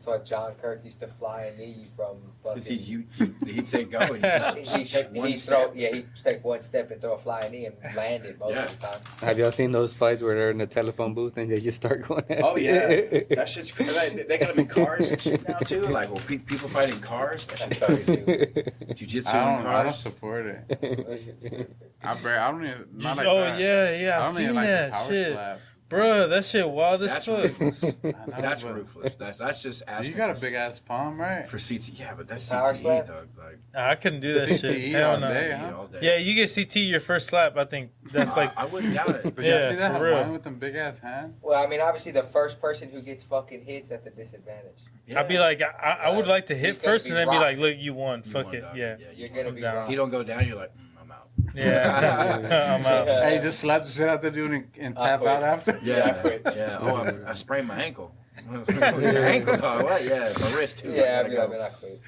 That's why John Kirk used to fly a knee from Because fucking. he'd say go, and he'd just take one step. He'd take one step and throw a flying knee and land it most of the time. Have y'all seen those fights where they're in the telephone booth and they just start going at Oh yeah, it? that shit's crazy. They got them in cars and shit now too. Like, well, people fight in cars. That shit's crazy. Jiu-jitsu in I don't cars. support it. That shit's stupid. I don't even. Not like Oh that. yeah, I I don't seen even like the that power shit, slap. bro. That shit wild as That's fuck. ruthless. I know, That's but ruthless. That's just asking. You got a for- big ass palm, right? for CTE. Yeah, but that's Power CTE, slap? dog. Like I couldn't do that shit. CTE Hell all no. day, CTE huh? all day. Yeah, you get CT your first slap. I think that's like I wouldn't doubt it. But Yeah, y'all see that for real. one with them big ass hands? Well, I mean, obviously, the first person who gets fucking hits at the disadvantage. I'd be like, I would like to hit He's gonna first be and then be like, rocked. look, you won. You Fuck won, it. dog. Yeah. You're gonna be down. wrong. He don't go down. You're like, I'm out. Yeah. I'm out. Hey, you just slap the shit out the dude and I tap quit. out after? Yeah, yeah. Oh, I sprained my ankle. Your ankle, dog. What? Yeah, my wrist too. Yeah, I I'd be gotta like, go. man, I quit.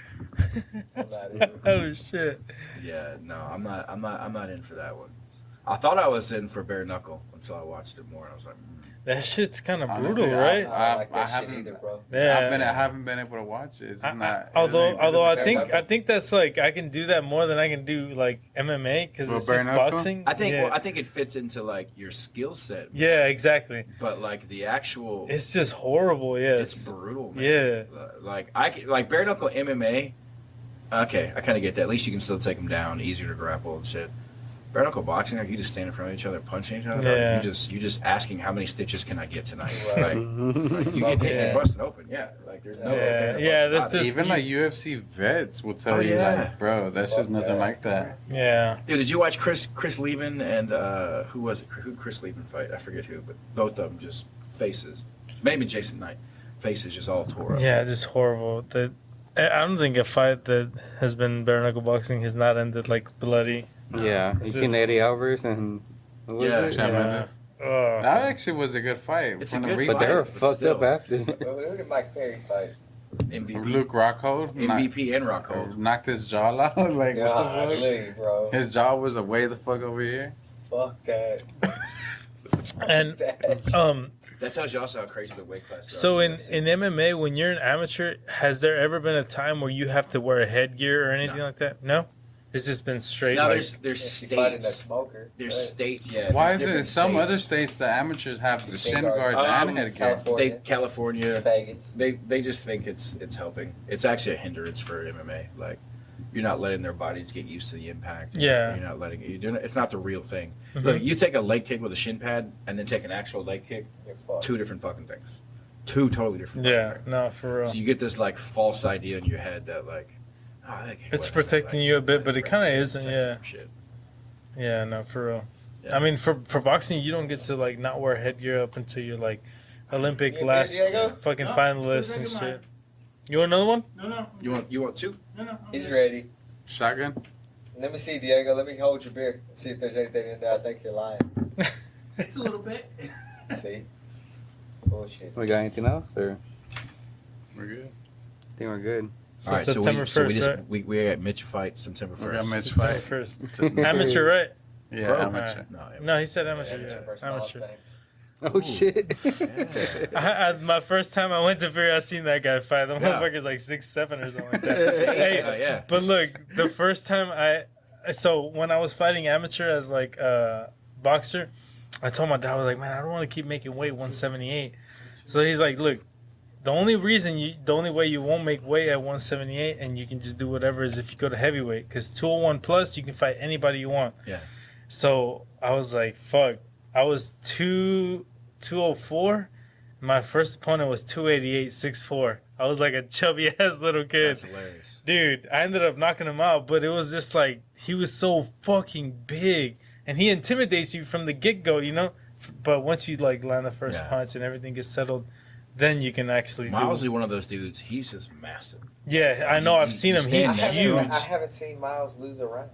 I'm out of here. Oh shit. Yeah, no, I'm not in for that one. I thought I was in for bare knuckle until I watched it more. I was like, That shit's kind of Honestly, brutal, I- right? I don't like I that shit haven't- either, bro. Yeah. I haven't been able to watch it. It's just not. Although I think think that's like I can do that more than I can do like MMA because Well, it's bare just knuckle? boxing. I think Yeah. well, I think it fits into like your skill set. Yeah, exactly. But like the actual, It's just horrible. it's Yes. brutal. Man. Yeah. Like bare knuckle MMA. Okay, I kind of get that. At least you can still take them down, easier to grapple and shit. Bare knuckle boxing, like you just stand in front of each other, punching each other. Yeah. You just asking how many stitches can I get tonight? Right. Like, you get hit Yeah. and busted open. Yeah, like there's no. Yeah. okay, Yeah, busted that's out. the- Even like UFC vets will tell Oh, you, yeah. like, bro, that's just nothing like that. Yeah. Dude, did you watch Chris Levin and who was it? Who Chris Levin fight? I forget who, but both of them just faces. Maybe Jason Knight, faces just all tore up. Yeah, just horrible. I don't think a fight that has been bare knuckle boxing has not ended like bloody. Yeah. You It's seen just- Eddie Alvarez and who was Yeah, it? Chad Yeah. Mendes. Ugh. That actually was a good fight. It's a From the good region. But they were But fucked still. up after. Who did Mike Perry fight? MVP, Luke Rockhold MVP, and Rockhold. knocked his jaw out. Like, what the fuck? Golly, bro. His jaw was way the fuck over here. Fuck that. And That. That tells you also how crazy the weight class. so in MMA, when you're an amateur, has there ever been a time where you have to wear a headgear or anything No. like that? No. It's just been straight. now like, there's You fighting a states. smoker. There's Right. states. Yeah. Why there's is it in different some other states. states the amateurs have the Shin shin guards. guards and headgear? California. California. Vegas. They just think it's helping. It's actually a hindrance for MMA. Like you're not letting their bodies get used to the impact. Yeah. You're not letting it. You're doing it. It's not the real thing. Mhm. Look, you take a leg kick with a shin pad and then take an actual leg kick. You're fucked. Two different fucking things. Two totally different. Yeah. Fucking things. No, for real. So you get this like false idea in your head that like, oh, that kick It's was protecting you a bit, but it kinda isn't, yeah. Shit. Yeah. No, for real. Yeah. I mean, for boxing, you don't get to like not wear headgear up until you're like Olympic You last Diego? fucking No, finalist and drink shit. You want another one? No. You want two? No. He's ready. Shotgun? Let me see, Diego. Let me hold your beer. See if there's anything in there. I think you're lying. It's a little bit. See? Bullshit. We got anything else? Or We're good. I think we're good. So All right, September so we 1st, just right? we got Mitch fight September We got 1st. Mitch September fight. 1st. Amateur, right? Yeah, Pro? amateur. No, No, he said amateur. Amateur Yeah, versus amateur. Miles Banks. Oh shit. My first time I went to Fury, I seen that guy fight. The Yeah. motherfucker's like 6'7" or something like that. Hey, yeah. but look, the first time so when I was fighting amateur as like a boxer, I told my dad, I was like, man, I don't want to keep making weight 178. So he's like, look, the only way you won't make weight at 178 and you can just do whatever is if you go to heavyweight. Because 201 plus, you can fight anybody you want. Yeah. So I was like, fuck. I was 204. My first opponent was 288, 6'4". I was like a chubby ass little kid. That's hilarious. Dude, I ended up knocking him out, but it was just like, he was so fucking big. And he intimidates you from the get-go, you know? But once you like land the first punch and everything gets settled, then you can actually Miles is one of those dudes. He's just massive. Yeah, I know. I've seen him. He's huge. I haven't seen Miles lose a round.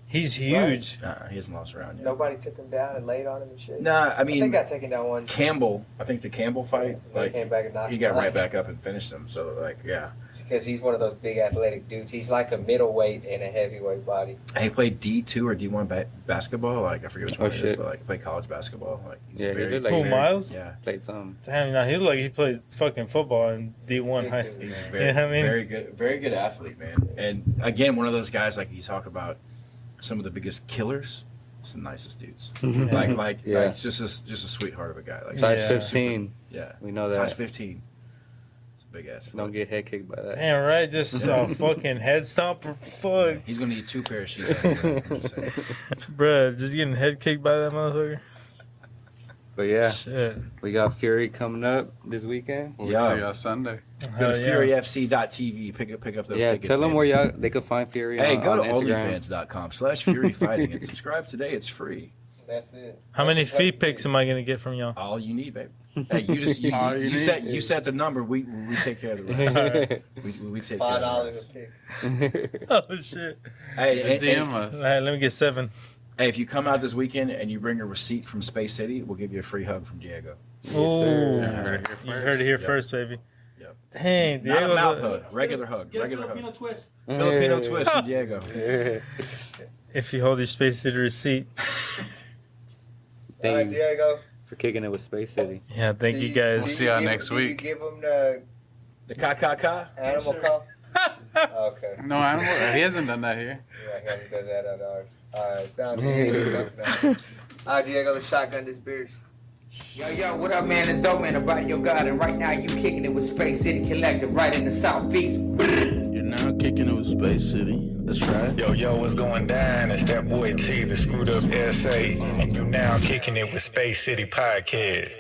He's huge. Nah, he hasn't lost a round yet. Nobody took him down and laid on him and shit. Nah, I mean, I think got taken down one. Campbell, I think the Campbell fight, like, came back and knocked he got him right out. back up and finished him. So, like, yeah. Because he's one of those big athletic dudes. He's like a middleweight in a heavyweight body. He played D2 or D1 basketball. Like, I forget which one it is, shit. but like, he played college basketball. Like, he's Yeah, he very, did, like, Who, Miles? yeah. Played some. Damn, now he looked like he played fucking football in D1 high. He's Yeah, very, I mean? very good athlete, man. And again, one of those guys, like you talk about, some of the biggest killers. He's the nicest dudes. Like he's just a sweetheart of a guy. Like Size Yeah. 15. yeah, We know that. size 15. It's a big ass. Don't get head kicked by that. Damn right, just a fucking head stomper. Fuck, He's gonna need 2 pair of shoes. I'm just saying. bruh, just getting head kicked by that motherfucker. But yeah, Shit. we got Fury coming up this weekend. We'll Yeah. see y'all Sunday. Go Hell to yeah. furyfc.tv. Pick up those Yeah, tickets. tell them man. where they can find Fury Hey, on, go to on Instagram. onlyfans.com/furyfighting and subscribe today. It's free. That's it. How many feet pics am I gonna get from y'all? All you need, babe. Hey, you All you need. set the number. We take care of the rest. we take care of the $5 rest. a pick. Oh shit! Hey, Just DM All us. right, let me get 7. hey, if you come out this weekend and you bring a receipt from Space City, we'll give you a free hug from Diego. Ooh, You heard it here you first. heard it here Yep. first, baby. Yep. Dang, Not a Diego's mouth hug, regular hug, Get a regular Filipino hug. twist. Filipino twist from Diego. If you hold your Space City receipt. All right, Thank you Diego. for kicking it with Space City. Yeah, thank you Oh, guys. See y'all next Do week. you give him the The ka. animal call? Okay. No animal. He hasn't done that here. Yeah, he hasn't done that on ours. All right, sounds good. All right, Diego, let's shotgun this beers. Yo, what up, man? It's Dope Man, about your God, and right now you kicking it with Space City Collective right in the southeast. You're now kicking it with Space City. That's right. Yo, what's going down? It's that boy T, the screwed up SA, and you now kicking it with Space City Podcast.